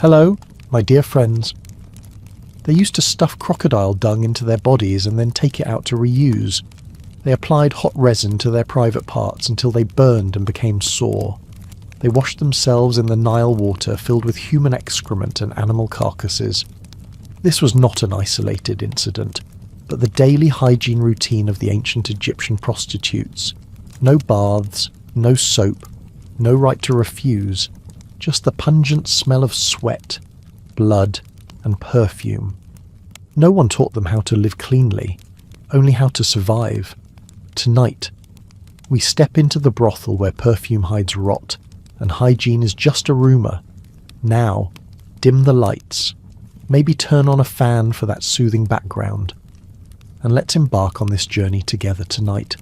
Hello, my dear friends. They used to stuff crocodile dung into their bodies and then take it out to reuse. They applied hot resin to their private parts until they burned and became sore. They washed themselves in the Nile water filled with human excrement and animal carcasses. This was not an isolated incident, but the daily hygiene routine of the ancient Egyptian prostitutes. No baths, no soap, no right to refuse, just the pungent smell of sweat, blood, and perfume. No one taught them how to live cleanly, only how to survive. Tonight, we step into the brothel where perfume hides rot, and hygiene is just a rumour. Now, dim the lights, maybe turn on a fan for that soothing background, and let's embark on this journey together tonight.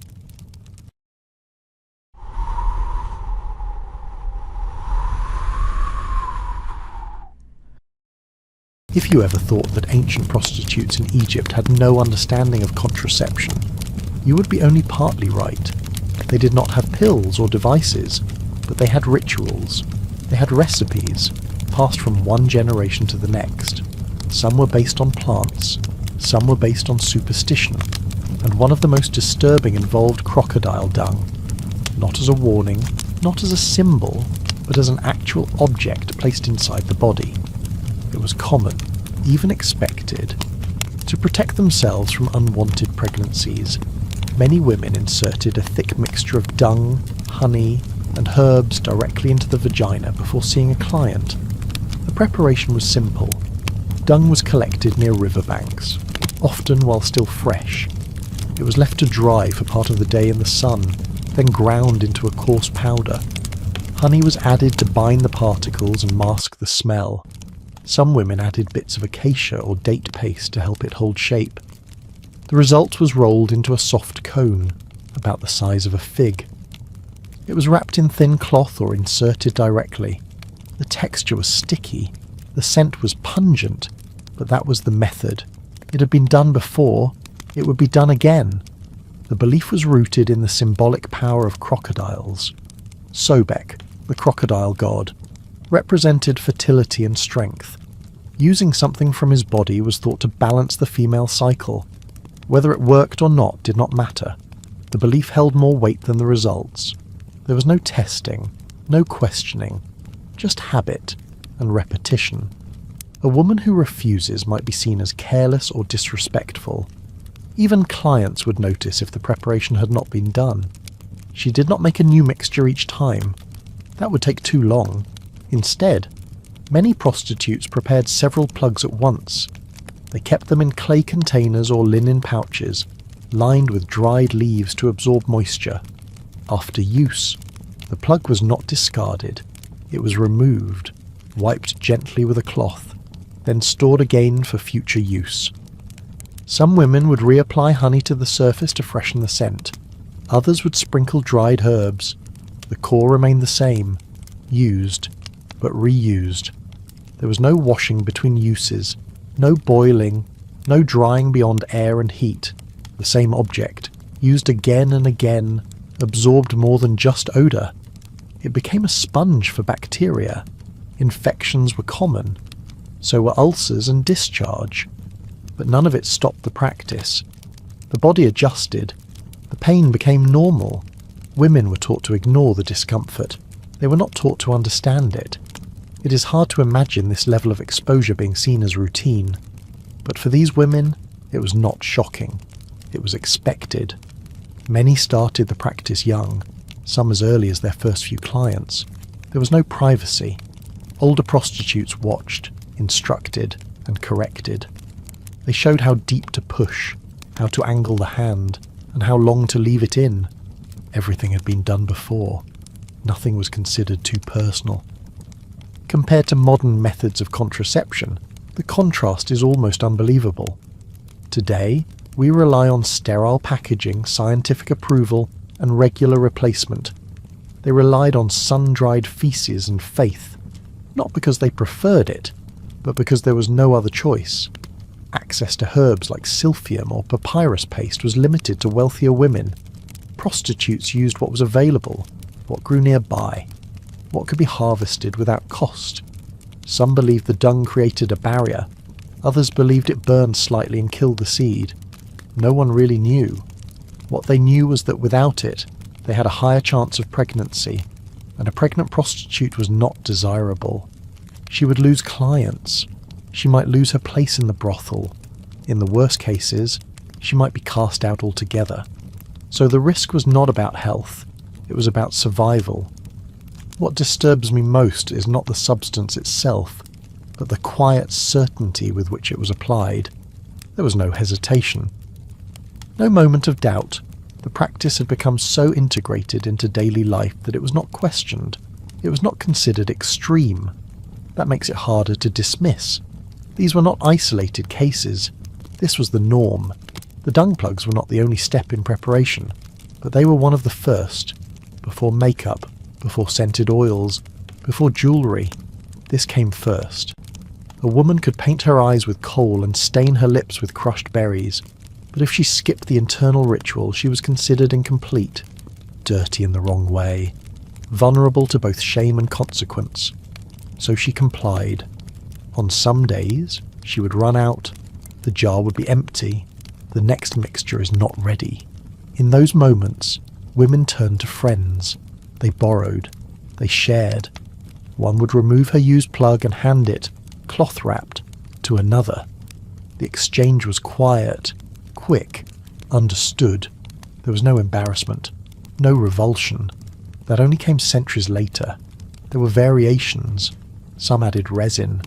If you ever thought that ancient prostitutes in Egypt had no understanding of contraception, you would be only partly right. They did not have pills or devices, but they had rituals. They had recipes, passed from one generation to the next. Some were based on plants, some were based on superstition, and one of the most disturbing involved crocodile dung. Not as a warning, not as a symbol, but as an actual object placed inside the body. It was common, even expected. To protect themselves from unwanted pregnancies, many women inserted a thick mixture of dung, honey, and herbs directly into the vagina before seeing a client. The preparation was simple. Dung was collected near riverbanks, often while still fresh. It was left to dry for part of the day in the sun, then ground into a coarse powder. Honey was added to bind the particles and mask the smell. Some women added bits of acacia or date paste to help it hold shape. The result was rolled into a soft cone, about the size of a fig. It was wrapped in thin cloth or inserted directly. The texture was sticky, the scent was pungent, but that was the method. It had been done before, it would be done again. The belief was rooted in the symbolic power of crocodiles. Sobek, the crocodile god, represented fertility and strength. Using something from his body was thought to balance the female cycle. Whether it worked or not did not matter. The belief held more weight than the results. There was no testing, no questioning, just habit and repetition. A woman who refuses might be seen as careless or disrespectful. Even clients would notice if the preparation had not been done. She did not make a new mixture each time. That would take too long. Instead, many prostitutes prepared several plugs at once. They kept them in clay containers or linen pouches, lined with dried leaves to absorb moisture. After use, the plug was not discarded. It was removed, wiped gently with a cloth, then stored again for future use. Some women would reapply honey to the surface to freshen the scent. Others would sprinkle dried herbs. The core remained the same, used, but reused. There was no washing between uses, no boiling, no drying beyond air and heat. The same object, used again and again, absorbed more than just odour. It became a sponge for bacteria. Infections were common. So were ulcers and discharge. But none of it stopped the practice. The body adjusted. The pain became normal. Women were taught to ignore the discomfort. They were not taught to understand it. It is hard to imagine this level of exposure being seen as routine. But for these women, it was not shocking. It was expected. Many started the practice young, some as early as their first few clients. There was no privacy. Older prostitutes watched, instructed, and corrected. They showed how deep to push, how to angle the hand, and how long to leave it in. Everything had been done before. Nothing was considered too personal. Compared to modern methods of contraception, the contrast is almost unbelievable. Today, we rely on sterile packaging, scientific approval, and regular replacement. They relied on sun-dried feces and faith, not because they preferred it, but because there was no other choice. Access to herbs like silphium or papyrus paste was limited to wealthier women. Prostitutes used what was available, what grew nearby, what could be harvested without cost. Some believed the dung created a barrier. Others believed it burned slightly and killed the seed. No one really knew. What they knew was that without it, they had a higher chance of pregnancy, and a pregnant prostitute was not desirable. She would lose clients. She might lose her place in the brothel. In the worst cases, she might be cast out altogether. So the risk was not about health, it was about survival. What disturbs me most is not the substance itself, but the quiet certainty with which it was applied. There was no hesitation. No moment of doubt. The practice had become so integrated into daily life that it was not questioned. It was not considered extreme. That makes it harder to dismiss. These were not isolated cases. This was the norm. The dung plugs were not the only step in preparation, but they were one of the first. Before makeup, before scented oils, before jewellery. This came first. A woman could paint her eyes with coal and stain her lips with crushed berries, but if she skipped the internal ritual, she was considered incomplete, dirty in the wrong way, vulnerable to both shame and consequence. So she complied. On some days, she would run out, the jar would be empty, the next mixture is not ready. In those moments, women turned to friends. They borrowed, they shared. One would remove her used plug and hand it, cloth-wrapped, to another. The exchange was quiet, quick, understood. There was no embarrassment, no revulsion. That only came centuries later. There were variations. Some added resin.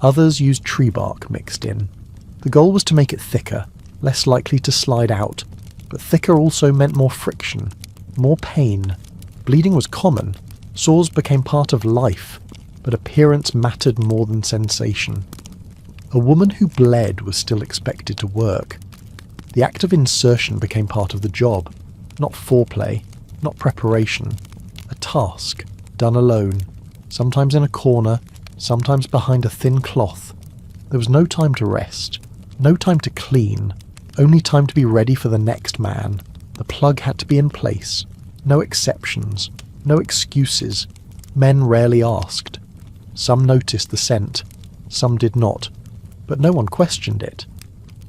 Others used tree bark mixed in. The goal was to make it thicker, less likely to slide out, but thicker also meant more friction, more pain. Bleeding was common. Sores became part of life, but appearance mattered more than sensation. A woman who bled was still expected to work. The act of insertion became part of the job, not foreplay, not preparation. A task, done alone, sometimes in a corner, sometimes behind a thin cloth. There was no time to rest, no time to clean, only time to be ready for the next man. The plug had to be in place. No exceptions, no excuses. Men rarely asked. Some noticed the scent, some did not, but no one questioned it.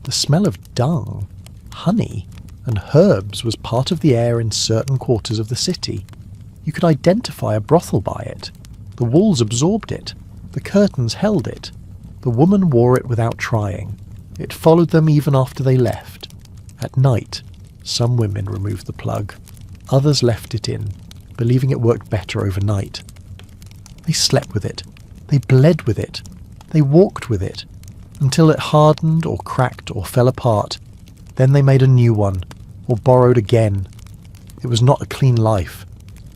The smell of dung, honey, and herbs was part of the air in certain quarters of the city. You could identify a brothel by it. The walls absorbed it. The curtains held it. The woman wore it without trying. It followed them even after they left. At night, some women removed the plug. Others left it in, believing it worked better overnight. They slept with it. They bled with it. They walked with it, until it hardened or cracked or fell apart. Then they made a new one, or borrowed again. It was not a clean life,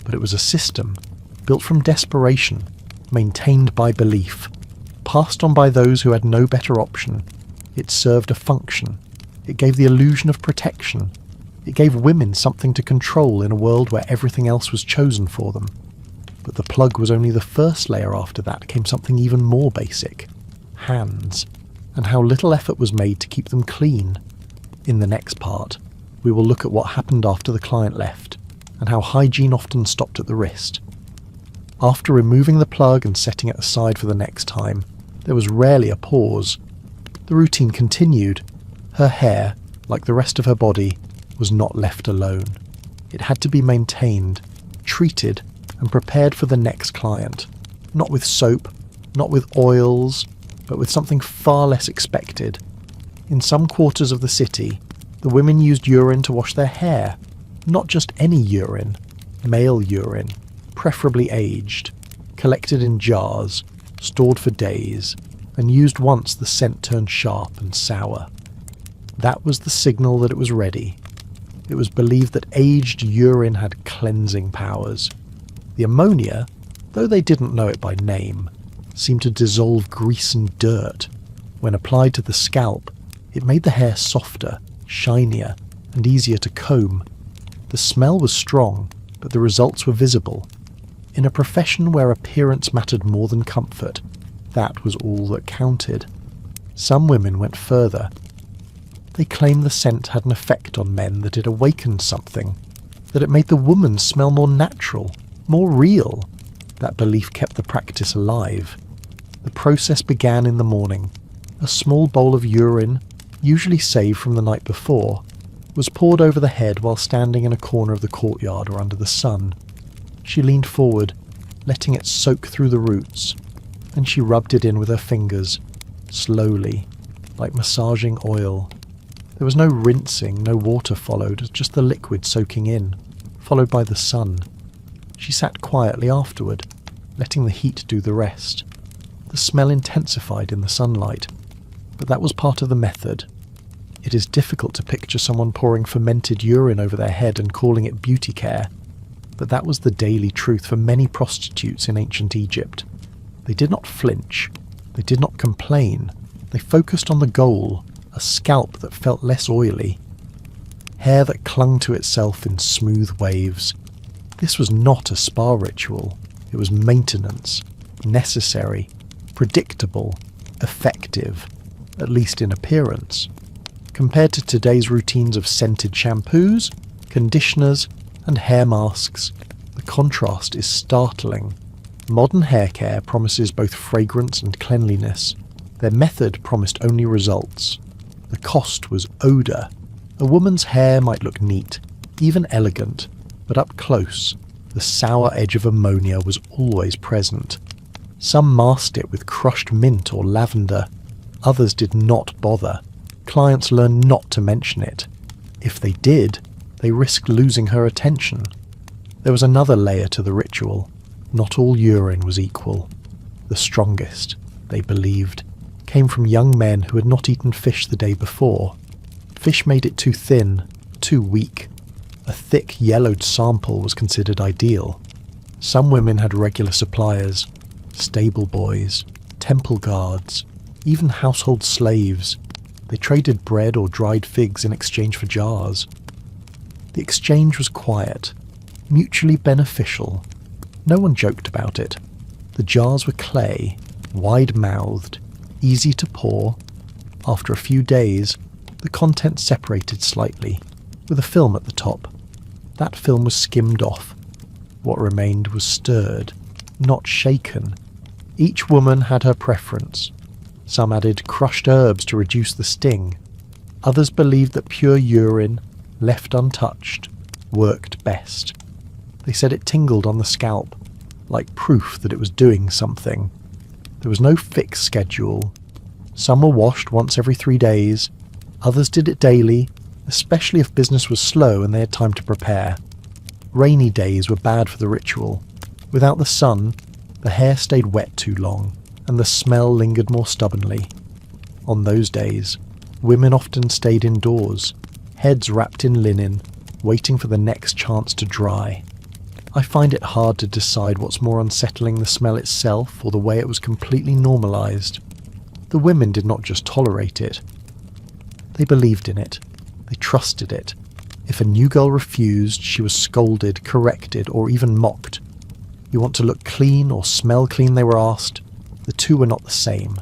but it was a system, built from desperation, maintained by belief, passed on by those who had no better option. It served a function. It gave the illusion of protection. It gave women something to control in a world where everything else was chosen for them. But the plug was only the first layer. After that came something even more basic. Hands. And how little effort was made to keep them clean. In the next part, we will look at what happened after the client left, and how hygiene often stopped at the wrist. After removing the plug and setting it aside for the next time, there was rarely a pause. The routine continued. Her hair, like the rest of her body, was not left alone. It had to be maintained, treated, and prepared for the next client. Not with soap, not with oils, but with something far less expected. In some quarters of the city, the women used urine to wash their hair. Not just any urine, male urine, preferably aged, collected in jars, stored for days, and used once the scent turned sharp and sour. That was the signal that it was ready. It was believed that aged urine had cleansing powers. The ammonia, though they didn't know it by name, seemed to dissolve grease and dirt. When applied to the scalp, it made the hair softer, shinier, and easier to comb. The smell was strong, but the results were visible. In a profession where appearance mattered more than comfort, that was all that counted. Some women went further. They claimed the scent had an effect on men, that it awakened something, that it made the woman smell more natural, more real. That belief kept the practice alive. The process began in the morning. A small bowl of urine, usually saved from the night before, was poured over the head while standing in a corner of the courtyard or under the sun. She leaned forward, letting it soak through the roots, and she rubbed it in with her fingers, slowly, like massaging oil. There was no rinsing, no water followed, just the liquid soaking in, followed by the sun. She sat quietly afterward, letting the heat do the rest. The smell intensified in the sunlight, but that was part of the method. It is difficult to picture someone pouring fermented urine over their head and calling it beauty care, but that was the daily truth for many prostitutes in ancient Egypt. They did not flinch, they did not complain, they focused on the goal, a scalp that felt less oily, hair that clung to itself in smooth waves. This was not a spa ritual, it was maintenance, necessary, predictable, effective, at least in appearance. Compared to today's routines of scented shampoos, conditioners, and hair masks, the contrast is startling. Modern hair care promises both fragrance and cleanliness. Their method promised only results. The cost was odour. A woman's hair might look neat, even elegant, but up close, the sour edge of ammonia was always present. Some masked it with crushed mint or lavender. Others did not bother. Clients learned not to mention it. If they did, they risked losing her attention. There was another layer to the ritual. Not all urine was equal. The strongest, they believed, came from young men who had not eaten fish the day before. Fish made it too thin, too weak. A thick, yellowed sample was considered ideal. Some women had regular suppliers, stable boys, temple guards, even household slaves. They traded bread or dried figs in exchange for jars. The exchange was quiet, mutually beneficial. No one joked about it. The jars were clay, wide-mouthed, easy to pour. After a few days, the contents separated slightly, with a film at the top. That film was skimmed off. What remained was stirred, not shaken. Each woman had her preference. Some added crushed herbs to reduce the sting. Others believed that pure urine, left untouched, worked best. They said it tingled on the scalp, like proof that it was doing something. There was no fixed schedule. Some were washed once every 3 days. Others did it daily, especially if business was slow and they had time to prepare. Rainy days were bad for the ritual. Without the sun, the hair stayed wet too long, and the smell lingered more stubbornly. On those days, women often stayed indoors, heads wrapped in linen, waiting for the next chance to dry. I find it hard to decide what's more unsettling, the smell itself or the way it was completely normalised. The women did not just tolerate it. They believed in it. They trusted it. If a new girl refused, she was scolded, corrected, or even mocked. You want to look clean or smell clean, they were asked. The two were not the same.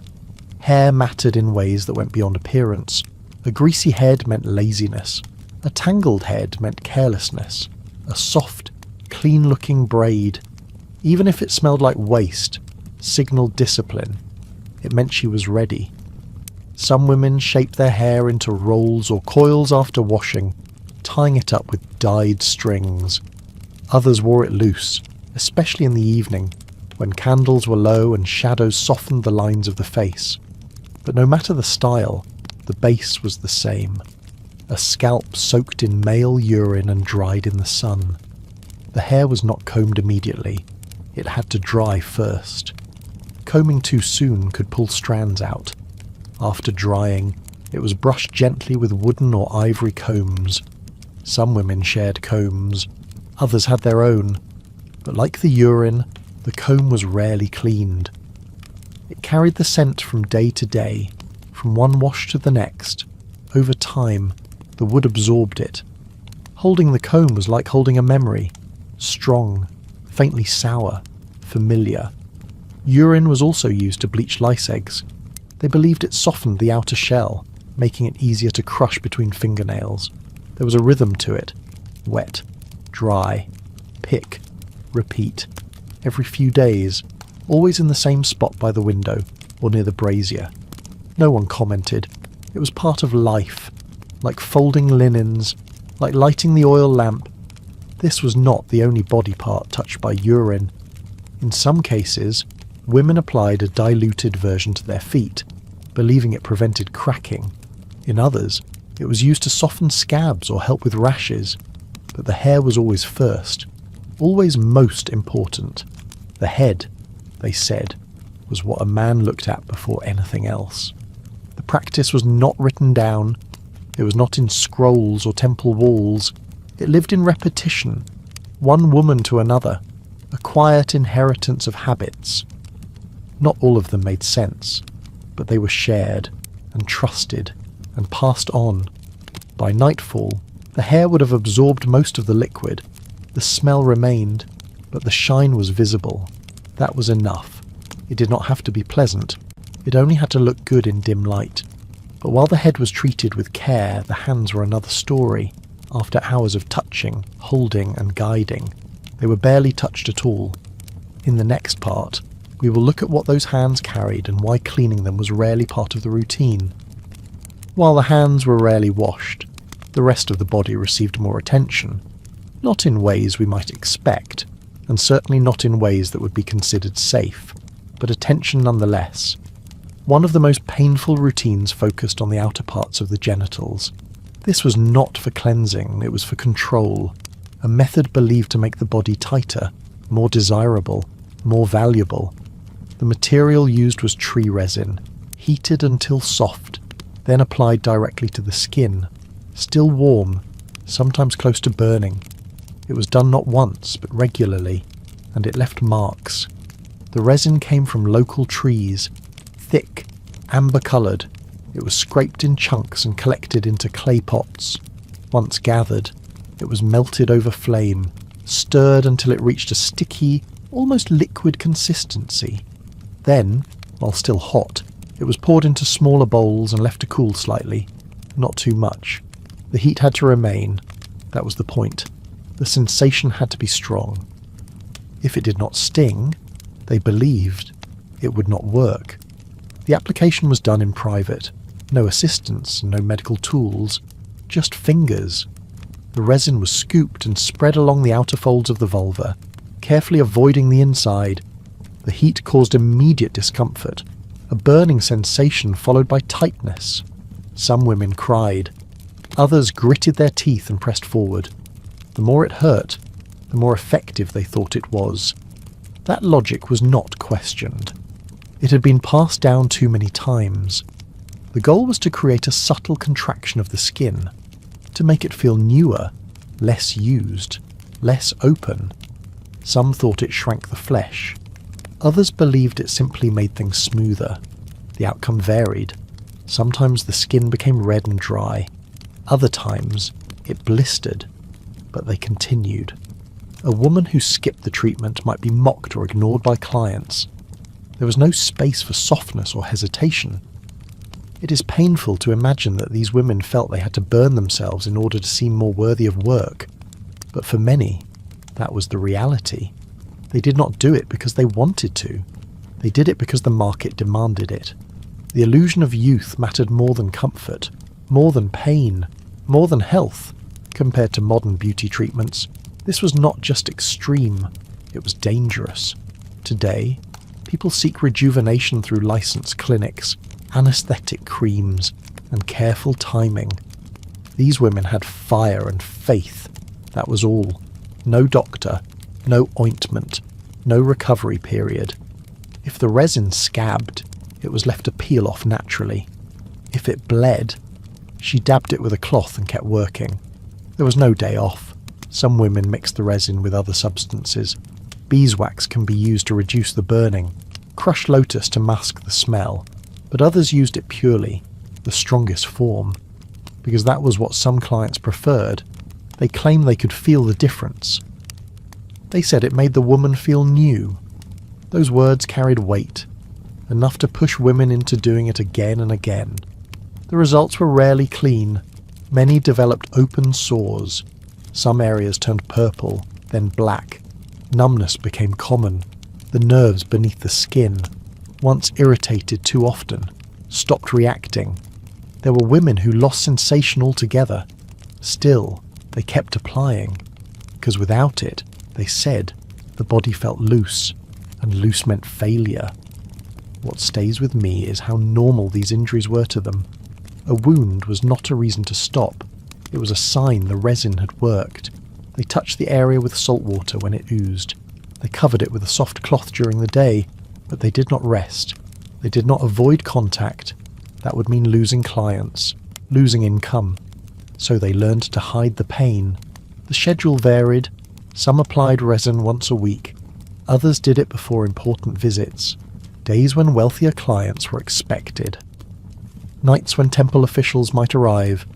Hair mattered in ways that went beyond appearance. A greasy head meant laziness. A tangled head meant carelessness. A soft, clean-looking braid, even if it smelled like waste, signalled discipline. It meant she was ready. Some women shaped their hair into rolls or coils after washing, tying it up with dyed strings. Others wore it loose, especially in the evening, when candles were low and shadows softened the lines of the face. But no matter the style, the base was the same. A scalp soaked in male urine and dried in the sun. The hair was not combed immediately. It had to dry first. Combing too soon could pull strands out. After drying, it was brushed gently with wooden or ivory combs. Some women shared combs. Others had their own. But like the urine, the comb was rarely cleaned. It carried the scent from day to day, from one wash to the next. Over time, the wood absorbed it. Holding the comb was like holding a memory. Strong, faintly sour, familiar. Urine was also used to bleach lice eggs. They believed it softened the outer shell, making it easier to crush between fingernails. There was a rhythm to it. Wet, dry, pick, repeat. Every few days, always in the same spot by the window or near the brazier. No one commented. It was part of life, like folding linens, like lighting the oil lamp. This was not the only body part touched by urine. In some cases, women applied a diluted version to their feet, believing it prevented cracking. In others, it was used to soften scabs or help with rashes. But the hair was always first, always most important. The head, they said, was what a man looked at before anything else. The practice was not written down. It was not in scrolls or temple walls. It lived in repetition, one woman to another, a quiet inheritance of habits. Not all of them made sense, but they were shared and trusted and passed on. By nightfall, the hair would have absorbed most of the liquid. The smell remained, but the shine was visible. That was enough. It did not have to be pleasant. It only had to look good in dim light. But while the head was treated with care, the hands were another story. After hours of touching, holding and guiding, they were barely touched at all. In the next part, we will look at what those hands carried and why cleaning them was rarely part of the routine. While the hands were rarely washed, the rest of the body received more attention, not in ways we might expect, and certainly not in ways that would be considered safe, but attention nonetheless. One of the most painful routines focused on the outer parts of the genitals. This was not for cleansing, it was for control, a method believed to make the body tighter, more desirable, more valuable. The material used was tree resin, heated until soft, then applied directly to the skin, still warm, sometimes close to burning. It was done not once, but regularly, and it left marks. The resin came from local trees, thick, amber-coloured. It was scraped in chunks and collected into clay pots. Once gathered, it was melted over flame, stirred until it reached a sticky, almost liquid consistency. Then, while still hot, it was poured into smaller bowls and left to cool slightly. Not too much. The heat had to remain. That was the point. The sensation had to be strong. If it did not sting, they believed it would not work. The application was done in private. No assistance, no medical tools, just fingers. The resin was scooped and spread along the outer folds of the vulva, carefully avoiding the inside. The heat caused immediate discomfort, a burning sensation followed by tightness. Some women cried. Others gritted their teeth and pressed forward. The more it hurt, the more effective they thought it was. That logic was not questioned. It had been passed down too many times. The goal was to create a subtle contraction of the skin, to make it feel newer, less used, less open. Some thought it shrank the flesh. Others believed it simply made things smoother. The outcome varied. Sometimes the skin became red and dry. Other times, it blistered. But they continued. A woman who skipped the treatment might be mocked or ignored by clients. There was no space for softness or hesitation. It is painful to imagine that these women felt they had to burn themselves in order to seem more worthy of work. But for many, that was the reality. They did not do it because they wanted to. They did it because the market demanded it. The illusion of youth mattered more than comfort, more than pain, more than health. Compared to modern beauty treatments, this was not just extreme, it was dangerous. Today, people seek rejuvenation through licensed clinics, anesthetic creams, and careful timing. These women had fire and faith. That was all. No doctor, no ointment, no recovery period. If the resin scabbed, it was left to peel off naturally. If it bled, she dabbed it with a cloth and kept working. There was no day off. Some women mixed the resin with other substances. Beeswax can be used to reduce the burning, crushed lotus to mask the smell, but others used it purely, the strongest form, because that was what some clients preferred. They claimed they could feel the difference. They said it made the woman feel new. Those words carried weight, enough to push women into doing it again and again. The results were rarely clean. Many developed open sores. Some areas turned purple, then black. Numbness became common. The nerves beneath the skin, once irritated too often, stopped reacting. There were women who lost sensation altogether. Still, they kept applying, because without it, they said, the body felt loose, and loose meant failure. What stays with me is how normal these injuries were to them. A wound was not a reason to stop. It was a sign the resin had worked. They touched the area with salt water when it oozed. They covered it with a soft cloth during the day, but they did not rest. They did not avoid contact. That would mean losing clients, losing income. So they learned to hide the pain. The schedule varied. Some applied resin once a week. Others did it before important visits. Days when wealthier clients were expected. Nights when temple officials might arrive.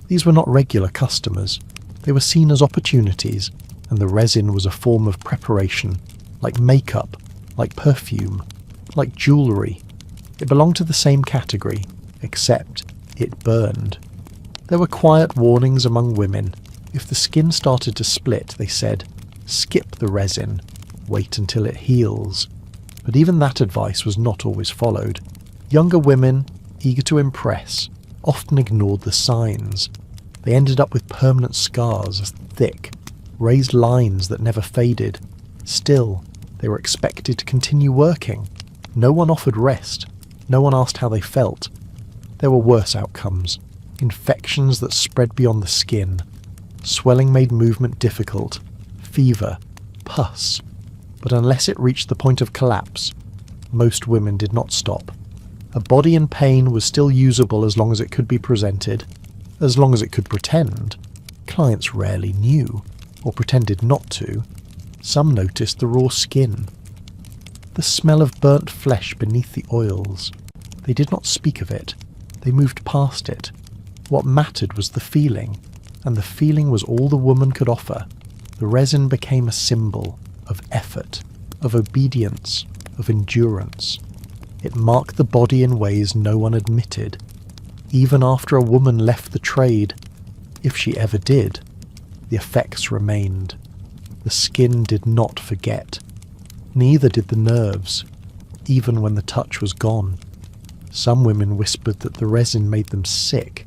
These were not regular customers. They were seen as opportunities, and the resin was a form of preparation, like makeup, like perfume, like jewellery. It belonged to the same category, except it burned. There were quiet warnings among women. If the skin started to split, they said, skip the resin, wait until it heals. But even that advice was not always followed. Younger women, eager to impress, often ignored the signs. They ended up with permanent scars as thick, raised lines that never faded. Still, they were expected to continue working. No one offered rest. No one asked how they felt. There were worse outcomes. Infections that spread beyond the skin. Swelling made movement difficult. Fever. Pus. But unless it reached the point of collapse, most women did not stop. A body in pain was still usable as long as it could be presented, as long as it could pretend. Clients rarely knew, or pretended not to. Some noticed the raw skin, the smell of burnt flesh beneath the oils. They did not speak of it. They moved past it. What mattered was the feeling, and the feeling was all the woman could offer. The resin became a symbol of effort, of obedience, of endurance. It marked the body in ways no one admitted. Even after a woman left the trade, if she ever did, the effects remained. The skin did not forget. Neither did the nerves, even when the touch was gone. Some women whispered that the resin made them sick,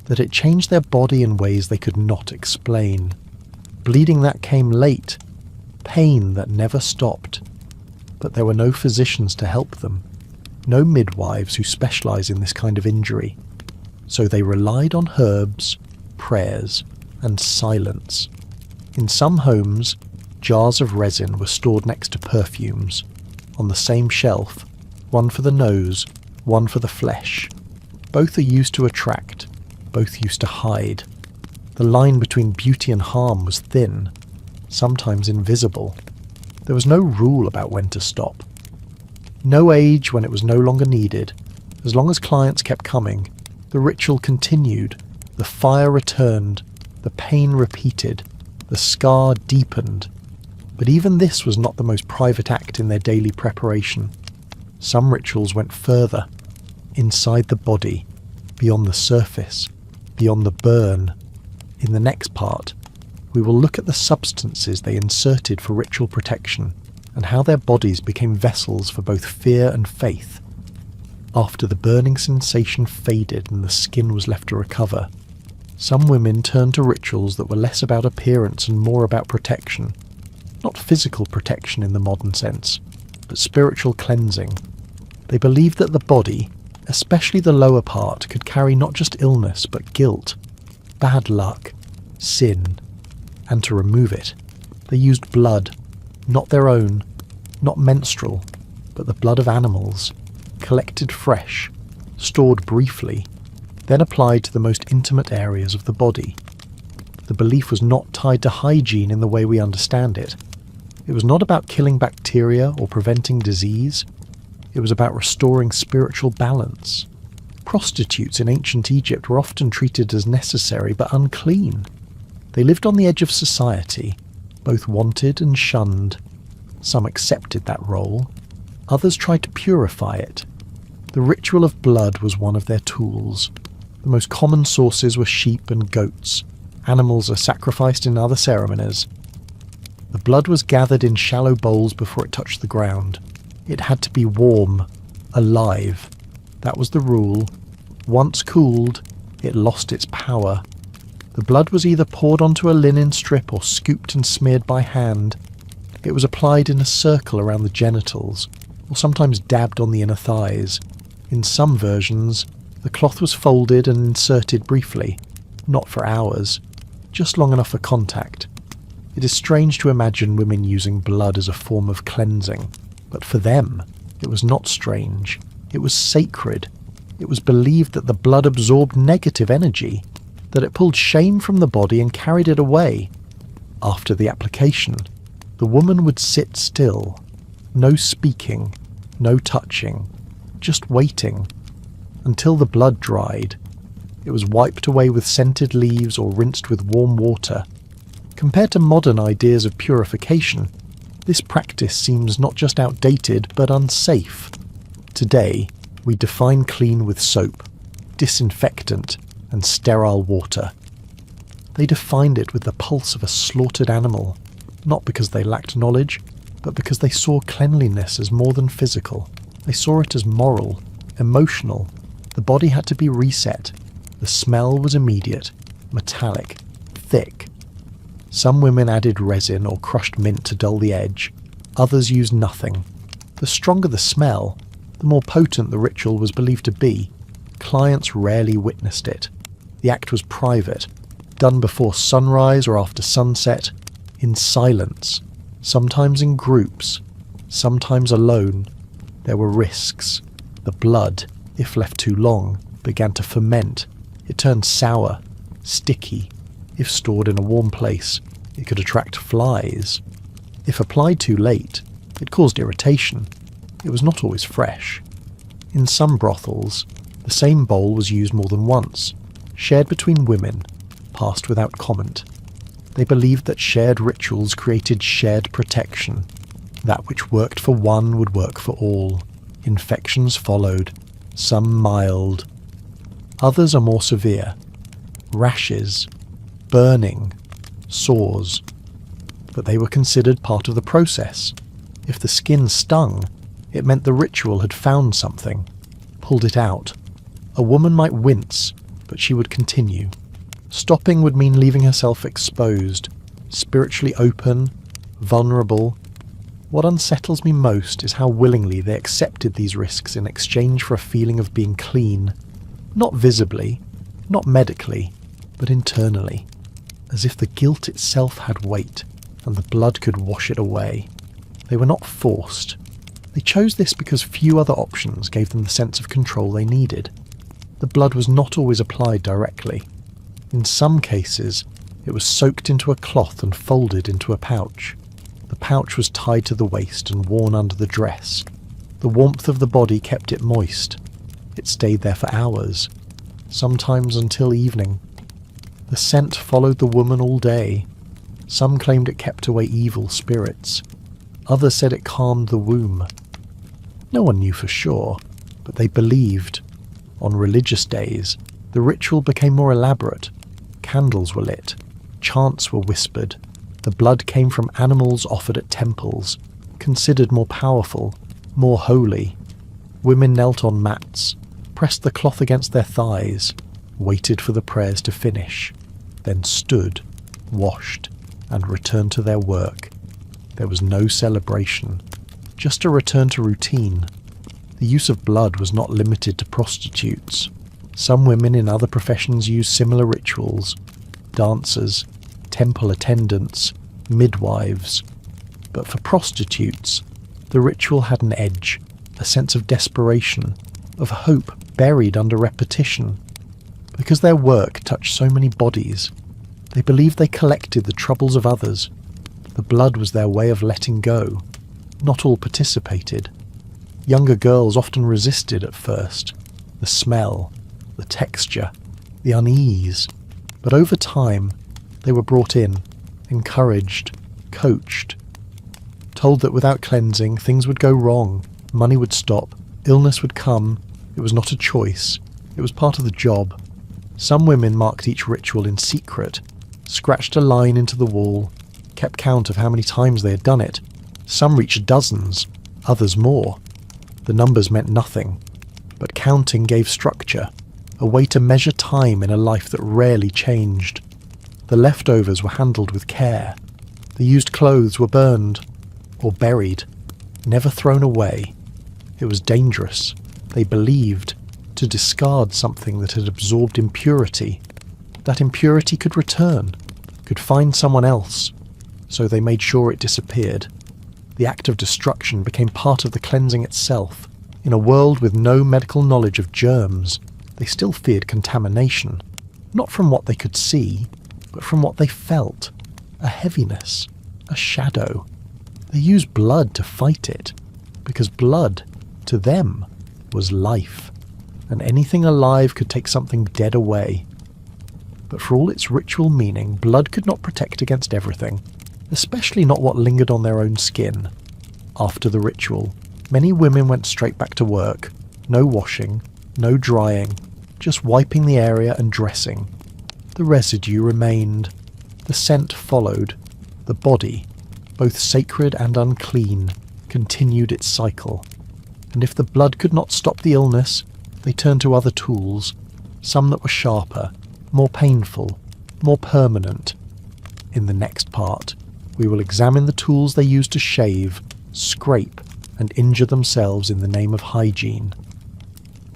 that it changed their body in ways they could not explain. Bleeding that came late, pain that never stopped. But there were no physicians to help them, no midwives who specialize in this kind of injury. So they relied on herbs, prayers, and silence. In some homes, jars of resin were stored next to perfumes, on the same shelf, one for the nose, one for the flesh. Both are used to attract, both used to hide. The line between beauty and harm was thin, sometimes invisible. There was no rule about when to stop. No age when it was no longer needed. As long as clients kept coming, the ritual continued, the fire returned, the pain repeated, the scar deepened. But even this was not the most private act in their daily preparation. Some rituals went further, inside the body, beyond the surface, beyond the burn. In the next part, we will look at the substances they inserted for ritual protection, and how their bodies became vessels for both fear and faith. After the burning sensation faded and the skin was left to recover, some women turned to rituals that were less about appearance and more about protection. Not physical protection in the modern sense, but spiritual cleansing. They believed that the body, especially the lower part, could carry not just illness but guilt, bad luck, sin, and to remove it, they used blood, not their own, not menstrual, but the blood of animals, collected fresh, stored briefly, then applied to the most intimate areas of the body. The belief was not tied to hygiene in the way we understand it. It was not about killing bacteria or preventing disease. It was about restoring spiritual balance. Prostitutes in ancient Egypt were often treated as necessary but unclean. They lived on the edge of society, both wanted and shunned. Some accepted that role. Others tried to purify it. The ritual of blood was one of their tools. The most common sources were sheep and goats. Animals are sacrificed in other ceremonies. The blood was gathered in shallow bowls before it touched the ground. It had to be warm, alive. That was the rule. Once cooled, it lost its power. The blood was either poured onto a linen strip or scooped and smeared by hand. It was applied in a circle around the genitals, or sometimes dabbed on the inner thighs. In some versions, the cloth was folded and inserted briefly, not for hours, just long enough for contact. It is strange to imagine women using blood as a form of cleansing, but for them, it was not strange. It was sacred. It was believed that the blood absorbed negative energy, that it pulled shame from the body and carried it away. After the application, the woman would sit still. No speaking, no touching, just waiting, until the blood dried. It was wiped away with scented leaves or rinsed with warm water. Compared to modern ideas of purification, this practice seems not just outdated, but unsafe. Today, we define clean with soap, disinfectant, and sterile water. They defined it with the pulse of a slaughtered animal, not because they lacked knowledge, but because they saw cleanliness as more than physical. They saw it as moral, emotional. The body had to be reset. The smell was immediate, metallic, thick. Some women added resin or crushed mint to dull the edge. Others used nothing. The stronger the smell, the more potent the ritual was believed to be. Clients rarely witnessed it. The act was private, done before sunrise or after sunset, in silence, sometimes in groups, sometimes alone. There were risks. The blood, if left too long, began to ferment. It turned sour, sticky. If stored in a warm place, it could attract flies. If applied too late, it caused irritation. It was not always fresh. In some brothels, the same bowl was used more than once, shared between women, passed without comment. They believed that shared rituals created shared protection. That which worked for one would work for all. Infections followed, some mild. Others are more severe. Rashes, burning, sores. But they were considered part of the process. If the skin stung, it meant the ritual had found something, pulled it out. A woman might wince, but she would continue. Stopping would mean leaving herself exposed, spiritually open, vulnerable. What unsettles me most is how willingly they accepted these risks in exchange for a feeling of being clean. Not visibly, not medically, but internally. As if the guilt itself had weight, and the blood could wash it away. They were not forced. They chose this because few other options gave them the sense of control they needed. The blood was not always applied directly. In some cases, it was soaked into a cloth and folded into a pouch. The pouch was tied to the waist and worn under the dress. The warmth of the body kept it moist. It stayed there for hours, sometimes until evening. The scent followed the woman all day. Some claimed it kept away evil spirits. Others said it calmed the womb. No one knew for sure, but they believed. On religious days, the ritual became more elaborate. Candles were lit. Chants were whispered. The blood came from animals offered at temples, considered more powerful, more holy. Women knelt on mats, pressed the cloth against their thighs, waited for the prayers to finish, then stood, washed, and returned to their work. There was no celebration, just a return to routine. The use of blood was not limited to prostitutes. Some women in other professions used similar rituals. Dancers, temple attendants, midwives. But for prostitutes, the ritual had an edge, a sense of desperation, of hope buried under repetition. Because their work touched so many bodies, they believed they collected the troubles of others. The blood was their way of letting go. Not all participated. Younger girls often resisted at first. The smell, the texture, the unease. But over time, they were brought in, encouraged, coached. Told that without cleansing, things would go wrong, money would stop, illness would come. It was not a choice. It was part of the job. Some women marked each ritual in secret, scratched a line into the wall, kept count of how many times they had done it. Some reached dozens, others more. The numbers meant nothing, but counting gave structure, a way to measure time in a life that rarely changed. The leftovers were handled with care. The used clothes were burned, or buried, never thrown away. It was dangerous, they believed, to discard something that had absorbed impurity. That impurity could return, could find someone else, so they made sure it disappeared. The act of destruction became part of the cleansing itself. In a world with no medical knowledge of germs, they still feared contamination, not from what they could see, but from what they felt. A heaviness, a shadow. They used blood to fight it, because blood, to them, was life, and anything alive could take something dead away. But for all its ritual meaning, blood could not protect against everything, especially not what lingered on their own skin. After the ritual, many women went straight back to work. No washing, no drying, just wiping the area and dressing. The residue remained. The scent followed. The body, both sacred and unclean, continued its cycle. And if the blood could not stop the illness, they turned to other tools, some that were sharper, more painful, more permanent. In the next part, we will examine the tools they used to shave, scrape, and injure themselves in the name of hygiene.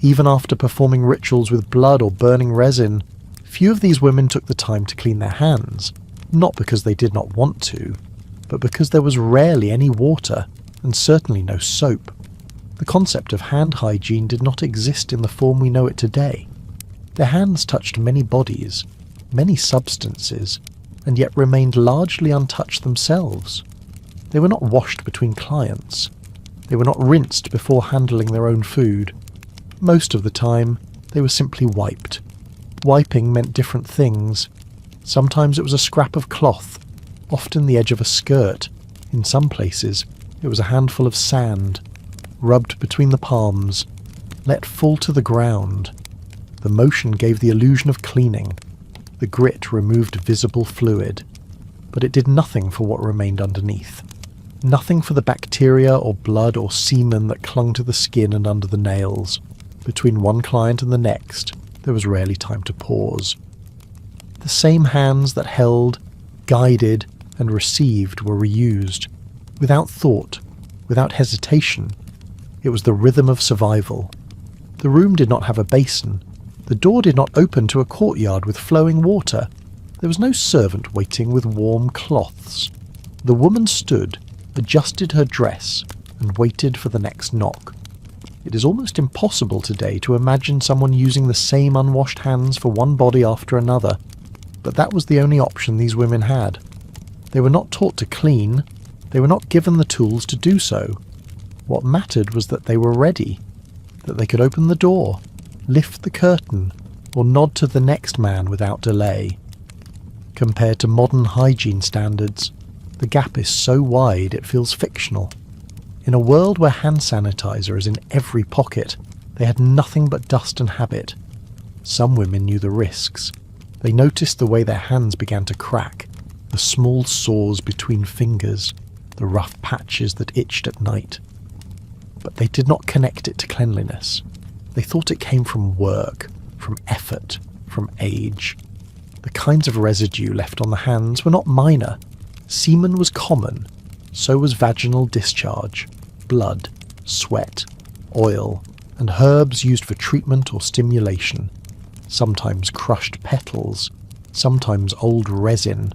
Even after performing rituals with blood or burning resin, few of these women took the time to clean their hands, not because they did not want to, but because there was rarely any water, and certainly no soap. The concept of hand hygiene did not exist in the form we know it today. Their hands touched many bodies, many substances, and yet remained largely untouched themselves. They were not washed between clients. They were not rinsed before handling their own food. Most of the time, they were simply wiped. Wiping meant different things. Sometimes it was a scrap of cloth, often the edge of a skirt. In some places, it was a handful of sand, rubbed between the palms, let fall to the ground. The motion gave the illusion of cleaning. The grit removed visible fluid, but it did nothing for what remained underneath. Nothing for the bacteria or blood or semen that clung to the skin and under the nails. Between one client and the next, there was rarely time to pause. The same hands that held, guided, and received were reused, without thought, without hesitation. It was the rhythm of survival. The room did not have a basin. The door did not open to a courtyard with flowing water. There was no servant waiting with warm cloths. The woman stood, adjusted her dress, and waited for the next knock. It is almost impossible today to imagine someone using the same unwashed hands for one body after another, but that was the only option these women had. They were not taught to clean. They were not given the tools to do so. What mattered was that they were ready, that they could open the door, lift the curtain, or nod to the next man without delay. Compared to modern hygiene standards, the gap is so wide it feels fictional. In a world where hand sanitizer is in every pocket, they had nothing but dust and habit. Some women knew the risks. They noticed the way their hands began to crack, the small sores between fingers, the rough patches that itched at night. But they did not connect it to cleanliness. They thought it came from work, from effort, from age. The kinds of residue left on the hands were not minor. Semen was common, so was vaginal discharge, blood, sweat, oil, and herbs used for treatment or stimulation. Sometimes crushed petals, sometimes old resin.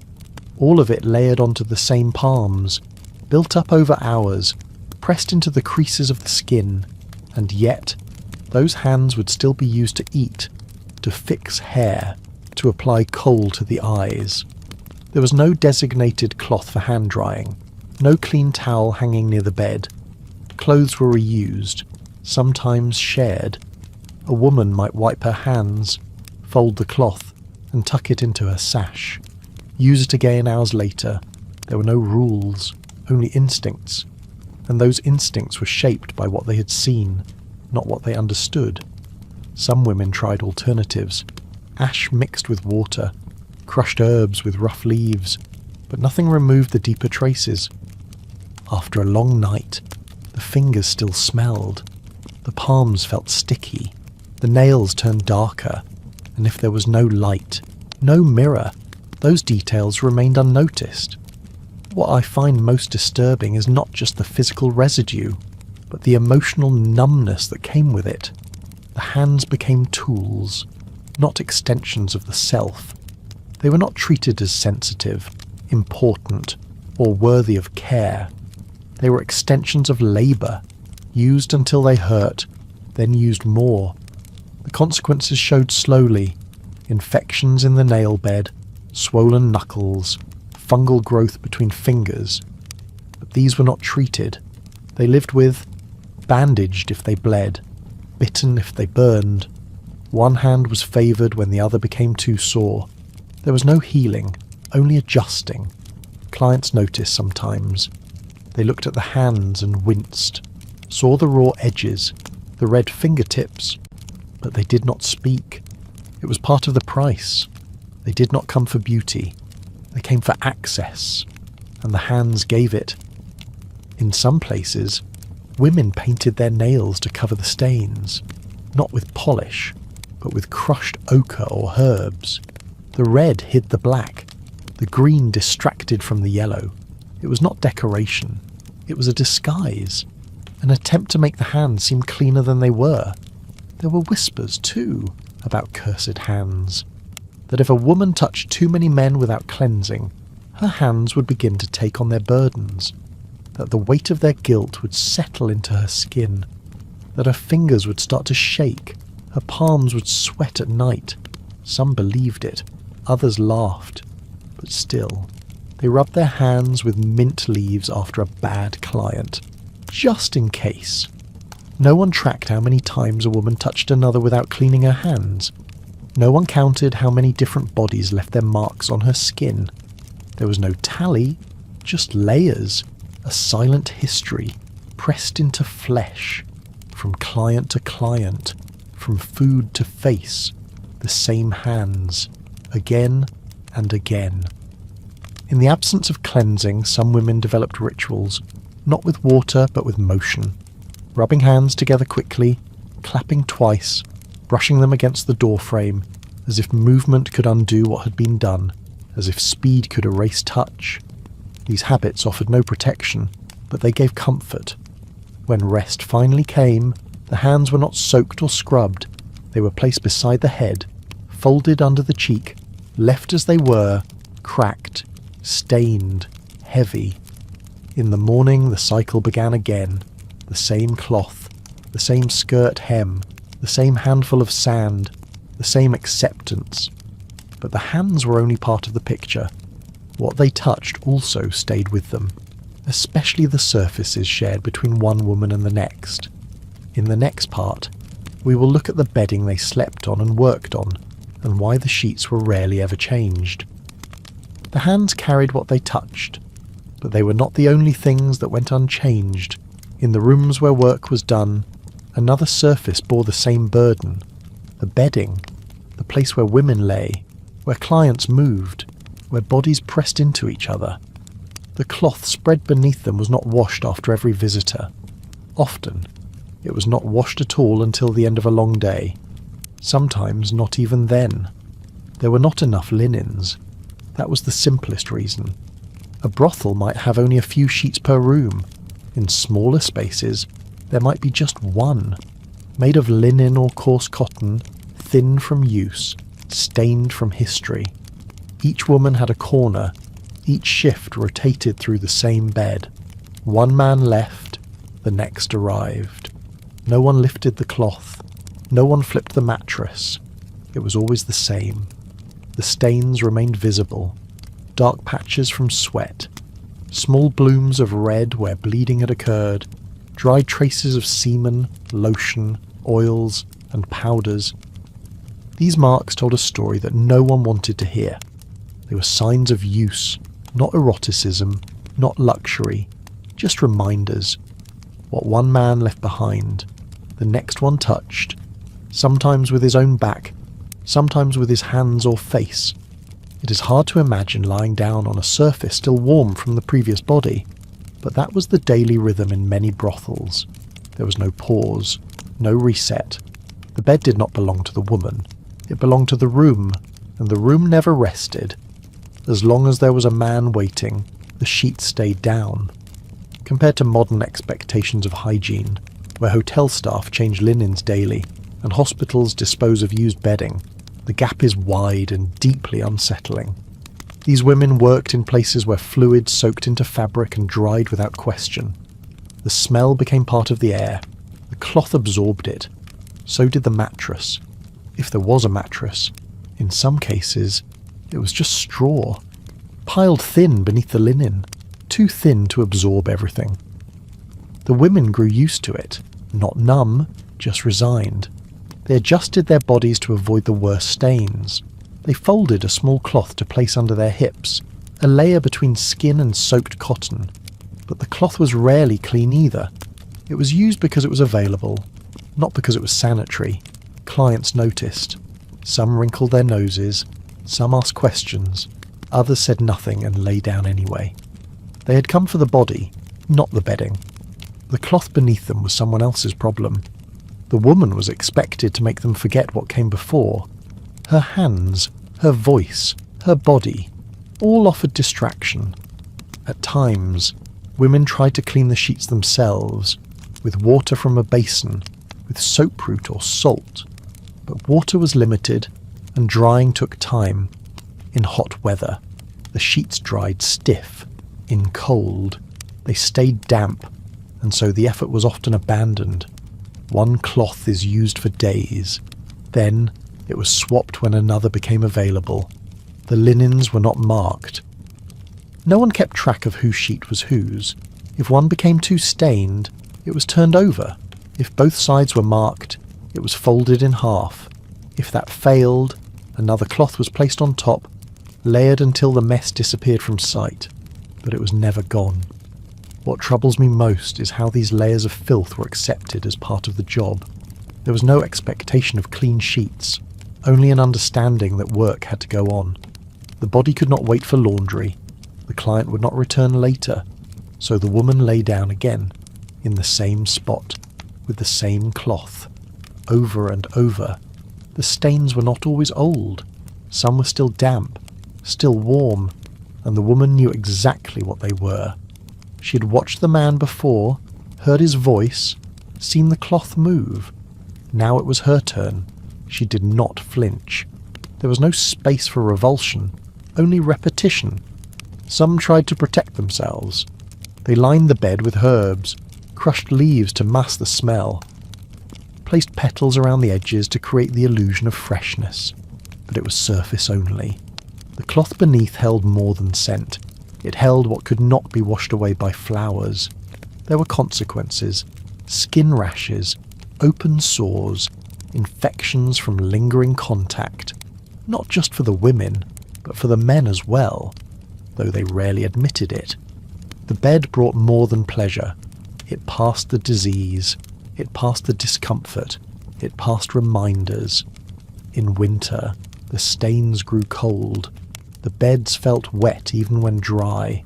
All of it layered onto the same palms, built up over hours, pressed into the creases of the skin, and yet those hands would still be used to eat, to fix hair, to apply kohl to the eyes. There was no designated cloth for hand drying, no clean towel hanging near the bed. Clothes were reused, sometimes shared. A woman might wipe her hands, fold the cloth, and tuck it into her sash. Use it again hours later. There were no rules, only instincts, and those instincts were shaped by what they had seen, not what they understood. Some women tried alternatives: ash mixed with water, crushed herbs with rough leaves, but nothing removed the deeper traces. After a long night, the fingers still smelled, the palms felt sticky, the nails turned darker, and if there was no light, no mirror, those details remained unnoticed. What I find most disturbing is not just the physical residue, but the emotional numbness that came with it. The hands became tools, not extensions of the self. They were not treated as sensitive, important, or worthy of care. They were extensions of labour, used until they hurt, then used more. The consequences showed slowly: infections in the nail bed, swollen knuckles, fungal growth between fingers. But these were not treated. They lived with, bandaged if they bled, bitten if they burned. One hand was favoured when the other became too sore. There was no healing, only adjusting. Clients noticed sometimes. They looked at the hands and winced, saw the raw edges, the red fingertips, but they did not speak. It was part of the price. They did not come for beauty. They came for access, and the hands gave it. In some places, women painted their nails to cover the stains, not with polish, but with crushed ochre or herbs. The red hid the black, the green distracted from the yellow. It was not decoration. It was a disguise, an attempt to make the hands seem cleaner than they were. There were whispers, too, about cursed hands, that if a woman touched too many men without cleansing, her hands would begin to take on their burdens, that the weight of their guilt would settle into her skin, that her fingers would start to shake, her palms would sweat at night. Some believed it, others laughed, but still, they rubbed their hands with mint leaves after a bad client, just in case. No one tracked how many times a woman touched another without cleaning her hands. No one counted how many different bodies left their marks on her skin. There was no tally, just layers, a silent history, pressed into flesh, from client to client, from food to face, the same hands, again and again. In the absence of cleansing, some women developed rituals, not with water but with motion, rubbing hands together quickly, clapping twice, brushing them against the doorframe, as if movement could undo what had been done, as if speed could erase touch. These habits offered no protection, but they gave comfort. When rest finally came, the hands were not soaked or scrubbed. They were placed beside the head, folded under the cheek, left as they were, cracked, stained, heavy. In the morning the cycle began again, the same cloth, the same skirt hem, the same handful of sand, the same acceptance. But the hands were only part of the picture. What they touched also stayed with them, especially the surfaces shared between one woman and the next. In the next part, we will look at the bedding they slept on and worked on, and why the sheets were rarely ever changed. The hands carried what they touched, but they were not the only things that went unchanged. In the rooms where work was done, another surface bore the same burden. The bedding, the place where women lay, where clients moved, where bodies pressed into each other. The cloth spread beneath them was not washed after every visitor. Often, it was not washed at all until the end of a long day. Sometimes not even then. There were not enough linens. That was the simplest reason. A brothel might have only a few sheets per room. In smaller spaces, there might be just one, made of linen or coarse cotton, thin from use, stained from history. Each woman had a corner. Each shift rotated through the same bed. One man left, the next arrived. No one lifted the cloth. No one flipped the mattress. It was always the same. The stains remained visible. Dark patches from sweat. Small blooms of red where bleeding had occurred. Dry traces of semen, lotion, oils, and powders. These marks told a story that no one wanted to hear. They were signs of use, not eroticism, not luxury, just reminders. What one man left behind, the next one touched, sometimes with his own back, sometimes with his hands or face. It is hard to imagine lying down on a surface still warm from the previous body, but that was the daily rhythm in many brothels. There was no pause, no reset. The bed did not belong to the woman. It belonged to the room, and the room never rested. As long as there was a man waiting, the sheets stayed down. Compared to modern expectations of hygiene, where hotel staff change linens daily and hospitals dispose of used bedding, the gap is wide and deeply unsettling. These women worked in places where fluid soaked into fabric and dried without question. The smell became part of the air. The cloth absorbed it. So did the mattress. If there was a mattress, in some cases, it was just straw, piled thin beneath the linen, too thin to absorb everything. The women grew used to it, not numb, just resigned. They adjusted their bodies to avoid the worst stains. They folded a small cloth to place under their hips, a layer between skin and soaked cotton. But the cloth was rarely clean either. It was used because it was available, not because it was sanitary. Clients noticed. Some wrinkled their noses, some asked questions, others said nothing and lay down anyway. They had come for the body, not the bedding. The cloth beneath them was someone else's problem. The woman was expected to make them forget what came before. Her hands, her voice, her body, all offered distraction. At times, women tried to clean the sheets themselves, with water from a basin, with soap root or salt. But water was limited, and drying took time. In hot weather, the sheets dried stiff. In cold, they stayed damp, and so the effort was often abandoned. One cloth is used for days. Then it was swapped when another became available. The linens were not marked. No one kept track of whose sheet was whose. If one became too stained, it was turned over. If both sides were marked, it was folded in half. If that failed, another cloth was placed on top, layered until the mess disappeared from sight. But it was never gone. What troubles me most is how these layers of filth were accepted as part of the job. There was no expectation of clean sheets, only an understanding that work had to go on. The body could not wait for laundry. The client would not return later, so the woman lay down again, in the same spot, with the same cloth, over and over. The stains were not always old. Some were still damp, still warm, and the woman knew exactly what they were. She had watched the man before, heard his voice, seen the cloth move. Now it was her turn. She did not flinch. There was no space for revulsion, only repetition. Some tried to protect themselves. They lined the bed with herbs, crushed leaves to mask the smell, placed petals around the edges to create the illusion of freshness. But it was surface only. The cloth beneath held more than scent. It held what could not be washed away by flowers. There were consequences, skin rashes, open sores, infections from lingering contact, not just for the women, but for the men as well, though they rarely admitted it. The bed brought more than pleasure. It passed the disease, it passed the discomfort, it passed reminders. In winter, the stains grew cold. The beds felt wet even when dry.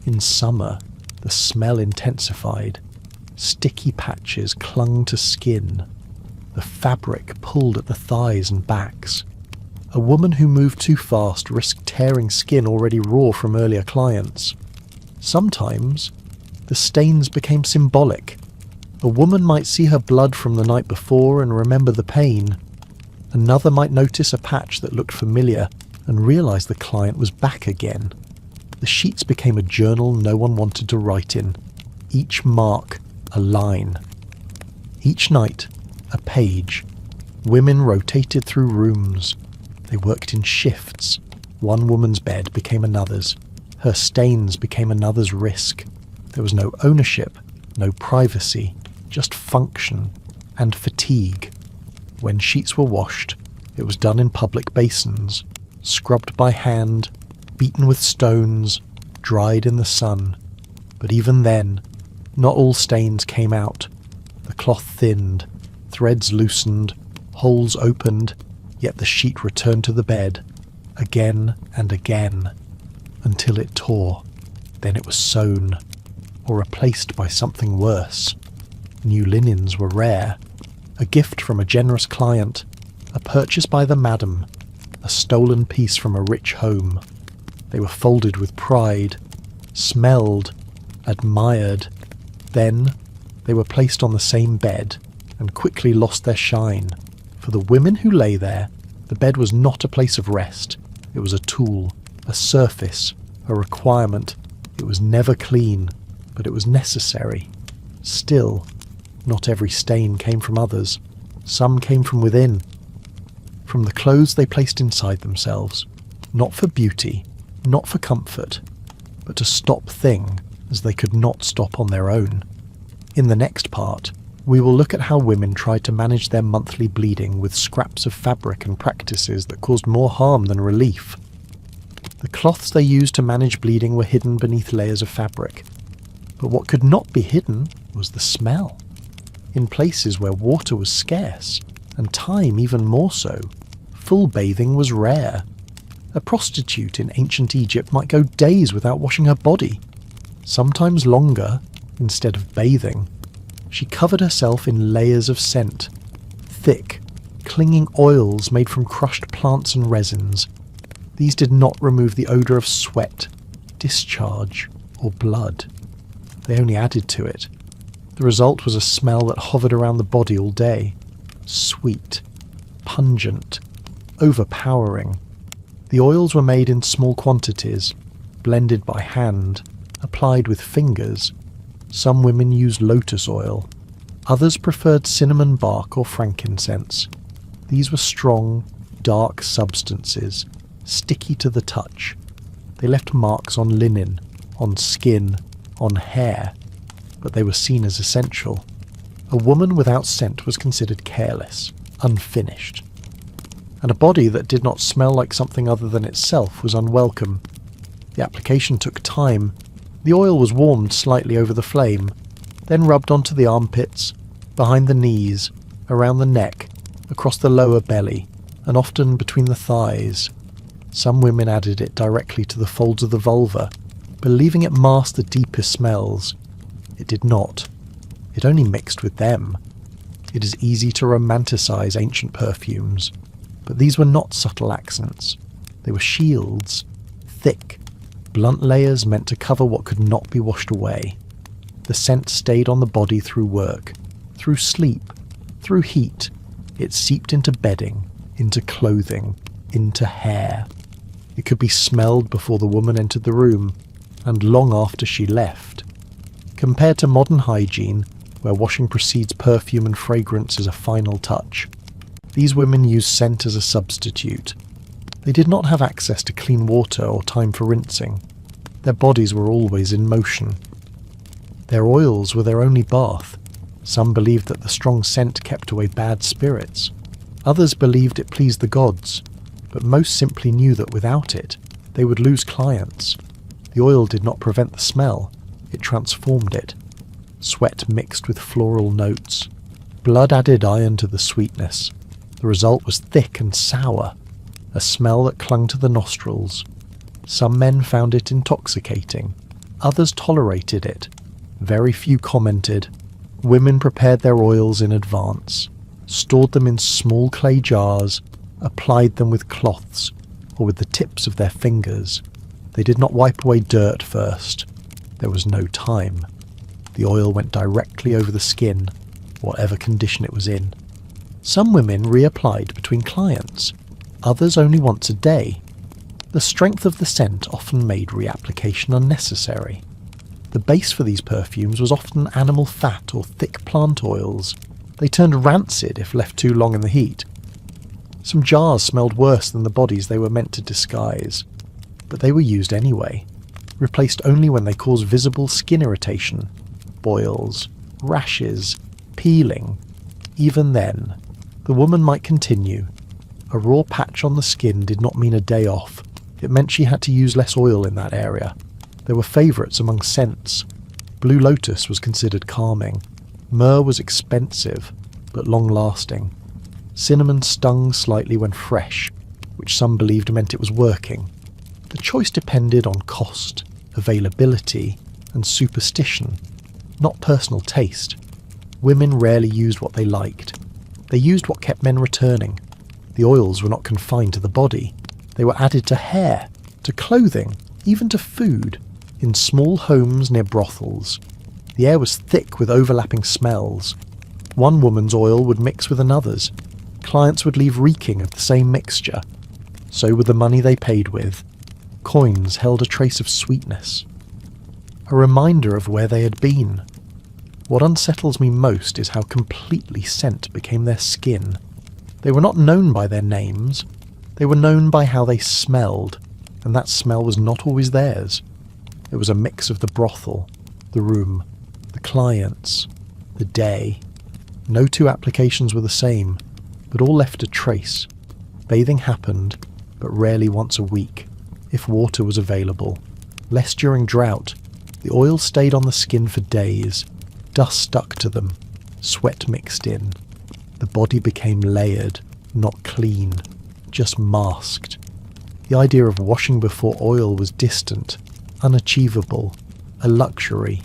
In summer, the smell intensified. Sticky patches clung to skin. The fabric pulled at the thighs and backs. A woman who moved too fast risked tearing skin already raw from earlier clients. Sometimes, the stains became symbolic. A woman might see her blood from the night before and remember the pain. Another might notice a patch that looked familiar and realize the client was back again. The sheets became a journal no one wanted to write in. Each mark, a line. Each night, a page. Women rotated through rooms. They worked in shifts. One woman's bed became another's. Her stains became another's risk. There was no ownership, no privacy, just function and fatigue. When sheets were washed, it was done in public basins, scrubbed by hand, beaten with stones, dried in the sun. But even then, not all stains came out. The cloth thinned, threads loosened, holes opened, yet the sheet returned to the bed, again and again, until it tore. Then it was sewn, or replaced by something worse. New linens were rare, a gift from a generous client, a purchase by the madam, a stolen piece from a rich home. They were folded with pride, smelled, admired. Then they were placed on the same bed and quickly lost their shine. For the women who lay there, the bed was not a place of rest. It was a tool, a surface, a requirement. It was never clean, but it was necessary. Still, not every stain came from others. Some came from within, from the clothes they placed inside themselves, not for beauty, not for comfort, but to stop things they could not stop on their own. In the next part, we will look at how women tried to manage their monthly bleeding with scraps of fabric and practices that caused more harm than relief. The cloths they used to manage bleeding were hidden beneath layers of fabric, but what could not be hidden was the smell. In places where water was scarce, and time even more so, full bathing was rare. A prostitute in ancient Egypt might go days without washing her body, sometimes longer. Instead of bathing, she covered herself in layers of scent, thick, clinging oils made from crushed plants and resins. These did not remove the odour of sweat, discharge, or blood. They only added to it. The result was a smell that hovered around the body all day. Sweet, pungent, overpowering. The oils were made in small quantities, blended by hand, applied with fingers. Some women used lotus oil. Others preferred cinnamon bark or frankincense. These were strong, dark substances, sticky to the touch. They left marks on linen, on skin, on hair, but they were seen as essential. A woman without scent was considered careless, unfinished. And a body that did not smell like something other than itself was unwelcome. The application took time. The oil was warmed slightly over the flame, then rubbed onto the armpits, behind the knees, around the neck, across the lower belly, and often between the thighs. Some women added it directly to the folds of the vulva, believing it masked the deepest smells. It did not. It only mixed with them. It is easy to romanticize ancient perfumes, but these were not subtle accents. They were shields, thick, blunt layers meant to cover what could not be washed away. The scent stayed on the body through work, through sleep, through heat. It seeped into bedding, into clothing, into hair. It could be smelled before the woman entered the room, and long after she left. Compared to modern hygiene, where washing precedes perfume and fragrance as a final touch, these women used scent as a substitute. They did not have access to clean water or time for rinsing. Their bodies were always in motion. Their oils were their only bath. Some believed that the strong scent kept away bad spirits. Others believed it pleased the gods, but most simply knew that without it, they would lose clients. The oil did not prevent the smell, it transformed it. Sweat mixed with floral notes. Blood added iron to the sweetness. The result was thick and sour, a smell that clung to the nostrils. Some men found it intoxicating. Others tolerated it. Very few commented. Women prepared their oils in advance, stored them in small clay jars, applied them with cloths or with the tips of their fingers. They did not wipe away dirt first. There was no time. The oil went directly over the skin, whatever condition it was in. Some women reapplied between clients, others only once a day. The strength of the scent often made reapplication unnecessary. The base for these perfumes was often animal fat or thick plant oils. They turned rancid if left too long in the heat. Some jars smelled worse than the bodies they were meant to disguise, but they were used anyway, replaced only when they caused visible skin irritation, boils, rashes, peeling. Even then, the woman might continue. A raw patch on the skin did not mean a day off. It meant she had to use less oil in that area. There were favourites among scents. Blue lotus was considered calming. Myrrh was expensive, but long-lasting. Cinnamon stung slightly when fresh, which which some believed meant it was working. The choice depended on cost, availability, and superstition, not personal taste. Women rarely used what they liked. They used what kept men returning. The oils were not confined to the body. They were added to hair, to clothing, even to food, in small homes near brothels. The air was thick with overlapping smells. One woman's oil would mix with another's. Clients would leave reeking of the same mixture. So would the money they paid with. Coins held a trace of sweetness. A reminder of where they had been. What unsettles me most is how completely scent became their skin. They were not known by their names. They were known by how they smelled, and that smell was not always theirs. It was a mix of the brothel, the room, the clients, the day. No two applications were the same, but all left a trace. Bathing happened, but rarely once a week, if water was available. Less during drought. The oil stayed on the skin for days. Dust stuck to them. Sweat mixed in. The body became layered, not clean, just masked. The idea of washing before oil was distant, unachievable, a luxury.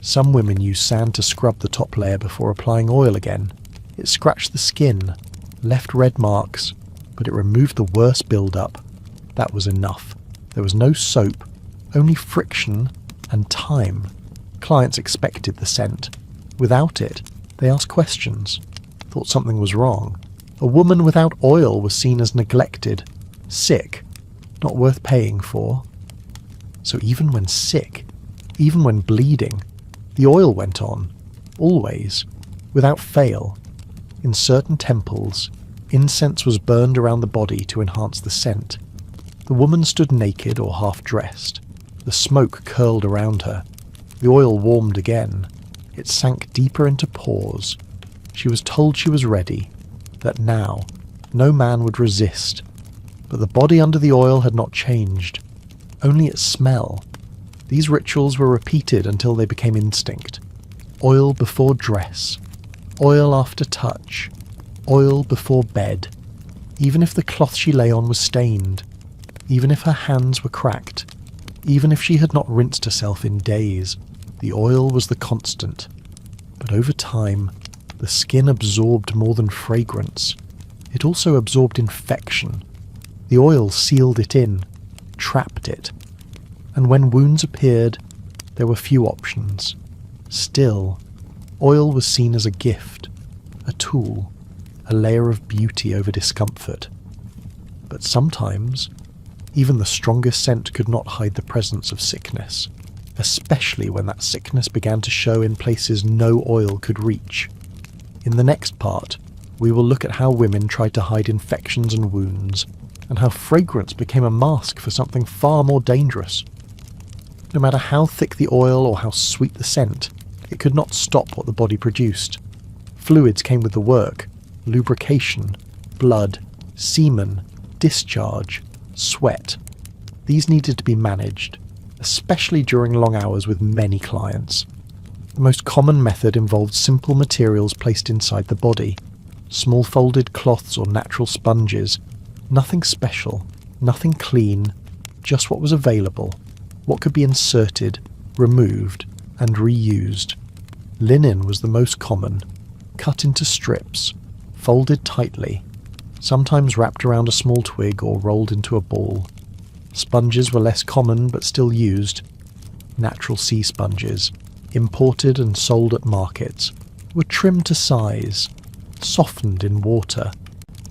Some women used sand to scrub the top layer before applying oil again. It scratched the skin, left red marks, but it removed the worst build-up. That was enough. There was no soap, only friction and time. Clients expected the scent. Without it, they asked questions, thought something was wrong. A woman without oil was seen as neglected, sick, not worth paying for. So even when sick, even when bleeding, the oil went on, always, without fail. In certain temples, incense was burned around the body to enhance the scent. The woman stood naked or half-dressed. The smoke curled around her. The oil warmed again. It sank deeper into pores. She was told she was ready, that now no man would resist. But the body under the oil had not changed, only its smell. These rituals were repeated until they became instinct. Oil before dress, oil after touch, oil before bed. Even if the cloth she lay on was stained, even if her hands were cracked, even if she had not rinsed herself in days, the oil was the constant. But over time, the skin absorbed more than fragrance. It also absorbed infection. The oil sealed it in, trapped it. And when wounds appeared, there were few options. Still, oil was seen as a gift, a tool, a layer of beauty over discomfort. But sometimes, even the strongest scent could not hide the presence of sickness, especially when that sickness began to show in places no oil could reach. In the next part, we will look at how women tried to hide infections and wounds, and how fragrance became a mask for something far more dangerous. No matter how thick the oil or how sweet the scent, it could not stop what the body produced. Fluids came with the work: lubrication, blood, semen, discharge, sweat. These needed to be managed, especially during long hours with many clients. The most common method involved simple materials placed inside the body, small folded cloths or natural sponges. Nothing special, nothing clean, just what was available, what could be inserted, removed, and reused. Linen was the most common, cut into strips, folded tightly, sometimes wrapped around a small twig or rolled into a ball. Sponges were less common but still used. Natural sea sponges, imported and sold at markets, were trimmed to size, softened in water,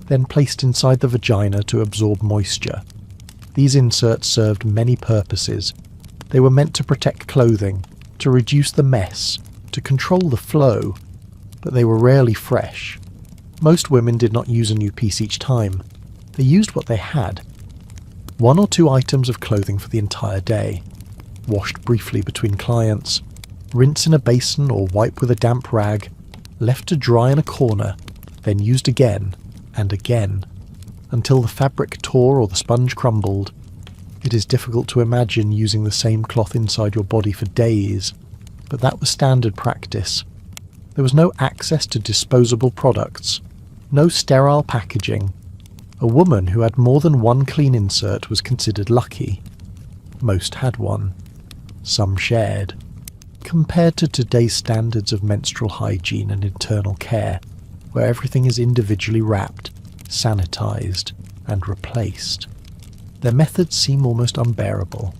then placed inside the vagina to absorb moisture. These inserts served many purposes. They were meant to protect clothing, to reduce the mess, to control the flow, but they were rarely fresh. Most women did not use a new piece each time. They used what they had. 1 or 2 items of clothing for the entire day, washed briefly between clients, rinse in a basin or wipe with a damp rag, left to dry in a corner, then used again and again, until the fabric tore or the sponge crumbled. It is difficult to imagine using the same cloth inside your body for days, but that was standard practice. There was no access to disposable products, no sterile packaging. A woman who had more than one clean insert was considered lucky. Most had one. Some shared. Compared to today's standards of menstrual hygiene and internal care, where everything is individually wrapped, sanitized, and replaced, their methods seem almost unbearable.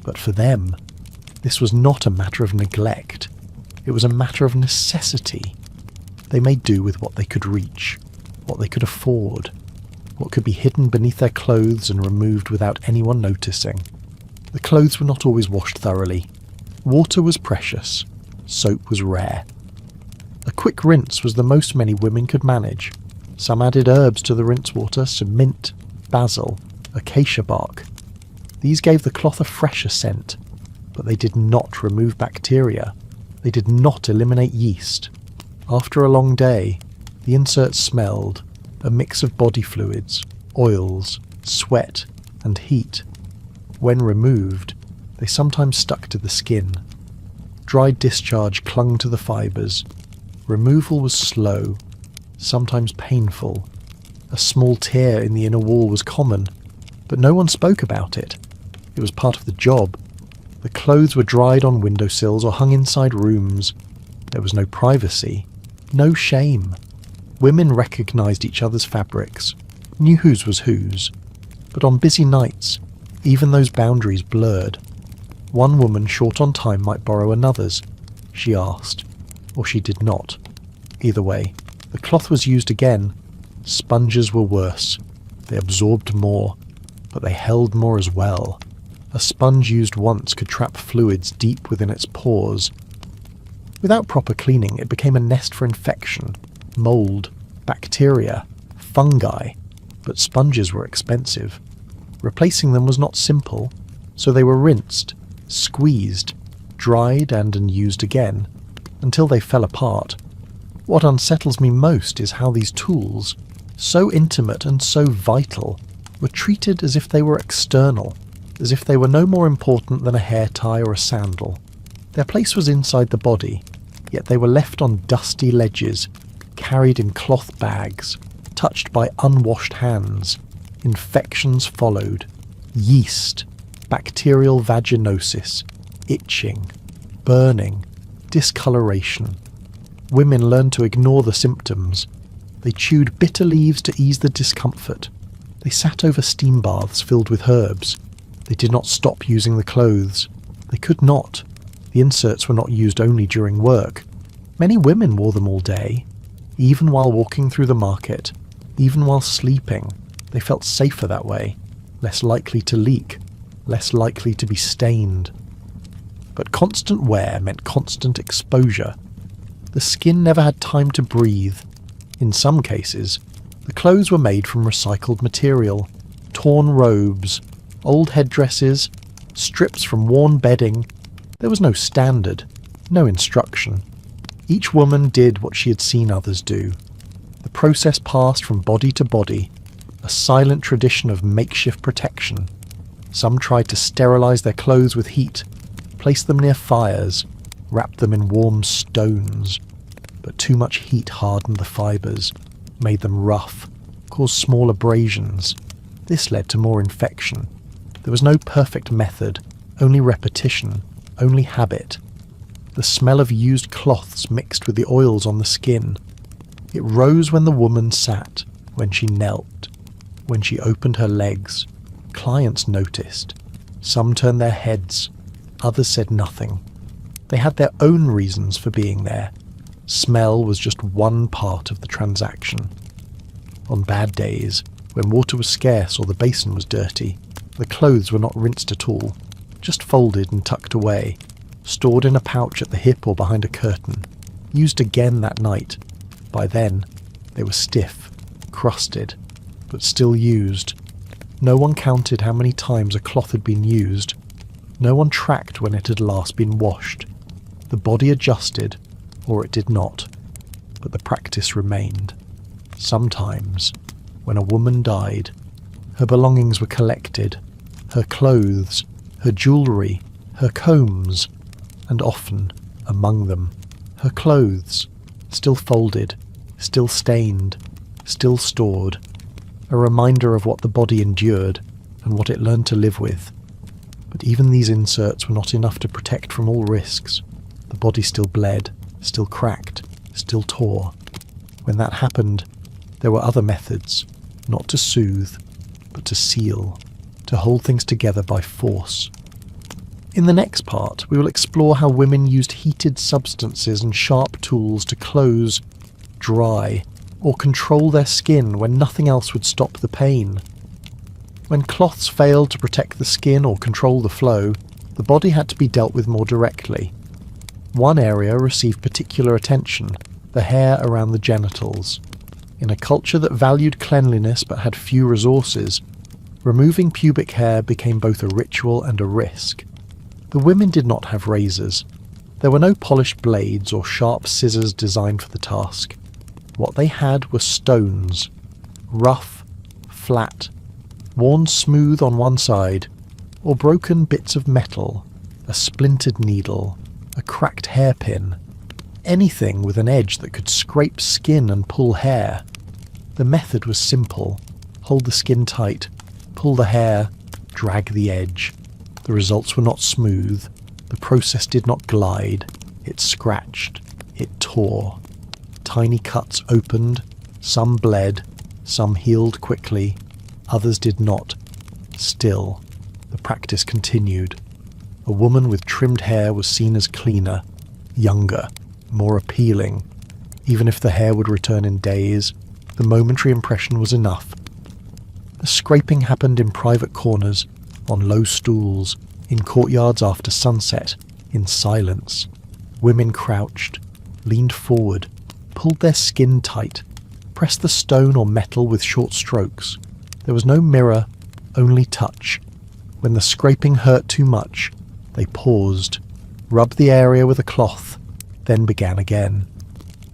But for them, this was not a matter of neglect. It was a matter of necessity. They made do with what they could reach, what they could afford, what could be hidden beneath their clothes and removed without anyone noticing. The clothes were not always washed thoroughly. Water was precious. Soap was rare. A quick rinse was the most many women could manage. Some added herbs to the rinse water, some mint, basil, acacia bark. These gave the cloth a fresher scent, but they did not remove bacteria. They did not eliminate yeast. After a long day, the insert smelled, a mix of body fluids, oils, sweat, and heat. When removed, they sometimes stuck to the skin. Dried discharge clung to the fibres. Removal was slow, sometimes painful. A small tear in the inner wall was common, but no one spoke about it. It was part of the job. The clothes were dried on windowsills or hung inside rooms. There was no privacy, no shame. Women recognised each other's fabrics, knew whose was whose. But on busy nights, even those boundaries blurred. One woman short on time might borrow another's. She asked, or she did not. Either way, the cloth was used again. Sponges were worse. They absorbed more, but they held more as well. A sponge used once could trap fluids deep within its pores. Without proper cleaning, it became a nest for infection, mould, bacteria, fungi, but sponges were expensive. Replacing them was not simple, so they were rinsed, squeezed, dried and used again, until they fell apart. What unsettles me most is how these tools, so intimate and so vital, were treated as if they were external, as if they were no more important than a hair tie or a sandal. Their place was inside the body, yet they were left on dusty ledges, carried in cloth bags, touched by unwashed hands. Infections followed. Yeast, bacterial vaginosis, itching, burning, discoloration. Women learned to ignore the symptoms. They chewed bitter leaves to ease the discomfort. They sat over steam baths filled with herbs. They did not stop using the clothes. They could not. The inserts were not used only during work. Many women wore them all day. Even while walking through the market, even while sleeping, they felt safer that way, less likely to leak, less likely to be stained. But constant wear meant constant exposure. The skin never had time to breathe. In some cases, the clothes were made from recycled material, torn robes, old headdresses, strips from worn bedding. There was no standard, no instruction. Each woman did what she had seen others do. The process passed from body to body, a silent tradition of makeshift protection. Some tried to sterilize their clothes with heat, place them near fires, wrap them in warm stones. But too much heat hardened the fibres, made them rough, caused small abrasions. This led to more infection. There was no perfect method, only repetition, only habit. The smell of used cloths mixed with the oils on the skin. It rose when the woman sat, when she knelt, when she opened her legs. Clients noticed. Some turned their heads, others said nothing. They had their own reasons for being there. Smell was just one part of the transaction. On bad days, when water was scarce or the basin was dirty, the clothes were not rinsed at all, just folded and tucked away, stored in a pouch at the hip or behind a curtain, used again that night. By then, they were stiff, crusted, but still used. No one counted how many times a cloth had been used. No one tracked when it had last been washed. The body adjusted, or it did not, but the practice remained. Sometimes, when a woman died, her belongings were collected, her clothes, her jewellery, her combs, and often, among them, her clothes, still folded, still stained, still stored. a reminder of what the body endured and what it learned to live with. But even these inserts were not enough to protect from all risks. The body still bled, still cracked, still tore. When that happened, there were other methods, not to soothe, but to seal, to hold things together by force. In the next part, we will explore how women used heated substances and sharp tools to close, dry, or control their skin when nothing else would stop the pain. When cloths failed to protect the skin or control the flow, the body had to be dealt with more directly. One area received particular attention, the hair around the genitals. In a culture that valued cleanliness but had few resources, removing pubic hair became both a ritual and a risk. The women did not have razors. There were no polished blades or sharp scissors designed for the task. What they had were stones, rough, flat, worn smooth on one side, or broken bits of metal, a splintered needle, a cracked hairpin, anything with an edge that could scrape skin and pull hair. The method was simple: hold the skin tight, pull the hair, drag the edge. The results were not smooth, the process did not glide, it scratched, it tore. Tiny cuts opened, some bled, some healed quickly, others did not. Still, the practice continued. A woman with trimmed hair was seen as cleaner, younger, more appealing. Even if the hair would return in days, the momentary impression was enough. The scraping happened in private corners, on low stools, in courtyards after sunset, in silence. Women crouched, leaned forward, pulled their skin tight, pressed the stone or metal with short strokes. There was no mirror, only touch. When the scraping hurt too much, they paused, rubbed the area with a cloth, then began again.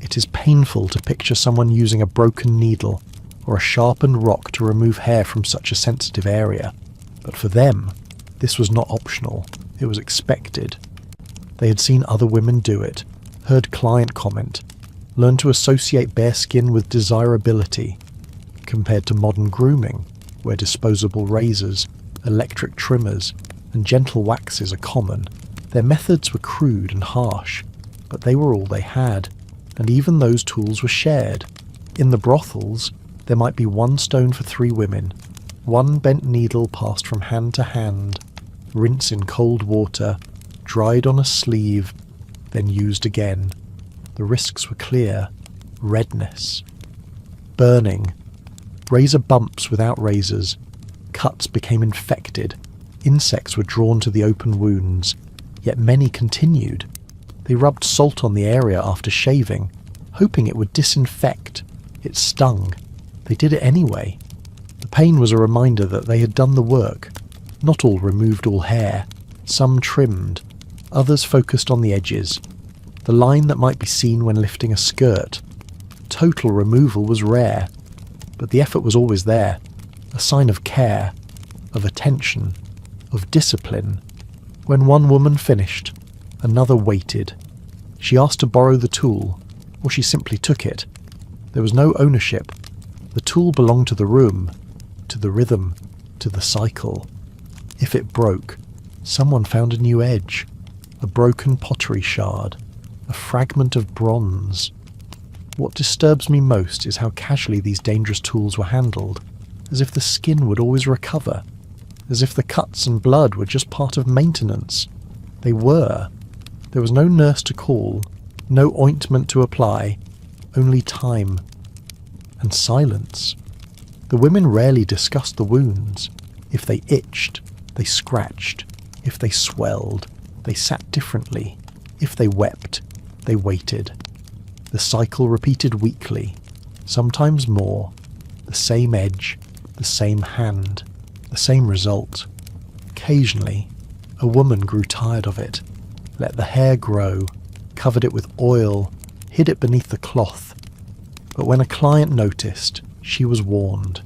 It is painful to picture someone using a broken needle or a sharpened rock to remove hair from such a sensitive area. But for them, this was not optional, it was expected. They had seen other women do it, heard client comment, learned to associate bare skin with desirability. Compared to modern grooming, where disposable razors, electric trimmers, and gentle waxes are common, their methods were crude and harsh, but they were all they had, and even those tools were shared. In the brothels, there might be one stone for 3 women, one bent needle passed from hand to hand, rinse in cold water, dried on a sleeve, then used again. The risks were clear: redness, burning, razor bumps without razors, cuts became infected, insects were drawn to the open wounds, yet many continued. They rubbed salt on the area after shaving, hoping it would disinfect. It stung. They did it anyway. The pain was a reminder that they had done the work. Not all removed all hair. Some trimmed. Others focused on the edges. The line that might be seen when lifting a skirt. Total removal was rare, but the effort was always there. A sign of care, of attention, of discipline. When one woman finished, another waited. She asked to borrow the tool, or she simply took it. There was no ownership. The tool belonged to the room, to the rhythm, to the cycle. If it broke, someone found a new edge, a broken pottery shard, a fragment of bronze. What disturbs me most is how casually these dangerous tools were handled, as if the skin would always recover, as if the cuts and blood were just part of maintenance. They were. There was no nurse to call, no ointment to apply, only time. And silence. The women rarely discussed the wounds. If they itched, they scratched. If they swelled, they sat differently. If they wept, they waited. The cycle repeated weekly, sometimes more. The same edge, the same hand, the same result. Occasionally, a woman grew tired of it, let the hair grow, covered it with oil, hid it beneath the cloth. But when a client noticed, she was warned,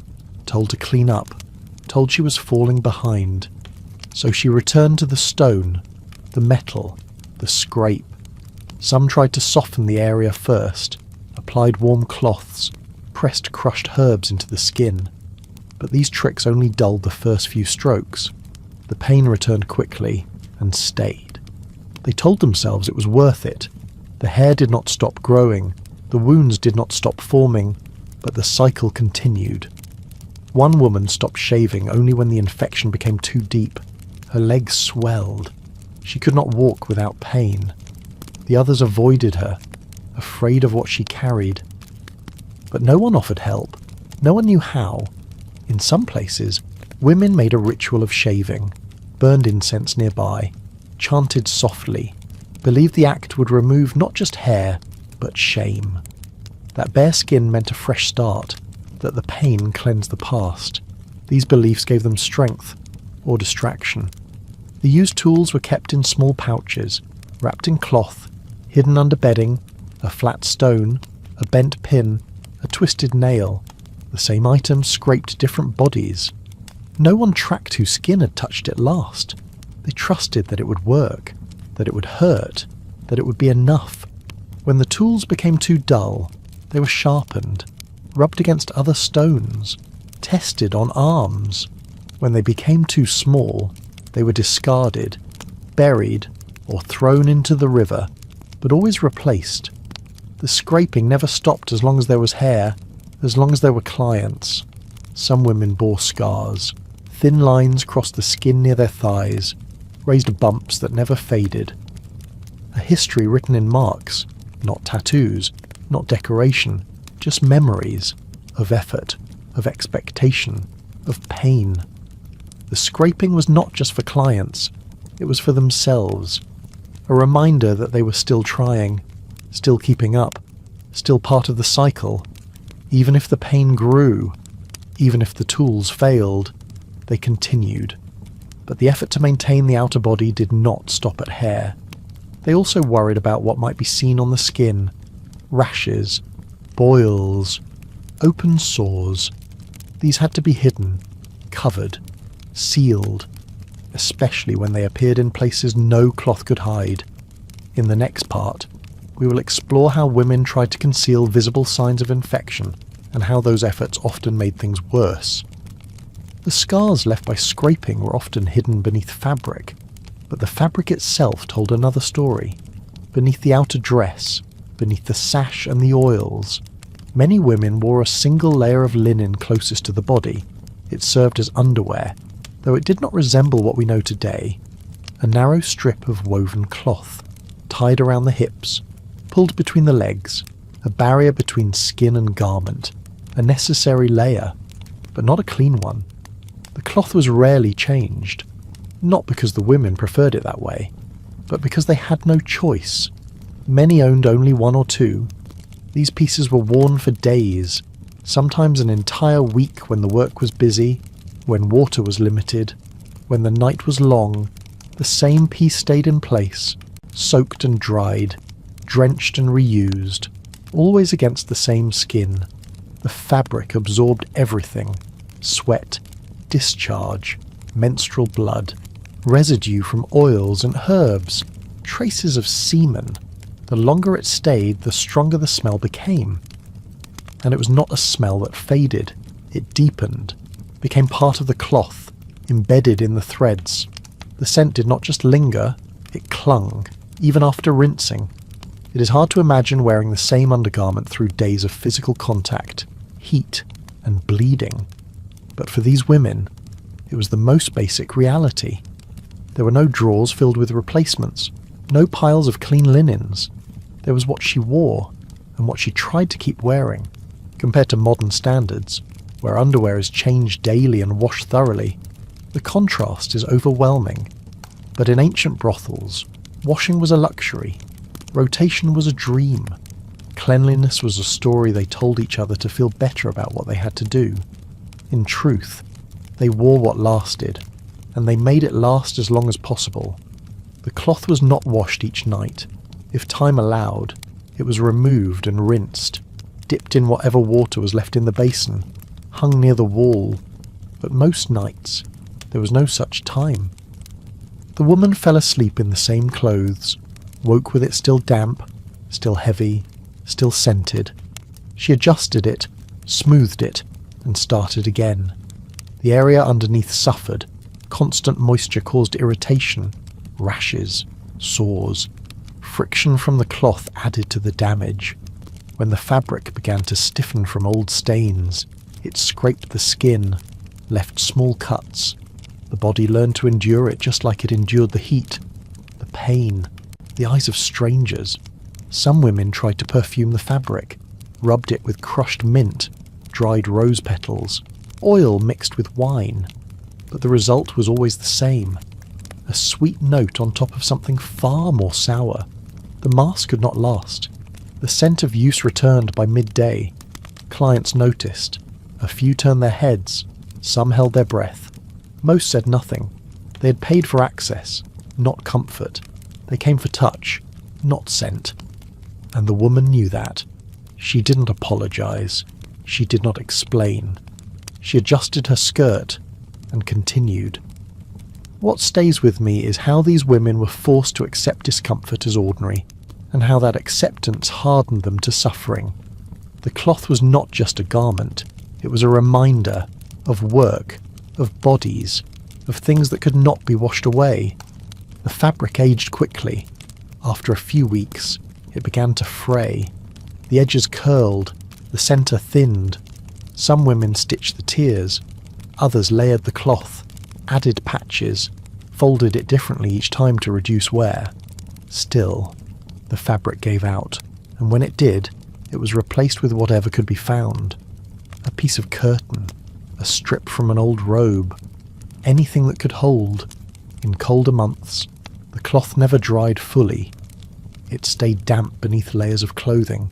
told to clean up, told she was falling behind. So she returned to the stone, the metal, the scrape. Some tried to soften the area first, applied warm cloths, pressed crushed herbs into the skin. But these tricks only dulled the first few strokes. The pain returned quickly and stayed. They told themselves it was worth it. The hair did not stop growing, the wounds did not stop forming, but the cycle continued. One woman stopped shaving only when the infection became too deep. Her legs swelled. She could not walk without pain. The others avoided her, afraid of what she carried. But no one offered help. No one knew how. In some places, women made a ritual of shaving, burned incense nearby, chanted softly, believed the act would remove not just hair, but shame. That bare skin meant a fresh start, that the pain cleansed the past. These beliefs gave them strength, or distraction. The used tools were kept in small pouches, wrapped in cloth, hidden under bedding, a flat stone, a bent pin, a twisted nail. The same item scraped different bodies. No one tracked whose skin had touched it last. They trusted that it would work, that it would hurt, that it would be enough. When the tools became too dull, they were sharpened, rubbed against other stones, tested on arms. When they became too small, they were discarded, buried, or thrown into the river, but always replaced. The scraping never stopped as long as there was hair, as long as there were clients. Some women bore scars. Thin lines crossed the skin near their thighs, raised bumps that never faded. A history written in marks, not tattoos, not decoration, just memories of effort, of expectation, of pain. The scraping was not just for clients, it was for themselves. A reminder that they were still trying, still keeping up, still part of the cycle. Even if the pain grew, even if the tools failed, they continued. But the effort to maintain the outer body did not stop at hair. They also worried about what might be seen on the skin. Rashes, boils, open sores. These had to be hidden, covered, sealed, especially when they appeared in places no cloth could hide. In the next part, we will explore how women tried to conceal visible signs of infection and how those efforts often made things worse. The scars left by scraping were often hidden beneath fabric, but the fabric itself told another story. Beneath the outer dress, beneath the sash and the oils, many women wore a single layer of linen closest to the body. It served as underwear, though it did not resemble what we know today. A narrow strip of woven cloth, tied around the hips, pulled between the legs, a barrier between skin and garment, a necessary layer, but not a clean one. The cloth was rarely changed, not because the women preferred it that way, but because they had no choice. Many owned only one or two. These pieces were worn for days, sometimes an entire week when the work was busy, when water was limited, when the night was long. The same piece stayed in place, soaked and dried, drenched and reused, always against the same skin. The fabric absorbed everything: sweat, discharge, menstrual blood, residue from oils and herbs, traces of semen. The longer it stayed, the stronger the smell became. And it was not a smell that faded. It deepened, became part of the cloth, embedded in the threads. The scent did not just linger, it clung, even after rinsing. It is hard to imagine wearing the same undergarment through days of physical contact, heat, and bleeding. But for these women, it was the most basic reality. There were no drawers filled with replacements, no piles of clean linens. There was what she wore, and what she tried to keep wearing. Compared to modern standards, where underwear is changed daily and washed thoroughly, the contrast is overwhelming. But in ancient brothels, washing was a luxury, rotation was a dream, cleanliness was a story they told each other to feel better about what they had to do. In truth, they wore what lasted, and they made it last as long as possible. The cloth was not washed each night. If time allowed, it was removed and rinsed, dipped in whatever water was left in the basin, hung near the wall. But most nights, there was no such time. The woman fell asleep in the same clothes, woke with it still damp, still heavy, still scented. She adjusted it, smoothed it, and started again. The area underneath suffered. Constant moisture caused irritation, rashes, sores. Friction from the cloth added to the damage. When the fabric began to stiffen from old stains, it scraped the skin, left small cuts. The body learned to endure it just like it endured the heat, the pain, the eyes of strangers. Some women tried to perfume the fabric, rubbed it with crushed mint, dried rose petals, oil mixed with wine. But the result was always the same. A sweet note on top of something far more sour. The mask could not last. The scent of use returned by midday. Clients noticed. A few turned their heads. Some held their breath. Most said nothing. They had paid for access, not comfort. They came for touch, not scent. And the woman knew that. She didn't apologize. She did not explain. She adjusted her skirt and continued. What stays with me is how these women were forced to accept discomfort as ordinary, and how that acceptance hardened them to suffering. The cloth was not just a garment, it was a reminder of work, of bodies, of things that could not be washed away. The fabric aged quickly. After a few weeks, it began to fray. The edges curled, the centre thinned. Some women stitched the tiers, others layered the cloth, added patches, folded it differently each time to reduce wear. Still, the fabric gave out, and when it did, it was replaced with whatever could be found. A piece of curtain, a strip from an old robe, anything that could hold. In colder months, the cloth never dried fully. It stayed damp beneath layers of clothing,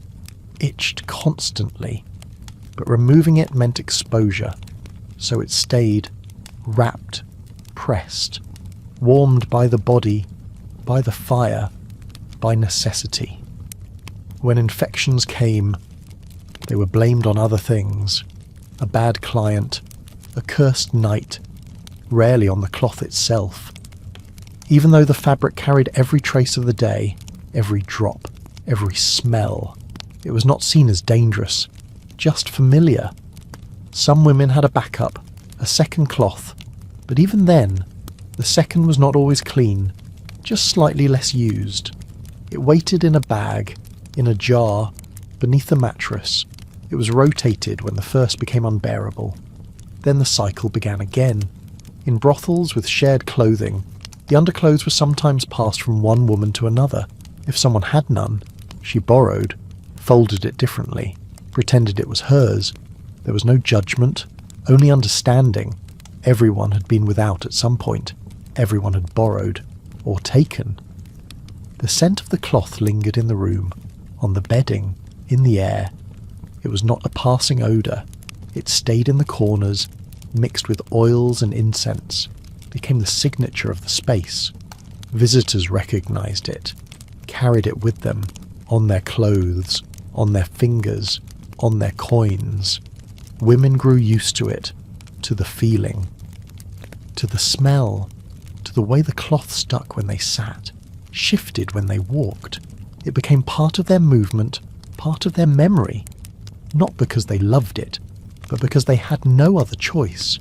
itched constantly, but removing it meant exposure, so it stayed wrapped, pressed, warmed by the body, by the fire, by necessity. When infections came, they were blamed on other things. A bad client, a cursed night, rarely on the cloth itself. Even though the fabric carried every trace of the day, every drop, every smell, it was not seen as dangerous, just familiar. Some women had a backup, a second cloth, but even then, the second was not always clean, just slightly less used. It waited in a bag, in a jar, beneath the mattress. It was rotated when the first became unbearable. Then the cycle began again. In brothels with shared clothing, the underclothes were sometimes passed from one woman to another. If someone had none, she borrowed, folded it differently, pretended it was hers. There was no judgment, only understanding. Everyone had been without at some point. Everyone had borrowed, or taken. The scent of the cloth lingered in the room, on the bedding, in the air. It was not a passing odour. It stayed in the corners, mixed with oils and incense, became the signature of the space. Visitors recognised it, carried it with them, on their clothes, on their fingers, on their coins. Women grew used to it, to the feeling, to the smell, to the way the cloth stuck when they sat, shifted when they walked. It became part of their movement, part of their memory, not because they loved it, but because they had no other choice.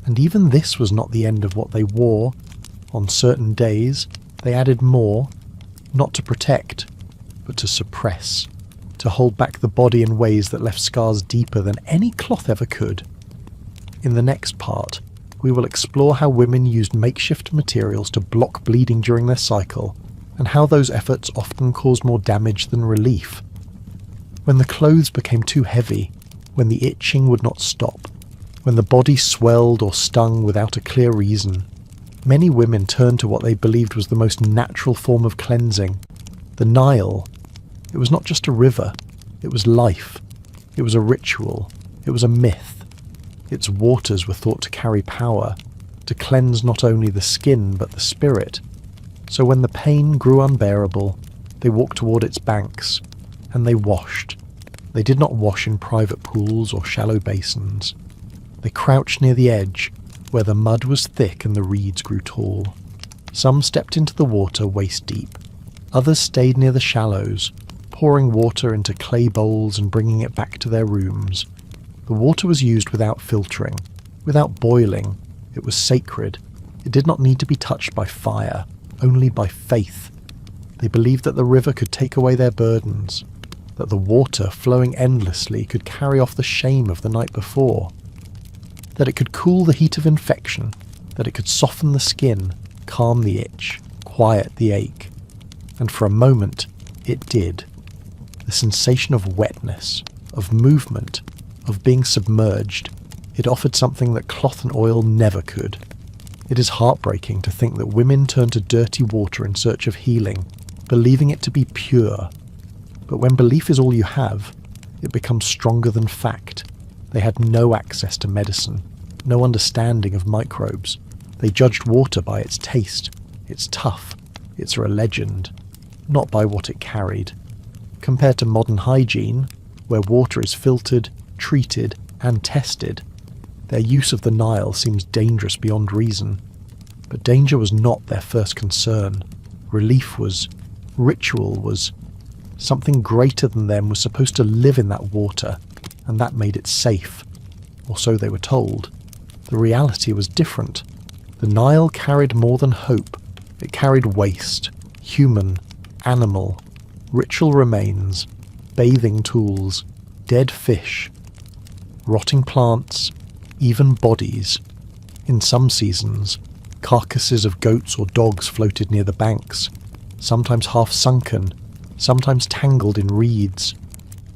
And even this was not the end of what they wore. On certain days, they added more, not to protect, but to suppress, to hold back the body in ways that left scars deeper than any cloth ever could. In the next part, we will explore how women used makeshift materials to block bleeding during their cycle, and how those efforts often caused more damage than relief. When the clothes became too heavy, when the itching would not stop, when the body swelled or stung without a clear reason, many women turned to what they believed was the most natural form of cleansing, the Nile. It was not just a river, it was life, it was a ritual, it was a myth. Its waters were thought to carry power, to cleanse not only the skin but the spirit. So when the pain grew unbearable, they walked toward its banks, and they washed. They did not wash in private pools or shallow basins. They crouched near the edge, where the mud was thick and the reeds grew tall. Some stepped into the water waist deep. Others stayed near the shallows, pouring water into clay bowls and bringing it back to their rooms. The water was used without filtering, Without boiling, it was sacred. It did not need to be touched by fire, only by faith. They believed that the river could take away their burdens, that the water flowing endlessly could carry off the shame of the night before, that it could cool the heat of infection, that it could soften the skin, calm the itch, quiet the ache. And for a moment, it did. The sensation of wetness, of movement, of being submerged, it offered something that cloth and oil never could. It is heartbreaking to think that women turn to dirty water in search of healing, believing it to be pure. But when belief is all you have, it becomes stronger than fact. They had no access to medicine, no understanding of microbes. They judged water by its taste. It's tough. It's a legend, not by what it carried. Compared to modern hygiene, where water is filtered, treated, and tested, their use of the Nile seems dangerous beyond reason. But danger was not their first concern. Relief was. Ritual was. Something greater than them was supposed to live in that water, and that made it safe. Or so they were told. The reality was different. The Nile carried more than hope. It carried waste, human, animal, ritual remains, bathing tools, dead fish, rotting plants, even bodies. In some seasons, carcasses of goats or dogs floated near the banks, sometimes half sunken, sometimes tangled in reeds.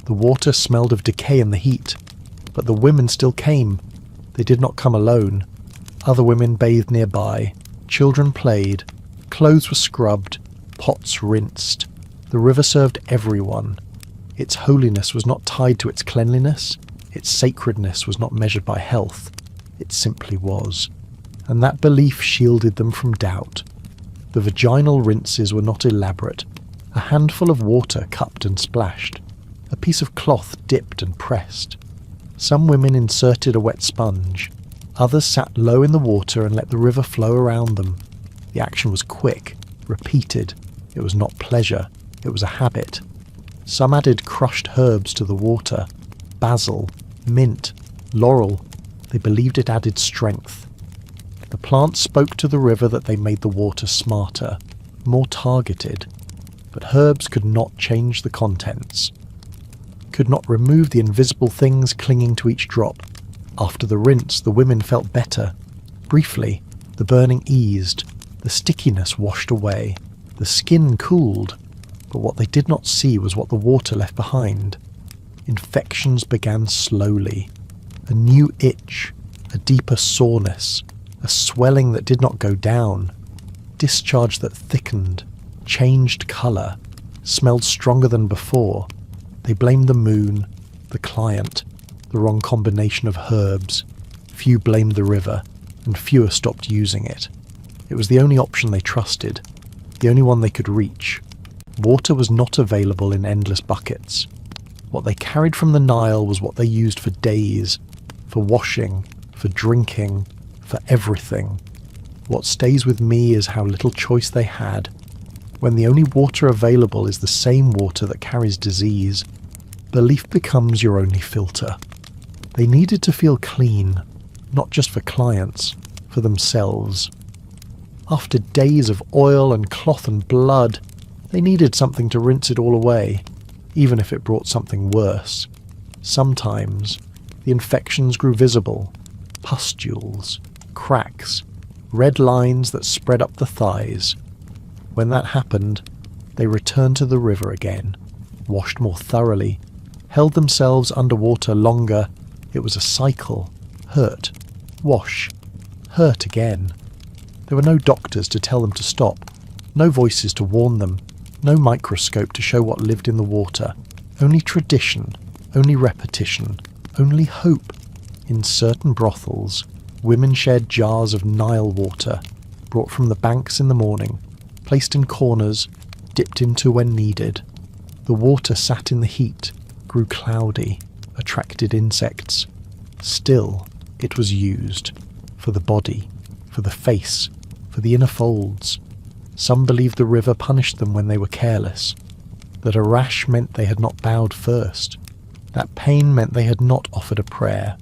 The water smelled of decay and the heat, but the women still came. They did not come alone. Other women bathed nearby, children played, clothes were scrubbed, pots rinsed. The river served everyone. Its holiness was not tied to its cleanliness. Its sacredness was not measured by health. It simply was. And that belief shielded them from doubt. The vaginal rinses were not elaborate. A handful of water cupped and splashed. A piece of cloth dipped and pressed. Some women inserted a wet sponge. Others sat low in the water and let the river flow around them. The action was quick, repeated. It was not pleasure. It was a habit. Some added crushed herbs to the water. Basil, mint, laurel. They believed it added strength. The plants spoke to the river that they made the water smarter, more targeted. But herbs could not change the contents, could not remove the invisible things clinging to each drop. After the rinse, the women felt better. Briefly, the burning eased, the stickiness washed away, the skin cooled. But what they did not see was what the water left behind. Infections began slowly. A new itch, a deeper soreness, a swelling that did not go down, discharge that thickened, changed colour, smelled stronger than before. They blamed the moon, the client, the wrong combination of herbs. Few blamed the river, and fewer stopped using it. It was the only option they trusted, the only one they could reach. Water was not available in endless buckets. What they carried from the Nile was what they used for days, for washing, for drinking, for everything. What stays with me is how little choice they had. When the only water available is the same water that carries disease, belief becomes your only filter. They needed to feel clean, not just for clients, for themselves. After days of oil and cloth and blood, they needed something to rinse it all away, even if it brought something worse. Sometimes, the infections grew visible, pustules, cracks, red lines that spread up the thighs. When that happened, they returned to the river again, washed more thoroughly, held themselves underwater longer. It was a cycle. Hurt, wash, hurt again. There were no doctors to tell them to stop, no voices to warn them, no microscope to show what lived in the water. Only tradition, only repetition, only hope. In certain brothels, women shared jars of Nile water, brought from the banks in the morning, placed in corners, dipped into when needed. The water sat in the heat, grew cloudy, attracted insects. Still, it was used. For the body, for the face, for the inner folds. Some believed the river punished them when they were careless, that a rash meant they had not bowed first, that pain meant they had not offered a prayer.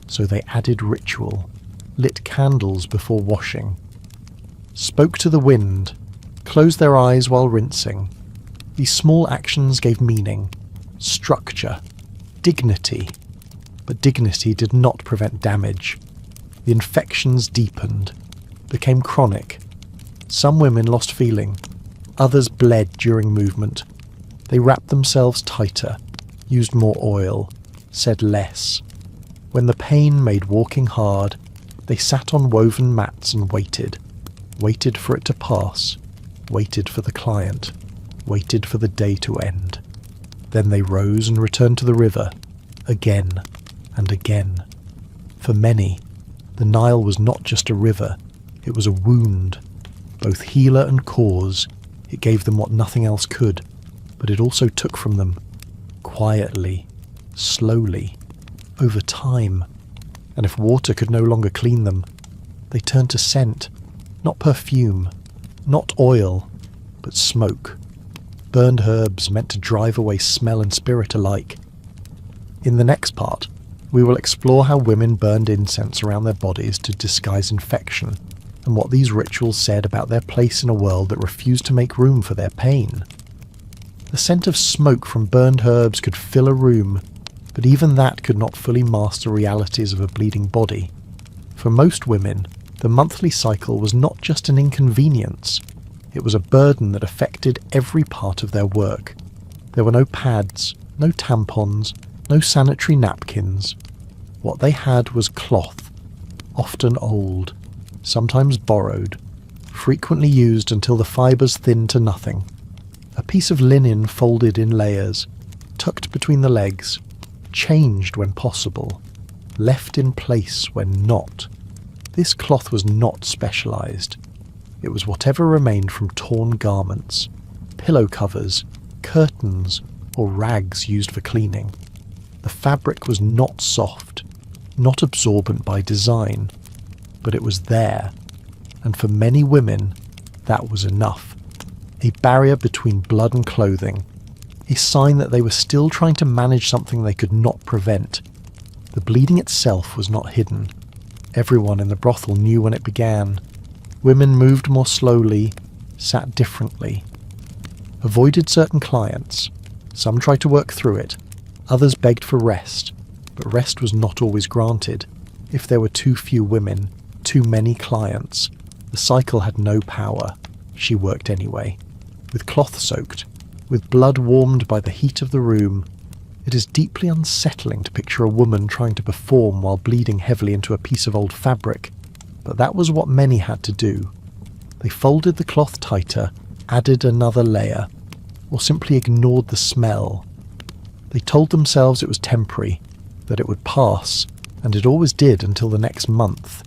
So they added ritual, lit candles before washing, spoke to the wind, closed their eyes while rinsing. These small actions gave meaning, structure, dignity. But dignity did not prevent damage. The infections deepened, became chronic. Some women lost feeling, others bled during movement. They wrapped themselves tighter, used more oil, said less. When the pain made walking hard, they sat on woven mats and waited for it to pass, waited for the client, waited for the day to end. Then they rose and returned to the river, again and again. For many, the Nile was not just a river, it was a wound, both healer and cause. It gave them what nothing else could, but it also took from them, quietly, slowly, over time. And if water could no longer clean them, they turned to scent, not perfume, not oil, but smoke. Burned herbs meant to drive away smell and spirit alike. In the next part, we will explore how women burned incense around their bodies to disguise infection, and what these rituals said about their place in a world that refused to make room for their pain. The scent of smoke from burned herbs could fill a room, but even that could not fully mask the realities of a bleeding body. For most women, the monthly cycle was not just an inconvenience, it was a burden that affected every part of their work. There were no pads, no tampons, no sanitary napkins. What they had was cloth, often old, sometimes borrowed, frequently used until the fibres thinned to nothing. A piece of linen folded in layers, tucked between the legs, changed when possible, left in place when not. This cloth was not specialised. It was whatever remained from torn garments, pillow covers, curtains, or rags used for cleaning. The fabric was not soft, not absorbent by design, but it was there, and for many women, that was enough. A barrier between blood and clothing, a sign that they were still trying to manage something they could not prevent. The bleeding itself was not hidden. Everyone in the brothel knew when it began. Women moved more slowly, sat differently, avoided certain clients. Some tried to work through it, others begged for rest, but rest was not always granted. If there were too few women, too many clients, the cycle had no power. She worked anyway, with cloth soaked, with blood warmed by the heat of the room. It is deeply unsettling to picture a woman trying to perform while bleeding heavily into a piece of old fabric, but that was what many had to do. They folded the cloth tighter, added another layer, or simply ignored the smell. They told themselves it was temporary, that it would pass, and it always did until the next month.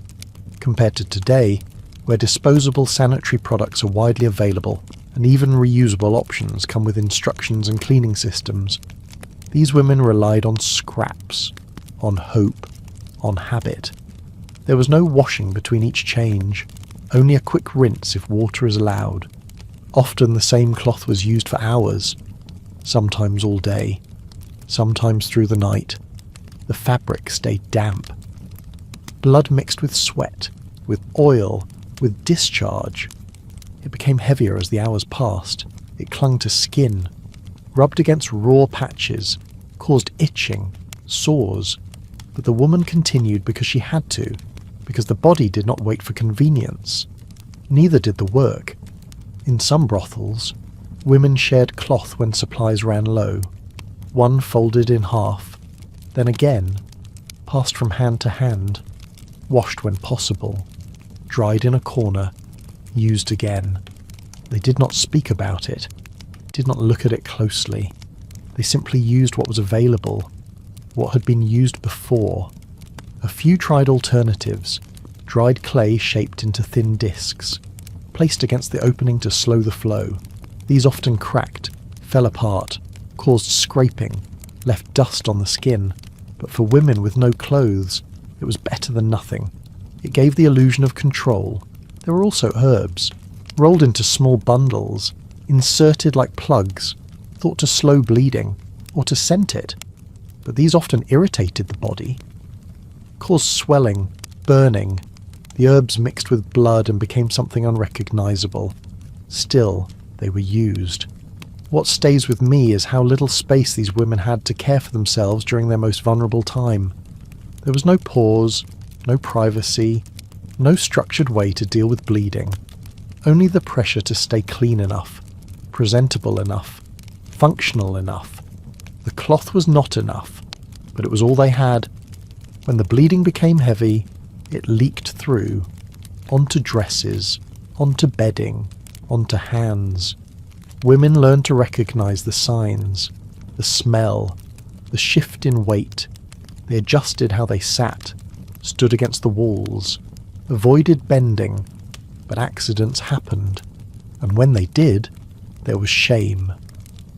Compared to today, where disposable sanitary products are widely available, and even reusable options come with instructions and cleaning systems, these women relied on scraps, on hope, on habit. There was no washing between each change, only a quick rinse if water is allowed. Often the same cloth was used for hours, sometimes all day, sometimes through the night. The fabric stayed damp. Blood mixed with sweat, with oil, with discharge. It became heavier as the hours passed. It clung to skin, rubbed against raw patches, caused itching, sores. But the woman continued because she had to, because the body did not wait for convenience. Neither did the work. In some brothels, women shared cloth when supplies ran low. One folded in half, then again, passed from hand to hand, washed when possible, dried in a corner, used again. They did not speak about it, did not look at it closely. They simply used what was available, what had been used before. A few tried alternatives, dried clay shaped into thin discs, placed against the opening to slow the flow. These often cracked, fell apart, caused scraping, left dust on the skin, but for women with no clothes, it was better than nothing. It gave the illusion of control. There were also herbs, rolled into small bundles, inserted like plugs, thought to slow bleeding, or to scent it, but these often irritated the body. caused swelling, burning. The herbs mixed with blood and became something unrecognizable. Still, they were used. What stays with me is how little space these women had to care for themselves during their most vulnerable time. There was no pause, no privacy, no structured way to deal with bleeding. Only the pressure to stay clean enough, presentable enough, functional enough. The cloth was not enough, but it was all they had. When the bleeding became heavy, it leaked through, onto dresses, onto bedding, onto hands. Women learned to recognize the signs, the smell, the shift in weight. They adjusted how they sat, stood against the walls, avoided bending, but accidents happened, and when they did, there was shame.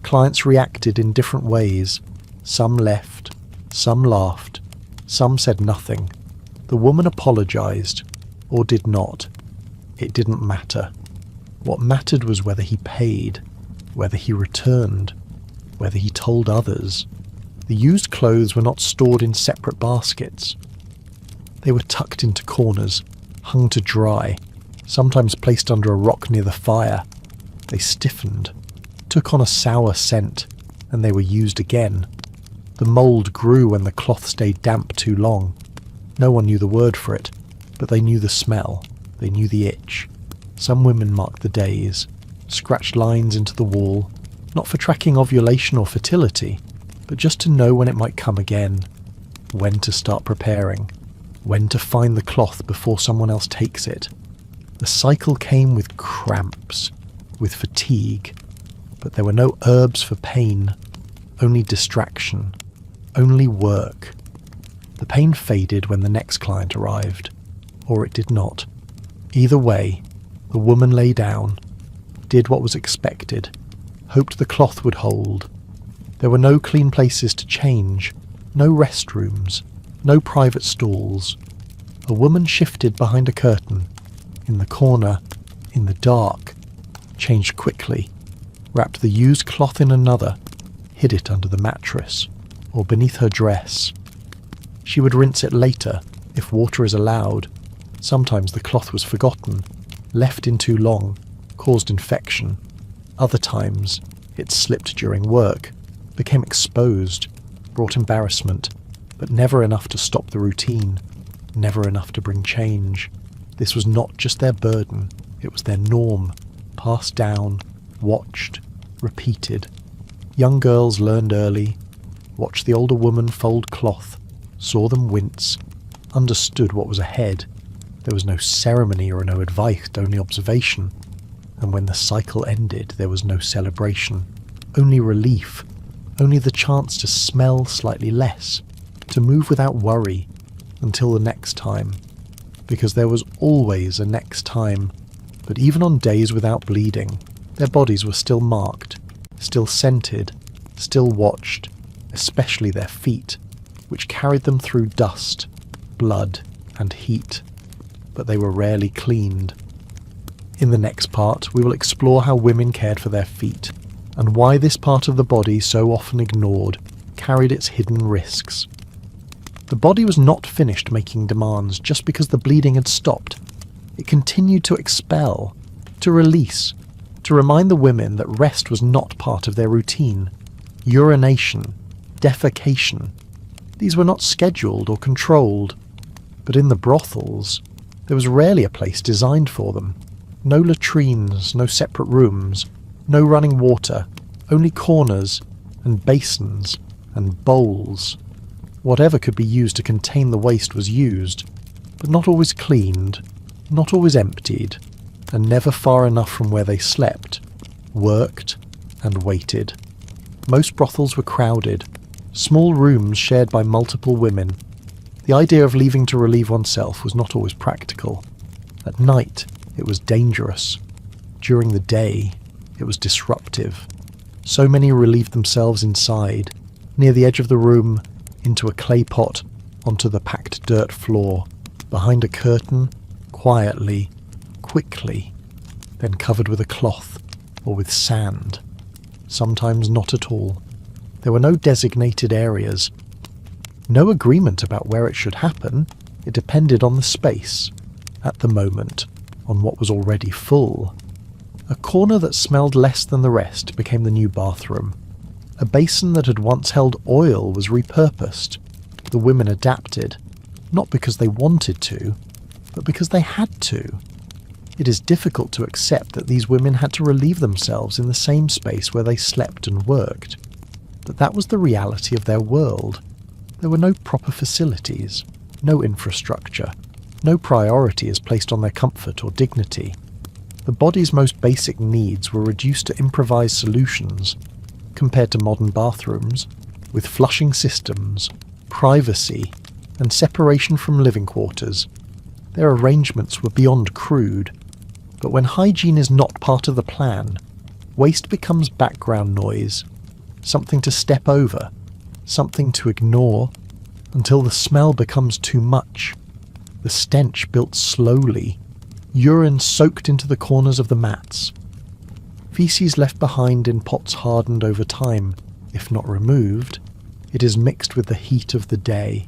Clients reacted in different ways. Some left, some laughed, some said nothing. The woman apologized, or did not. It didn't matter. What mattered was whether he paid, whether he returned, whether he told others. The used clothes were not stored in separate baskets. They were tucked into corners, hung to dry, sometimes placed under a rock near the fire. They stiffened, took on a sour scent, and they were used again. The mould grew when the cloth stayed damp too long. No one knew the word for it, but they knew the smell, they knew the itch. Some women marked the days, scratched lines into the wall, not for tracking ovulation or fertility, but just to know when it might come again, when to start preparing, when to find the cloth before someone else takes it. The cycle came with cramps, with fatigue, but there were no herbs for pain, only distraction, only work. The pain faded when the next client arrived, or it did not. Either way, the woman lay down, did what was expected, hoped the cloth would hold. There were no clean places to change, no restrooms, no private stalls. A woman shifted behind a curtain, in the corner, in the dark, changed quickly, wrapped the used cloth in another, hid it under the mattress, or beneath her dress. She would rinse it later, if water is allowed. Sometimes the cloth was forgotten, left in too long, caused infection. Other times, it slipped during work, became exposed, brought embarrassment, but never enough to stop the routine, never enough to bring change. This was not just their burden, it was their norm, passed down, watched, repeated. Young girls learned early, watched the older woman fold cloth, saw them wince, understood what was ahead. There was no ceremony or no advice, only observation. And when the cycle ended, there was no celebration, only relief, only the chance to smell slightly less, to move without worry, until the next time. Because there was always a next time, but even on days without bleeding, their bodies were still marked, still scented, still watched, especially their feet, which carried them through dust, blood, and heat, but they were rarely cleaned. In the next part, we will explore how women cared for their feet, and why this part of the body, so often ignored, carried its hidden risks. The body was not finished making demands just because the bleeding had stopped. It continued to expel, to release, to remind the women that rest was not part of their routine. Urination, defecation, these were not scheduled or controlled, but in the brothels, there was rarely a place designed for them. No latrines, no separate rooms, no running water, only corners and basins and bowls. Whatever could be used to contain the waste was used, but not always cleaned, not always emptied, and never far enough from where they slept, worked, and waited. Most brothels were crowded, small rooms shared by multiple women. The idea of leaving to relieve oneself was not always practical. At night, it was dangerous. During the day, it was disruptive. So many relieved themselves inside, near the edge of the room, into a clay pot, onto the packed dirt floor, behind a curtain, quietly, quickly, then covered with a cloth or with sand. Sometimes not at all. There were no designated areas. No agreement about where it should happen. It depended on the space, at the moment, on what was already full. A corner that smelled less than the rest became the new bathroom. A basin that had once held oil was repurposed. The women adapted, not because they wanted to, but because they had to. It is difficult to accept that these women had to relieve themselves in the same space where they slept and worked. But that was the reality of their world. There were no proper facilities, no infrastructure, no priority is placed on their comfort or dignity. The body's most basic needs were reduced to improvised solutions, compared to modern bathrooms, with flushing systems, privacy, and separation from living quarters. Their arrangements were beyond crude. But when hygiene is not part of the plan, waste becomes background noise, something to step over, something to ignore, until the smell becomes too much. The stench built slowly, urine soaked into the corners of the mats. Feces left behind in pots hardened over time, if not removed. It is mixed with the heat of the day,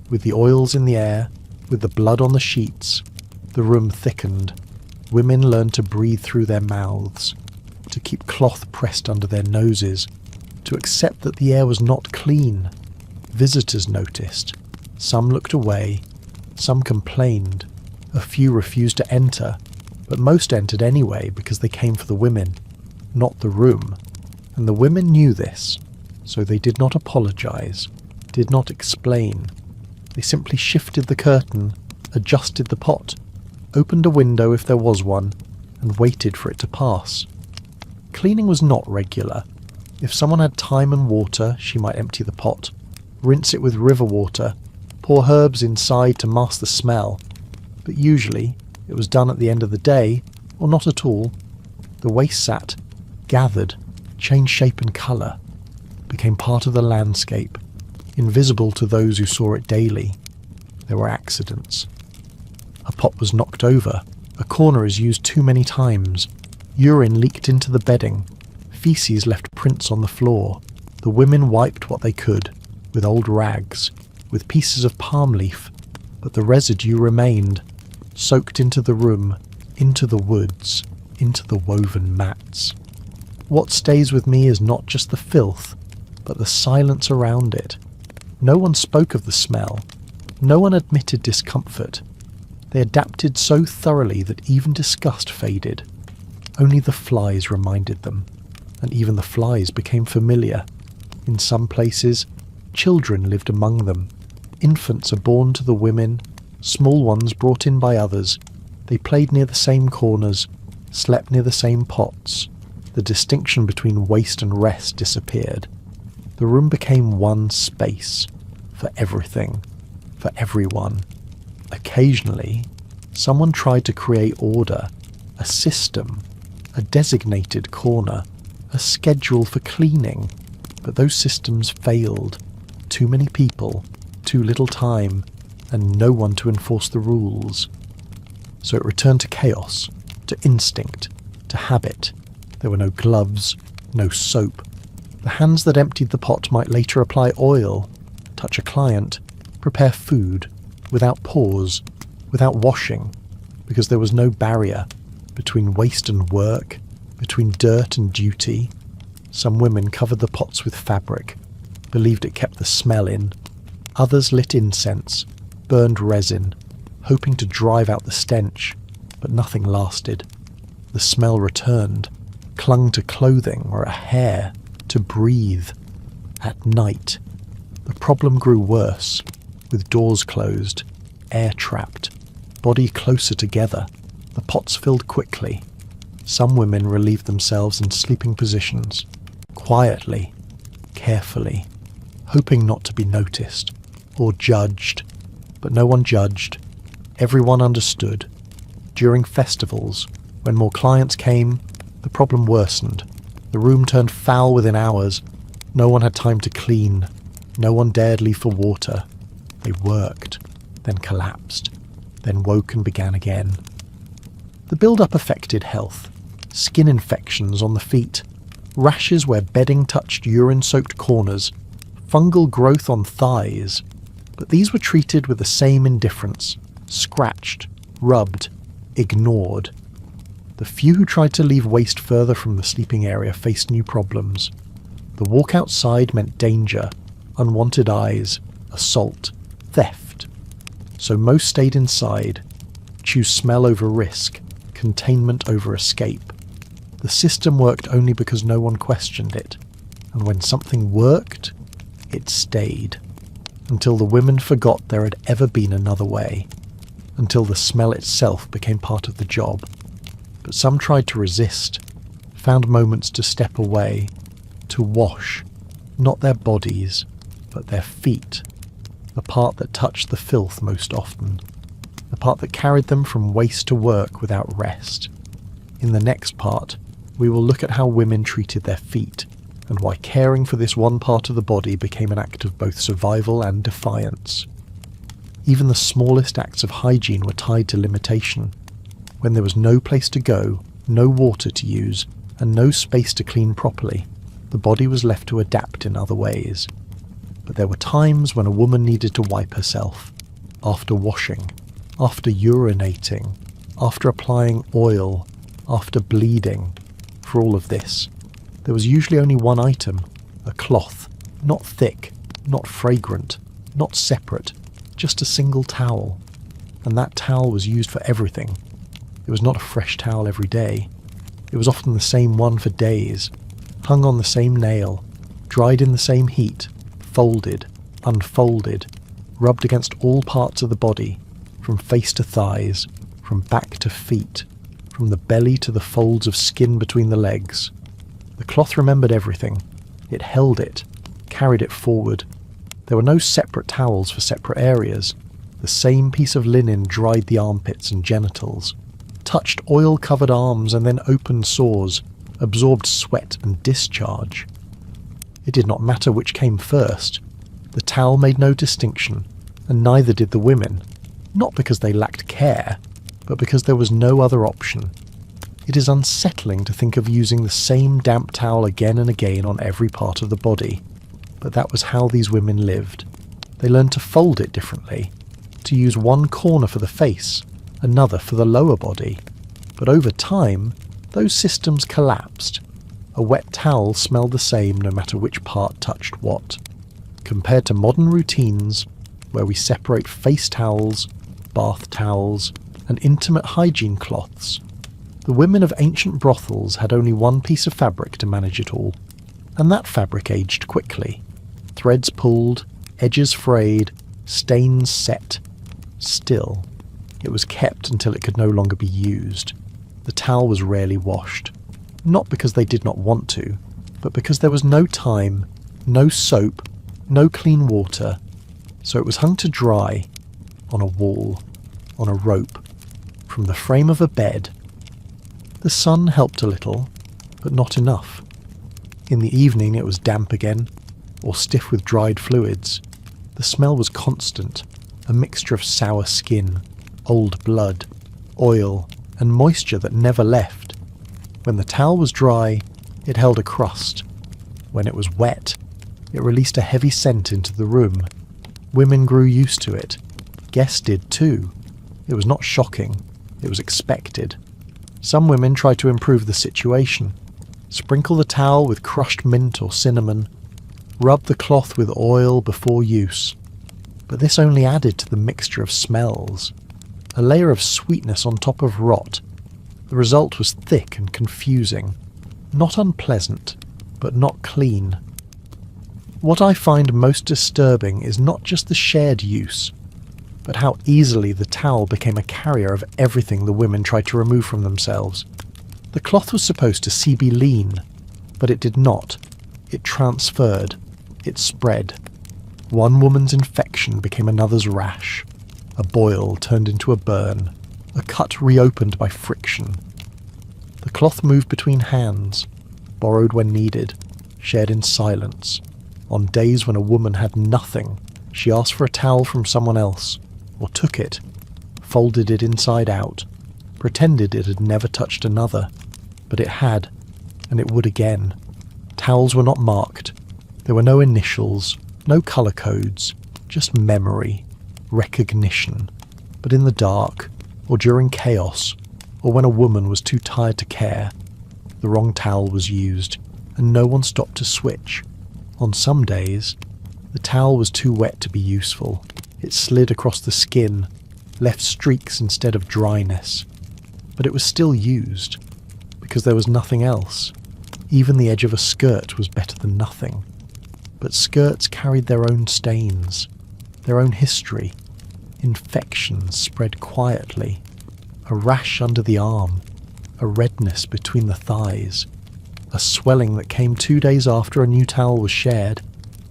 with the oils in the air, with the blood on the sheets. The room thickened. Women learned to breathe through their mouths, to keep cloth pressed under their noses, to accept that the air was not clean. Visitors noticed. Some looked away. Some complained. A few refused to enter, but most entered anyway because they came for the women, not the room. And the women knew this, so they did not apologize, did not explain. They simply shifted the curtain, adjusted the pot, opened a window if there was one, and waited for it to pass. Cleaning was not regular. If someone had time and water, she might empty the pot, rinse it with river water, pour herbs inside to mask the smell. But usually, it was done at the end of the day, or not at all. The waste sat, gathered, changed shape and colour, became part of the landscape, invisible to those who saw it daily. There were accidents. A pot was knocked over, a corner is used too many times, urine leaked into the bedding, feces left prints on the floor. The women wiped what they could, with old rags, with pieces of palm leaf, but the residue remained, soaked into the room, into the woods, into the woven mats. What stays with me is not just the filth, but the silence around it. No one spoke of the smell. No one admitted discomfort. They adapted so thoroughly that even disgust faded. Only the flies reminded them, and even the flies became familiar. In some places, children lived among them. Infants are born to the women, small ones brought in by others. They played near the same corners, slept near the same pots. The distinction between waste and rest disappeared. The room became one space, for everything, for everyone. Occasionally, someone tried to create order, a system, a designated corner, a schedule for cleaning, but those systems failed. Too many people, too little time, and no one to enforce the rules. So it returned to chaos, to instinct, to habit. There were no gloves, no soap. The hands that emptied the pot might later apply oil, touch a client, prepare food, without pause, without washing, because there was no barrier between waste and work, between dirt and duty. Some women covered the pots with fabric, believed it kept the smell in. Others lit incense, burned resin, hoping to drive out the stench, but nothing lasted. The smell returned, clung to clothing or a hair, to breathe. At night, the problem grew worse, with doors closed, air trapped, body closer together. The pots filled quickly. Some women relieved themselves in sleeping positions, quietly, carefully, hoping not to be noticed or judged. But no one judged. Everyone understood. During festivals, when more clients came, the problem worsened. The room turned foul within hours. No one had time to clean. No one dared leave for water. They worked, then collapsed, then woke and began again. The build-up affected health. Skin infections on the feet, rashes where bedding touched urine-soaked corners, fungal growth on thighs, But these were treated with the same indifference, scratched, rubbed, ignored. The few who tried to leave waste further from the sleeping area faced new problems. The walk outside meant danger, unwanted eyes, assault, theft. So most stayed inside, choose smell over risk, containment over escape. The system worked only because no one questioned it, and when something worked, it stayed. Until the women forgot there had ever been another way, until the smell itself became part of the job. But some tried to resist, found moments to step away, to wash, not their bodies, but their feet, the part that touched the filth most often, the part that carried them from waste to work without rest. In the next part, we will look at how women treated their feet, and why caring for this one part of the body became an act of both survival and defiance. Even the smallest acts of hygiene were tied to limitation. When there was no place to go, no water to use, and no space to clean properly, the body was left to adapt in other ways. But there were times when a woman needed to wipe herself, after washing, after urinating, after applying oil, after bleeding. For all of this, there was usually only one item, a cloth, not thick, not fragrant, not separate, just a single towel. And that towel was used for everything. It was not a fresh towel every day. It was often the same one for days, hung on the same nail, dried in the same heat, folded, unfolded, rubbed against all parts of the body, from face to thighs, from back to feet, from the belly to the folds of skin between the legs. The cloth remembered everything. It held it, carried it forward. There were no separate towels for separate areas. The same piece of linen dried the armpits and genitals, touched oil-covered arms and then opened sores, absorbed sweat and discharge. It did not matter which came first. The towel made no distinction, and neither did the women, not because they lacked care, but because there was no other option. It is unsettling to think of using the same damp towel again and again on every part of the body, but that was how these women lived. They learned to fold it differently, to use one corner for the face, another for the lower body. But over time, those systems collapsed. A wet towel smelled the same no matter which part touched what. Compared to modern routines, where we separate face towels, bath towels, and intimate hygiene cloths, the women of ancient brothels had only one piece of fabric to manage it all, and that fabric aged quickly. Threads pulled, edges frayed, stains set. Still, it was kept until it could no longer be used. The towel was rarely washed, not because they did not want to, but because there was no time, no soap, no clean water, so it was hung to dry, on a wall, on a rope, from the frame of a bed. The sun helped a little, but not enough. In the evening it was damp again, or stiff with dried fluids. The smell was constant, a mixture of sour skin, old blood, oil, and moisture that never left. When the towel was dry, it held a crust. When it was wet, it released a heavy scent into the room. Women grew used to it. Guests did too. It was not shocking, it was expected. Some women tried to improve the situation. Sprinkle the towel with crushed mint or cinnamon. Rub the cloth with oil before use. But this only added to the mixture of smells. A layer of sweetness on top of rot. The result was thick and confusing. Not unpleasant, but not clean. What I find most disturbing is not just the shared use, but how easily the towel became a carrier of everything the women tried to remove from themselves. The cloth was supposed to be lean, but it did not. It transferred. It spread. One woman's infection became another's rash. A boil turned into a burn. A cut reopened by friction. The cloth moved between hands, borrowed when needed, shared in silence. On days when a woman had nothing, she asked for a towel from someone else, or took it, folded it inside out, pretended it had never touched another, but it had, and it would again. Towels were not marked. There were no initials, no colour codes, Just memory, recognition, but in the dark, or during chaos, or when a woman was too tired to care, the wrong towel was used, and no one stopped to switch. On some days, the towel was too wet to be useful. It slid across the skin, left streaks instead of dryness. But it was still used, because there was nothing else. Even the edge of a skirt was better than nothing. But skirts carried their own stains, their own history. Infections spread quietly. A rash under the arm, a redness between the thighs, a swelling that came 2 days after a new towel was shared.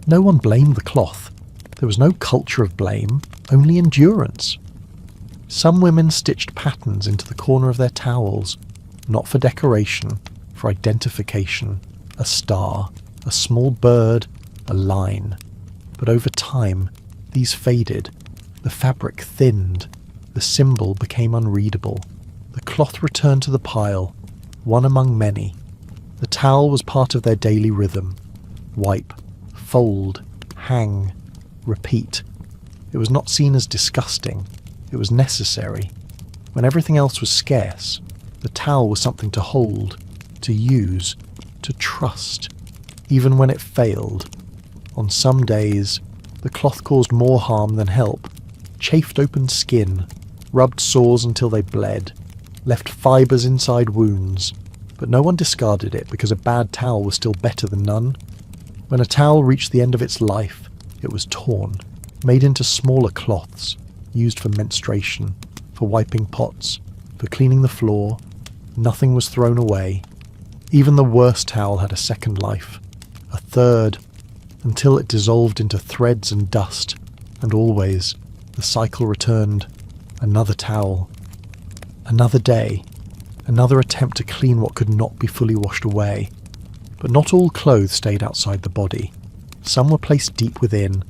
No one blamed the cloth. There was no culture of blame, only endurance. Some women stitched patterns into the corner of their towels, not for decoration, for identification, a star, a small bird, a line. But over time, these faded, the fabric thinned, the symbol became unreadable. The cloth returned to the pile, one among many. The towel was part of their daily rhythm. Wipe, fold, hang, repeat. It was not seen as disgusting. It was necessary. When everything else was scarce, the towel was something to hold, to use, to trust. Even when it failed. On some days, the cloth caused more harm than help. Chafed open skin, rubbed sores until they bled, left fibres inside wounds. But no one discarded it because a bad towel was still better than none. When a towel reached the end of its life, it was torn, made into smaller cloths, used for menstruation, for wiping pots, for cleaning the floor. Nothing was thrown away. Even the worst towel had a second life, a third, until it dissolved into threads and dust, and always the cycle returned. Another towel, another day, another attempt to clean what could not be fully washed away. But not all clothes stayed outside the body. Some were placed deep within,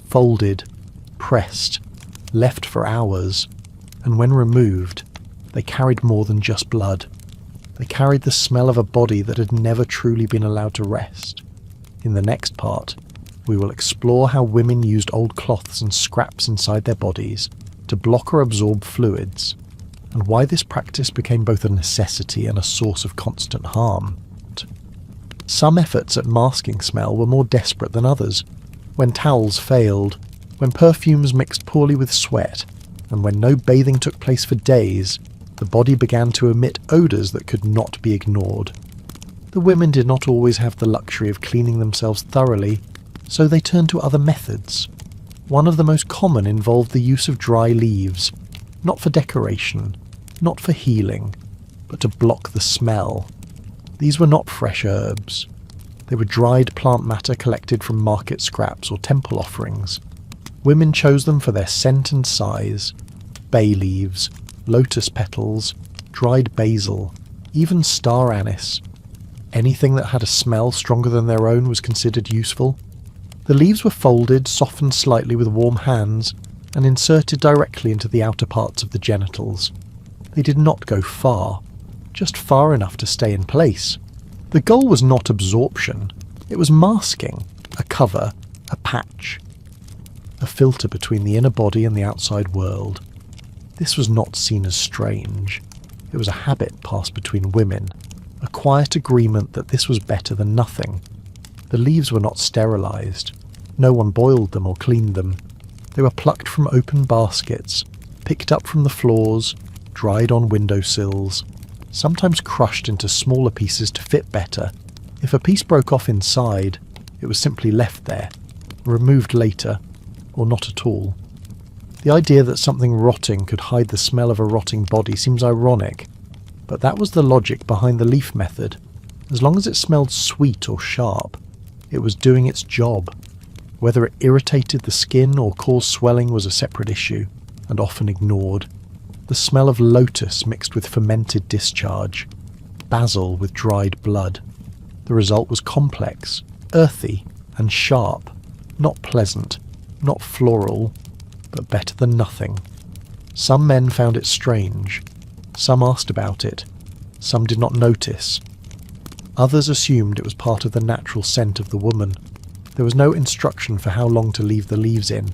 folded, pressed, left for hours, and when removed, they carried more than just blood. They carried the smell of a body that had never truly been allowed to rest. In the next part, we will explore how women used old cloths and scraps inside their bodies to block or absorb fluids, and why this practice became both a necessity and a source of constant harm. Some efforts at masking smell were more desperate than others. When towels failed, when perfumes mixed poorly with sweat, and when no bathing took place for days, the body began to emit odours that could not be ignored. The women did not always have the luxury of cleaning themselves thoroughly, so they turned to other methods. One of the most common involved the use of dry leaves, not for decoration, not for healing, but to block the smell. These were not fresh herbs. They were dried plant matter collected from market scraps or temple offerings. Women chose them for their scent and size. Bay leaves, lotus petals, dried basil, even star anise. Anything that had a smell stronger than their own was considered useful. The leaves were folded, softened slightly with warm hands, and inserted directly into the outer parts of the genitals. They did not go far, just far enough to stay in place. The goal was not absorption, it was masking, a cover, a patch, a filter between the inner body and the outside world. This was not seen as strange. It was a habit passed between women, a quiet agreement that this was better than nothing. The leaves were not sterilised. No one boiled them or cleaned them. They were plucked from open baskets, picked up from the floors, dried on windowsills, sometimes crushed into smaller pieces to fit better. If a piece broke off inside, it was simply left there, removed later, or not at all. The idea that something rotting could hide the smell of a rotting body seems ironic, but that was the logic behind the leaf method. As long as it smelled sweet or sharp, it was doing its job. Whether it irritated the skin or caused swelling was a separate issue, and often ignored. The smell of lotus mixed with fermented discharge, basil with dried blood. The result was complex, earthy, and sharp, not pleasant, not floral, but better than nothing. Some men found it strange, some asked about it, some did not notice. Others assumed it was part of the natural scent of the woman. There was no instruction for how long to leave the leaves in,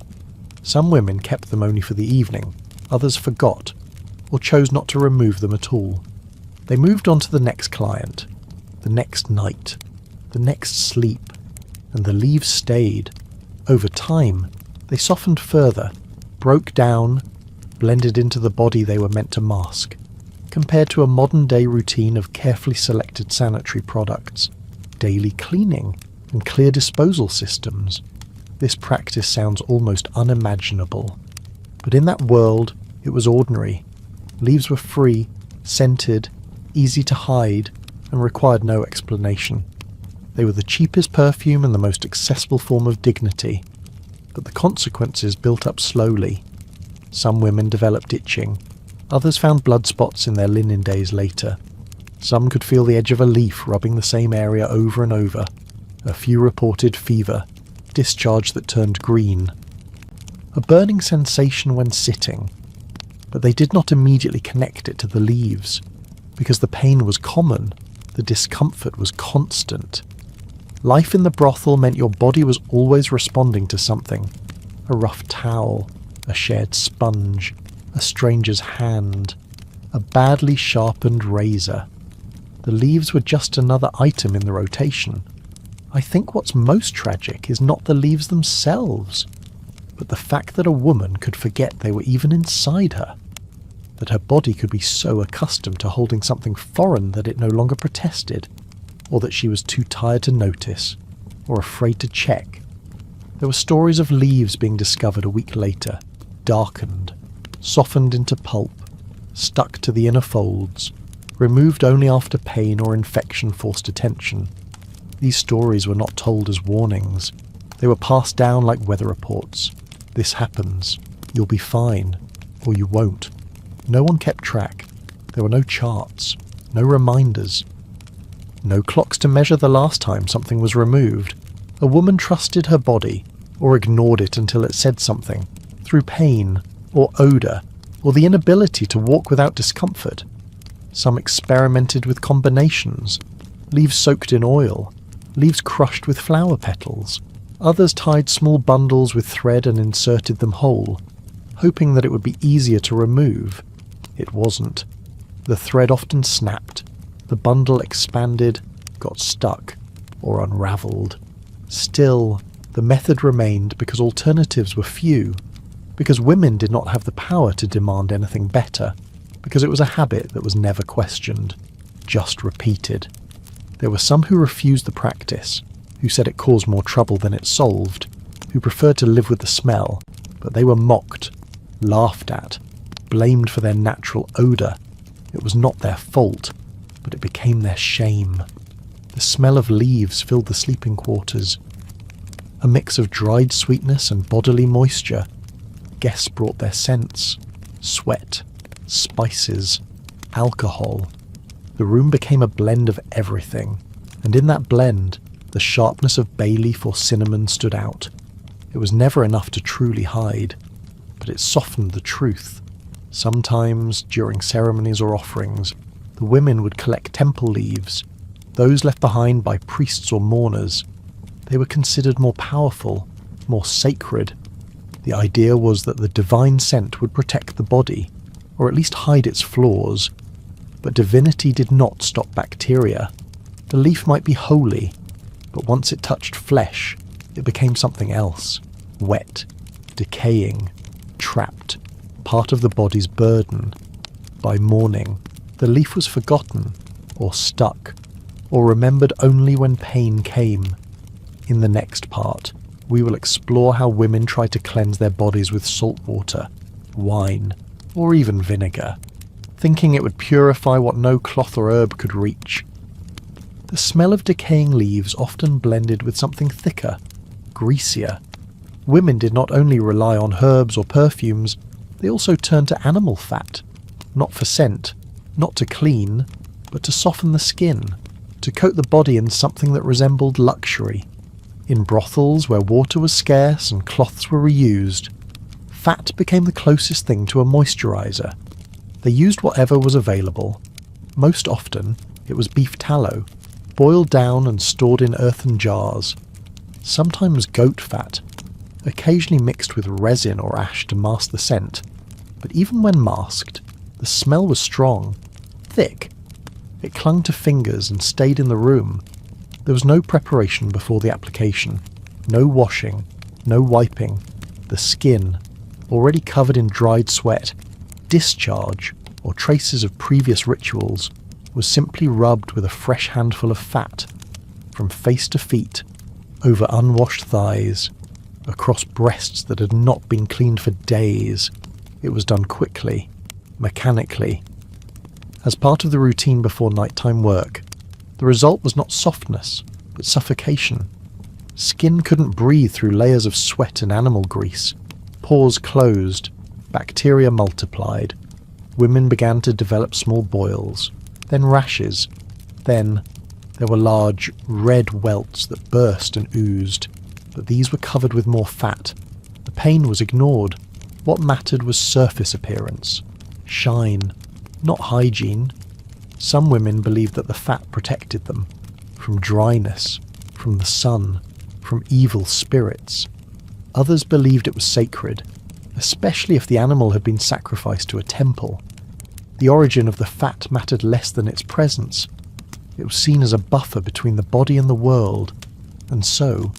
Some women kept them only for the evening, others forgot, or chose not to remove them at all. They moved on to the next client, the next night, the next sleep, and the leaves stayed. Over time, they softened further, broke down, blended into the body they were meant to mask, compared to a modern-day routine of carefully selected sanitary products, daily cleaning, and clear disposal systems. This practice sounds almost unimaginable. But in that world, it was ordinary. Leaves were free, scented, easy to hide, and required no explanation. They were the cheapest perfume and the most accessible form of dignity. But the consequences built up slowly. Some women developed itching. Others found blood spots in their linen days later. Some could feel the edge of a leaf rubbing the same area over and over. A few reported fever, discharge that turned green. A burning sensation when sitting. But they did not immediately connect it to the leaves, because the pain was common, the discomfort was constant. Life in the brothel meant your body was always responding to something. A rough towel, a shared sponge, a stranger's hand, a badly sharpened razor. The leaves were just another item in the rotation. I think what's most tragic is not the leaves themselves, but the fact that a woman could forget they were even inside her, that her body could be so accustomed to holding something foreign that it no longer protested, or that she was too tired to notice, or afraid to check. There were stories of leaves being discovered a week later, darkened, softened into pulp, stuck to the inner folds, removed only after pain or infection forced attention. These stories were not told as warnings. They were passed down like weather reports. This happens. You'll be fine. Or you won't. No one kept track. There were no charts. No reminders. No clocks to measure the last time something was removed. A woman trusted her body, or ignored it until it said something, through pain, or odour, or the inability to walk without discomfort. Some experimented with combinations. Leaves soaked in oil. Leaves crushed with flower petals. Others tied small bundles with thread and inserted them whole, hoping that it would be easier to remove. It wasn't. The thread often snapped. The bundle expanded, got stuck, or unravelled. Still, the method remained because alternatives were few, because women did not have the power to demand anything better, because it was a habit that was never questioned, just repeated. There were some who refused the practice, who said it caused more trouble than it solved, who preferred to live with the smell, but they were mocked, laughed at, blamed for their natural odour. It was not their fault, but it became their shame. The smell of leaves filled the sleeping quarters. A mix of dried sweetness and bodily moisture. Guests brought their scents, sweat, spices, alcohol. The room became a blend of everything, and in that blend, the sharpness of bay leaf or cinnamon stood out. It was never enough to truly hide, but it softened the truth. Sometimes, during ceremonies or offerings, the women would collect temple leaves, those left behind by priests or mourners. They were considered more powerful, more sacred. The idea was that the divine scent would protect the body, or at least hide its flaws. But divinity did not stop bacteria. The leaf might be holy, but once it touched flesh, it became something else. Wet, decaying, trapped, part of the body's burden. By morning, the leaf was forgotten, or stuck, or remembered only when pain came. In the next part, we will explore how women try to cleanse their bodies with salt water, wine, or even vinegar, thinking it would purify what no cloth or herb could reach. The smell of decaying leaves often blended with something thicker, greasier. Women did not only rely on herbs or perfumes, they also turned to animal fat, not for scent, not to clean, but to soften the skin, to coat the body in something that resembled luxury. In brothels where water was scarce and cloths were reused, fat became the closest thing to a moisturizer. They used whatever was available. Most often, it was beef tallow, boiled down and stored in earthen jars. Sometimes goat fat, occasionally mixed with resin or ash to mask the scent, but even when masked, the smell was strong, thick. It clung to fingers and stayed in the room. There was no preparation before the application, no washing, no wiping. The skin, already covered in dried sweat, discharge, or traces of previous rituals, was simply rubbed with a fresh handful of fat, from face to feet, over unwashed thighs, across breasts that had not been cleaned for days. It was done quickly, mechanically. As part of the routine before nighttime work, the result was not softness, but suffocation. Skin couldn't breathe through layers of sweat and animal grease. Pores closed, bacteria multiplied. Women began to develop small boils, then rashes. Then there were large, red welts that burst and oozed, but these were covered with more fat. The pain was ignored. What mattered was surface appearance, shine, not hygiene. Some women believed that the fat protected them, from dryness, from the sun, from evil spirits. Others believed it was sacred, especially if the animal had been sacrificed to a temple. The origin of the fat mattered less than its presence. It was seen as a buffer between the body and the world, and so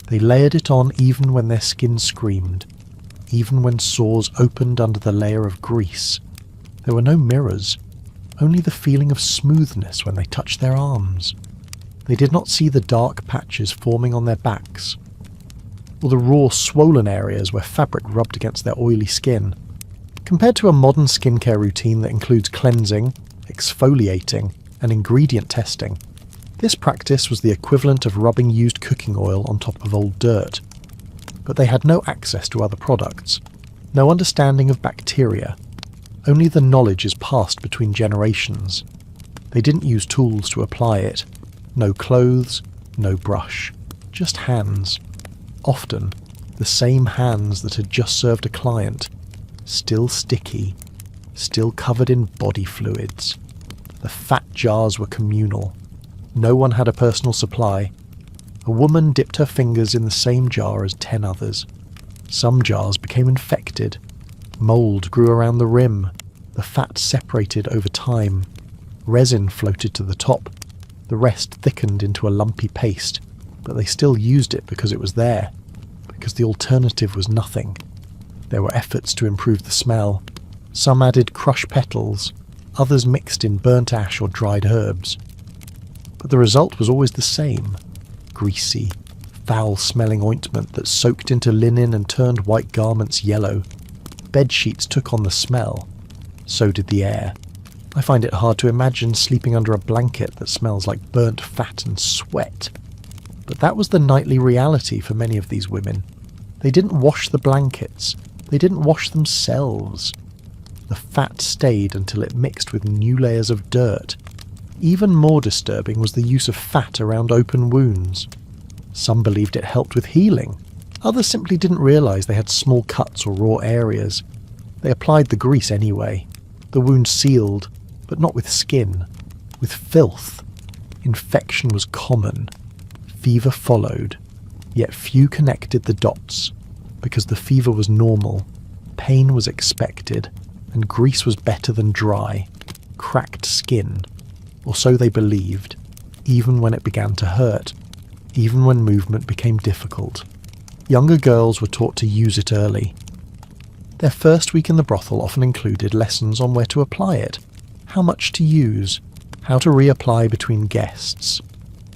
they layered it on even when their skin screamed, even when sores opened under the layer of grease. There were no mirrors, only the feeling of smoothness when they touched their arms. They did not see the dark patches forming on their backs, or the raw, swollen areas where fabric rubbed against their oily skin. Compared to a modern skincare routine that includes cleansing, exfoliating, and ingredient testing, this practice was the equivalent of rubbing used cooking oil on top of old dirt. But they had no access to other products, no understanding of bacteria. Only the knowledge is passed between generations. They didn't use tools to apply it. No clothes, no brush, just hands. Often, the same hands that had just served a client, still sticky, still covered in body fluids. The fat jars were communal. No one had a personal supply. A woman dipped her fingers in the same jar as 10 others. Some jars became infected. Mold grew around the rim. The fat separated over time. Resin floated to the top. The rest thickened into a lumpy paste, but they still used it because it was there, because the alternative was nothing. There were efforts to improve the smell. Some added crushed petals, others mixed in burnt ash or dried herbs. But the result was always the same: greasy, foul-smelling ointment that soaked into linen and turned white garments yellow. Bed sheets took on the smell. So did the air. I find it hard to imagine sleeping under a blanket that smells like burnt fat and sweat. But that was the nightly reality for many of these women. They didn't wash the blankets. They didn't wash themselves. The fat stayed until it mixed with new layers of dirt. Even more disturbing was the use of fat around open wounds. Some believed it helped with healing. Others simply didn't realize they had small cuts or raw areas. They applied the grease anyway. The wound sealed, but not with skin, with filth. Infection was common. Fever followed, yet few connected the dots, because the fever was normal, pain was expected, and grease was better than dry, cracked skin, or so they believed, even when it began to hurt, even when movement became difficult. Younger girls were taught to use it early. Their first week in the brothel often included lessons on where to apply it, how much to use, how to reapply between guests.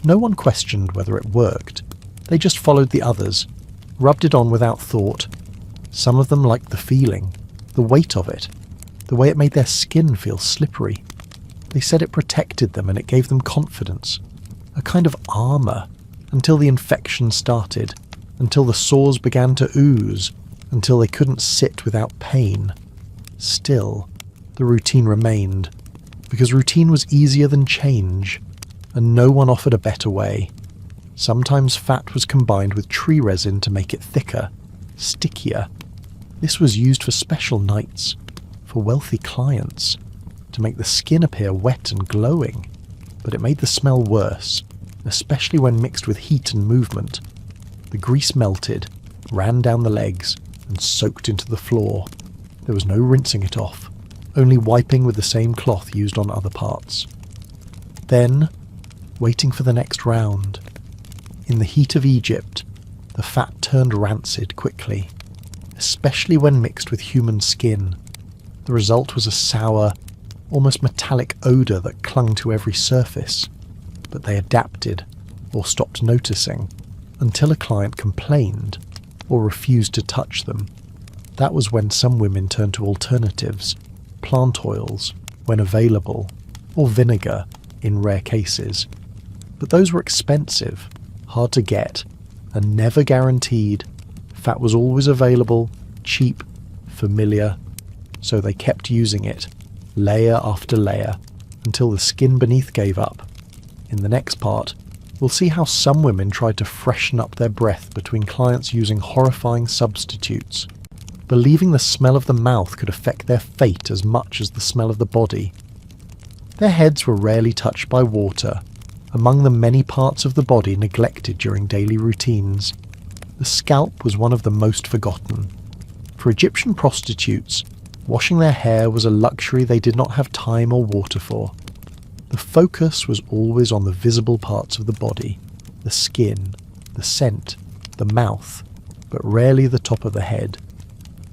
No one questioned whether it worked. They just followed the others, rubbed it on without thought. Some of them liked the feeling, the weight of it, the way it made their skin feel slippery. They said it protected them and it gave them confidence, a kind of armour, until the infection started, until the sores began to ooze, until they couldn't sit without pain. Still, the routine remained, because routine was easier than change, and no one offered a better way. Sometimes fat was combined with tree resin to make it thicker, stickier. This was used for special nights, for wealthy clients, to make the skin appear wet and glowing, but it made the smell worse, especially when mixed with heat and movement. The grease melted, ran down the legs, and soaked into the floor. There was no rinsing it off, only wiping with the same cloth used on other parts. Then, waiting for the next round. In the heat of Egypt, the fat turned rancid quickly, especially when mixed with human skin. The result was a sour, almost metallic odour that clung to every surface, but they adapted, or stopped noticing, until a client complained, or refused to touch them. That was when some women turned to alternatives, plant oils, when available, or vinegar, in rare cases. But those were expensive, hard to get, and never guaranteed. Fat was always available, cheap, familiar, so they kept using it, layer after layer, until the skin beneath gave up. In the next part, we'll see how some women tried to freshen up their breath between clients using horrifying substitutes, believing the smell of the mouth could affect their fate as much as the smell of the body. Their heads were rarely touched by water, among the many parts of the body neglected during daily routines. The scalp was one of the most forgotten. For Egyptian prostitutes, washing their hair was a luxury they did not have time or water for. The focus was always on the visible parts of the body, the skin, the scent, the mouth, but rarely the top of the head.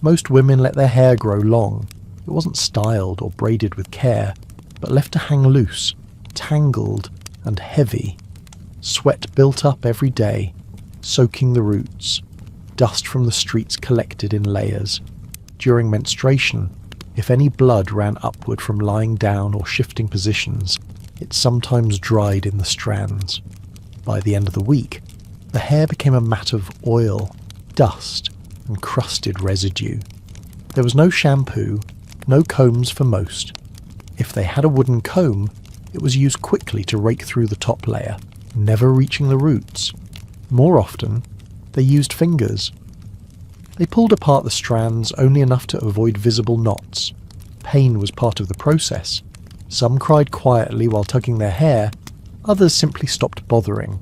Most women let their hair grow long. It wasn't styled or braided with care, but left to hang loose, tangled and heavy. Sweat built up every day, soaking the roots. Dust from the streets collected in layers. During menstruation, if any blood ran upward from lying down or shifting positions, it sometimes dried in the strands. By the end of the week, the hair became a mat of oil, dust, and crusted residue. There was no shampoo, no combs for most. If they had a wooden comb, it was used quickly to rake through the top layer, never reaching the roots. More often, they used fingers. They pulled apart the strands only enough to avoid visible knots. Pain was part of the process. Some cried quietly while tugging their hair, others simply stopped bothering.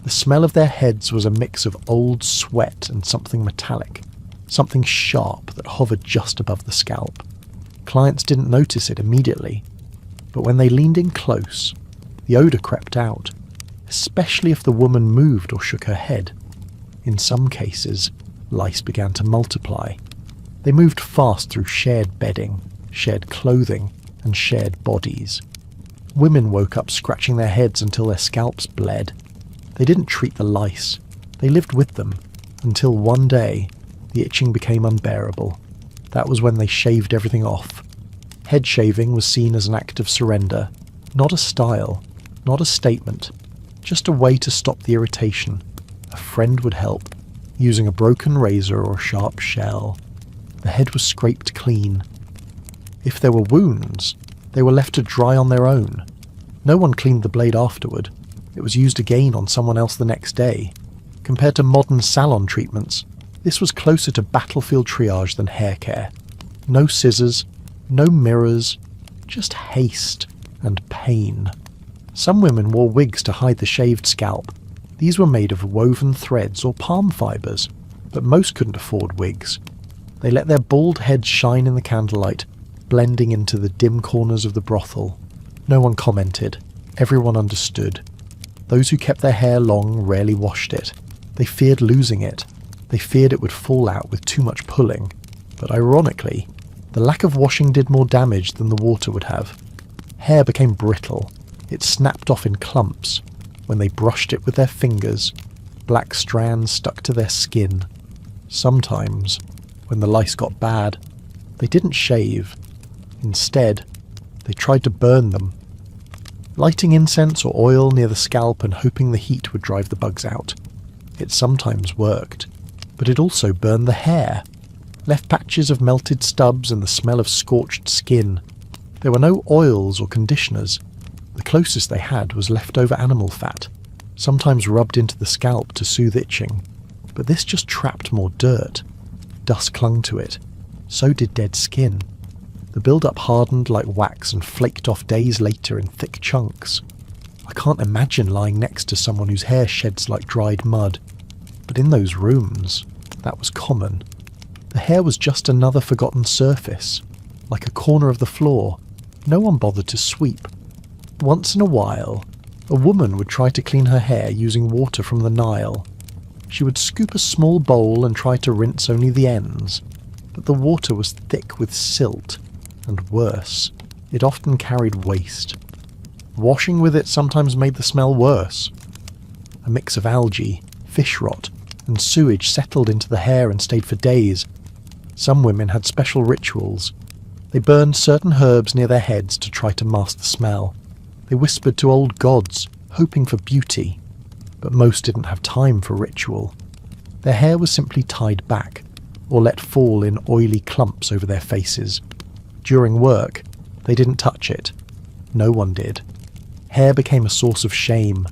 The smell of their heads was a mix of old sweat and something metallic, something sharp that hovered just above the scalp. Clients didn't notice it immediately, but when they leaned in close, the odour crept out, especially if the woman moved or shook her head. In some cases, lice began to multiply. They moved fast through shared bedding, shared clothing, and shared bodies. Women woke up scratching their heads until their scalps bled. They didn't treat the lice. They lived with them, until one day, the itching became unbearable. That was when they shaved everything off. Head shaving was seen as an act of surrender, not a style, not a statement, just a way to stop the irritation. A friend would help, using a broken razor or sharp shell. The head was scraped clean. If there were wounds, they were left to dry on their own. No one cleaned the blade afterward. It was used again on someone else the next day. Compared to modern salon treatments, this was closer to battlefield triage than hair care. No scissors, no mirrors, just haste and pain. Some women wore wigs to hide the shaved scalp. These were made of woven threads or palm fibres, but most couldn't afford wigs. They let their bald heads shine in the candlelight, blending into the dim corners of the brothel. No one commented. Everyone understood. Those who kept their hair long rarely washed it. They feared losing it. They feared it would fall out with too much pulling. But ironically, the lack of washing did more damage than the water would have. Hair became brittle. It snapped off in clumps. When they brushed it with their fingers, black strands stuck to their skin. Sometimes, when the lice got bad, they didn't shave. Instead, they tried to burn them. Lighting incense or oil near the scalp and hoping the heat would drive the bugs out. It sometimes worked, but it also burned the hair, left patches of melted stubs and the smell of scorched skin. There were no oils or conditioners. The closest they had was leftover animal fat, sometimes rubbed into the scalp to soothe itching. But this just trapped more dirt. Dust clung to it. So did dead skin. The build-up hardened like wax and flaked off days later in thick chunks. I can't imagine lying next to someone whose hair sheds like dried mud. But in those rooms, That was common. The hair was just another forgotten surface, like a corner of the floor. No one bothered to sweep. Once in a while, a woman would try to clean her hair using water from the Nile. She would scoop a small bowl and try to rinse only the ends, but the water was thick with silt, and worse, it often carried waste. Washing with it sometimes made the smell worse. A mix of algae, fish rot, and sewage settled into the hair and stayed for days. Some women had special rituals. They burned certain herbs near their heads to try to mask the smell. They whispered to old gods, hoping for beauty. But most didn't have time for ritual. Their hair was simply tied back, or let fall in oily clumps over their faces. During work, they didn't touch it. No one did. Hair became a source of shame.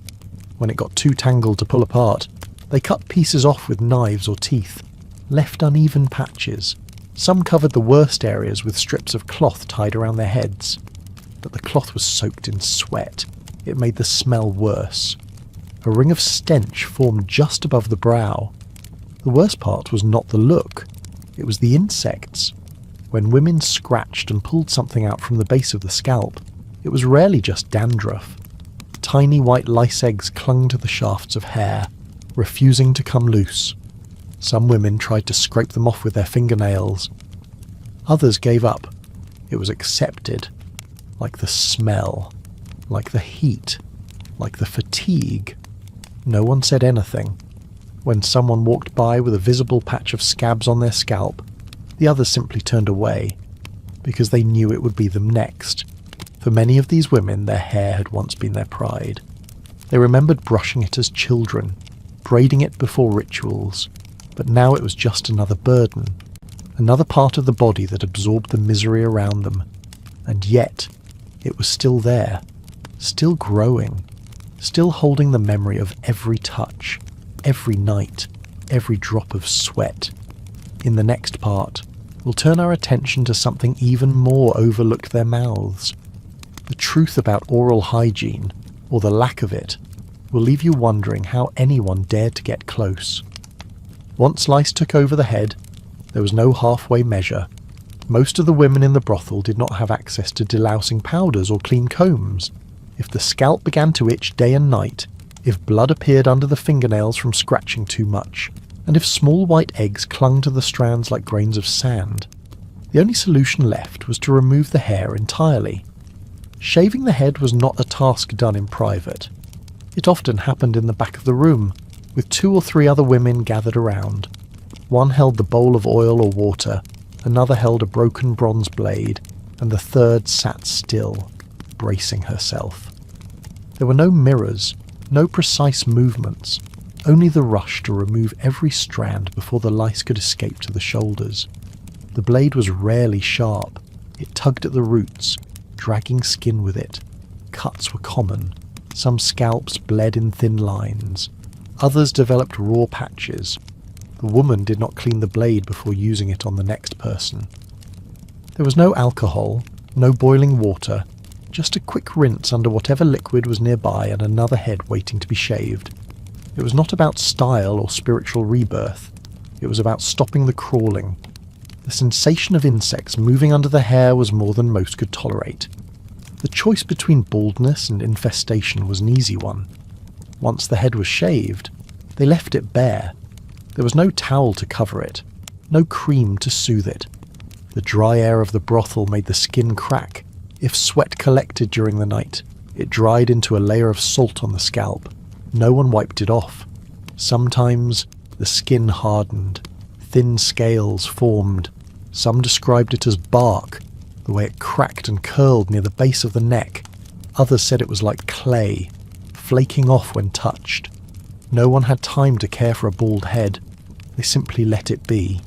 When it got too tangled to pull apart, they cut pieces off with knives or teeth, left uneven patches. Some covered the worst areas with strips of cloth tied around their heads. But the cloth was soaked in sweat. It made the smell worse. A ring of stench formed just above the brow. The worst part was not the look. It was the insects. When women scratched and pulled something out from the base of the scalp, it was rarely just dandruff. Tiny white lice eggs clung to the shafts of hair, refusing to come loose. Some women tried to scrape them off with their fingernails. Others gave up. It was accepted. Like the smell, like the heat, like the fatigue. No one said anything. When someone walked by with a visible patch of scabs on their scalp, the others simply turned away, because they knew it would be them next. For many of these women, their hair had once been their pride. They remembered brushing it as children, braiding it before rituals, but now it was just another burden, another part of the body that absorbed the misery around them. And yet, it was still there, still growing, still holding the memory of every touch, every night, every drop of sweat. In the next part, we'll turn our attention to something even more overlooked their mouths. The truth about oral hygiene, or the lack of it, will leave you wondering how anyone dared to get close. Once lice took over the head, there was no halfway measure. Most of the women in the brothel did not have access to delousing powders or clean combs. If the scalp began to itch day and night, if blood appeared under the fingernails from scratching too much, and if small white eggs clung to the strands like grains of sand, the only solution left was to remove the hair entirely. Shaving the head was not a task done in private. It often happened in the back of the room, with 2 or 3 other women gathered around. One held the bowl of oil or water, another held a broken bronze blade, and the third sat still, bracing herself. There were no mirrors, no precise movements, only the rush to remove every strand before the lice could escape to the shoulders. The blade was rarely sharp. It tugged at the roots, dragging skin with it. Cuts were common. Some scalps bled in thin lines. Others developed raw patches. The woman did not clean the blade before using it on the next person. There was no alcohol, no boiling water, just a quick rinse under whatever liquid was nearby and another head waiting to be shaved. It was not about style or spiritual rebirth. It was about stopping the crawling. The sensation of insects moving under the hair was more than most could tolerate. The choice between baldness and infestation was an easy one. Once the head was shaved, they left it bare. There was no towel to cover it, no cream to soothe it. The dry air of the brothel made the skin crack. If sweat collected during the night, it dried into a layer of salt on the scalp. No one wiped it off. Sometimes the skin hardened. Thin scales formed. Some described it as bark, the way it cracked and curled near the base of the neck. Others said it was like clay, flaking off when touched. No one had time to care for a bald head. They simply let it be.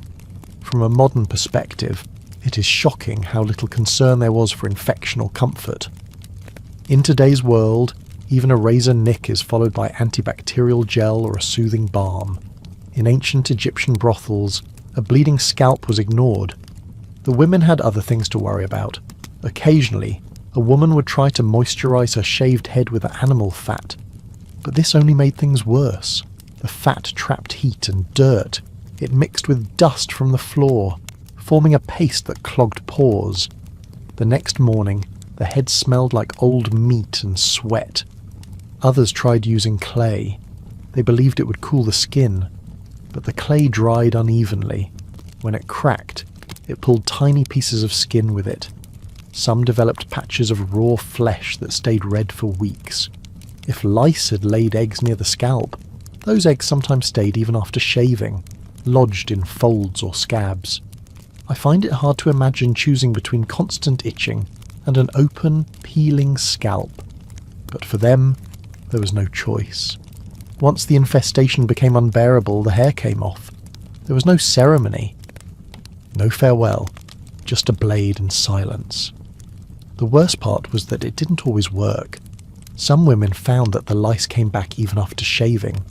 From a modern perspective, it is shocking how little concern there was for infection or comfort. In today's world, even a razor nick is followed by antibacterial gel or a soothing balm. In ancient Egyptian brothels, a bleeding scalp was ignored. The women had other things to worry about. Occasionally, a woman would try to moisturize her shaved head with animal fat. But this only made things worse. The fat trapped heat and dirt. It mixed with dust from the floor, forming a paste that clogged pores. The next morning, the head smelled like old meat and sweat. Others tried using clay. They believed it would cool the skin, but the clay dried unevenly. When it cracked, it pulled tiny pieces of skin with it. Some developed patches of raw flesh that stayed red for weeks. If lice had laid eggs near the scalp, those eggs sometimes stayed even after shaving, lodged in folds or scabs. I find it hard to imagine choosing between constant itching and an open, peeling scalp. But for them, there was no choice. Once the infestation became unbearable, the hair came off. There was no ceremony. No farewell, just a blade and silence. The worst part was that it didn't always work. Some women found that the lice came back even after shaving.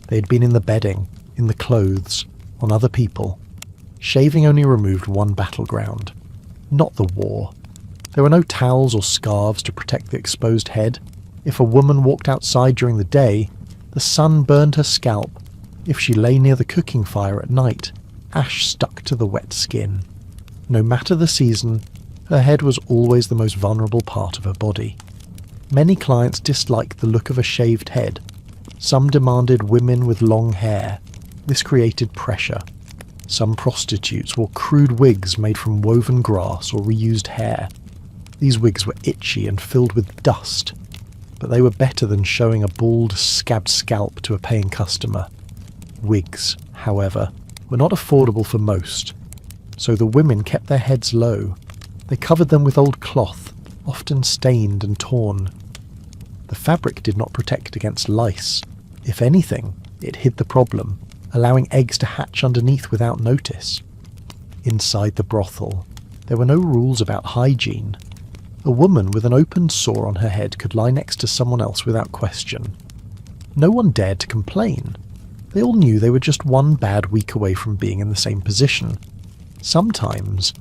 They had been in the bedding, in the clothes, on other people. Shaving only removed one battleground, not the war. There were no towels or scarves to protect the exposed head. If a woman walked outside during the day, the sun burned her scalp. If she lay near the cooking fire at night, ash stuck to the wet skin. No matter the season, her head was always the most vulnerable part of her body. Many clients disliked the look of a shaved head. Some demanded women with long hair. This created pressure. Some prostitutes wore crude wigs made from woven grass or reused hair. These wigs were itchy and filled with dust, but they were better than showing a bald, scabbed scalp to a paying customer. Wigs, however, were not affordable for most, so the women kept their heads low. They covered them with old cloth, often stained and torn. The fabric did not protect against lice. If anything, it hid the problem, allowing eggs to hatch underneath without notice. Inside the brothel, there were no rules about hygiene. A woman with an open sore on her head could lie next to someone else without question. No one dared to complain. They all knew they were just one bad week away from being in the same position. Sometimes,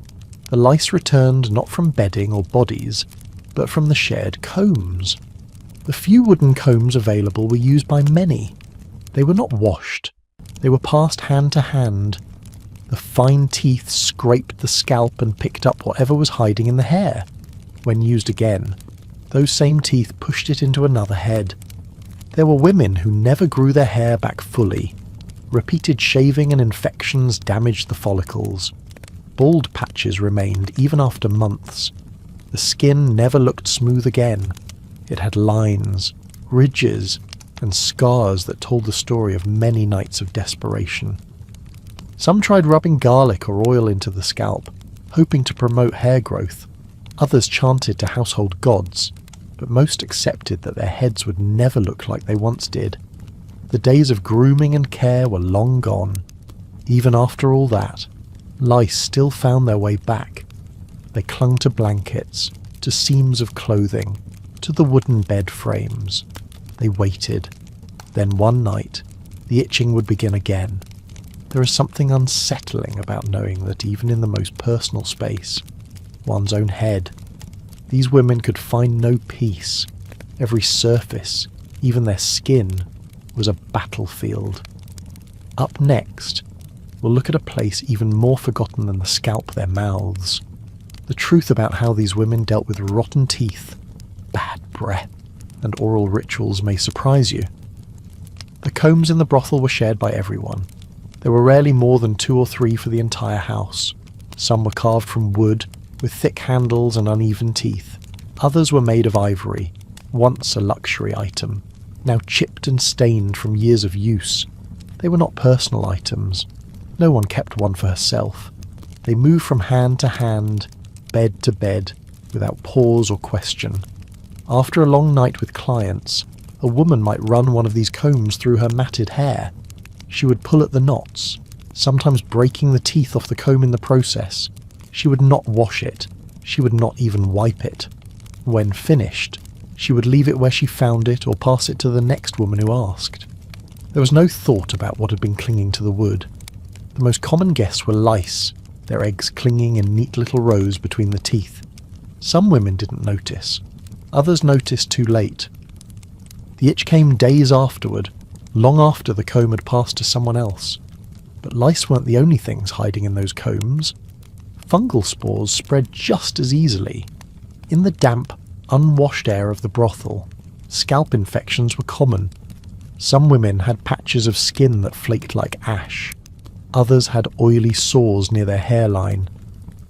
the lice returned not from bedding or bodies, but from the shared combs. The few wooden combs available were used by many. They were not washed. They were passed hand to hand. The fine teeth scraped the scalp and picked up whatever was hiding in the hair. When used again, those same teeth pushed it into another head. There were women who never grew their hair back fully. Repeated shaving and infections damaged the follicles. Bald patches remained even after months. The skin never looked smooth again. It had lines, ridges, and scars that told the story of many nights of desperation. Some tried rubbing garlic or oil into the scalp, hoping to promote hair growth. Others chanted to household gods, but most accepted that their heads would never look like they once did. The days of grooming and care were long gone. Even after all that, lice still found their way back. They clung to blankets, to seams of clothing, to the wooden bed frames. They waited. Then one night, the itching would begin again. There is something unsettling about knowing that even in the most personal space, one's own head, these women could find no peace. Every surface, even their skin, was a battlefield. Up next, we'll look at a place even more forgotten than the scalp, their mouths. The truth about how these women dealt with rotten teeth, bad breath, and oral rituals may surprise you. The combs in the brothel were shared by everyone. There were rarely more than 2 or 3 for the entire house. Some were carved from wood, with thick handles and uneven teeth. Others were made of ivory, once a luxury item, now chipped and stained from years of use. They were not personal items. No one kept one for herself. They moved from hand to hand, bed to bed, without pause or question. After a long night with clients, a woman might run one of these combs through her matted hair. She would pull at the knots, sometimes breaking the teeth off the comb in the process. She would not wash it. She would not even wipe it. When finished, she would leave it where she found it or pass it to the next woman who asked. There was no thought about what had been clinging to the wood. The most common guests were lice, their eggs clinging in neat little rows between the teeth. Some women didn't notice. Others noticed too late. The itch came days afterward, long after the comb had passed to someone else. But lice weren't the only things hiding in those combs. Fungal spores spread just as easily. In the damp, unwashed air of the brothel, scalp infections were common. Some women had patches of skin that flaked like ash. Others had oily sores near their hairline.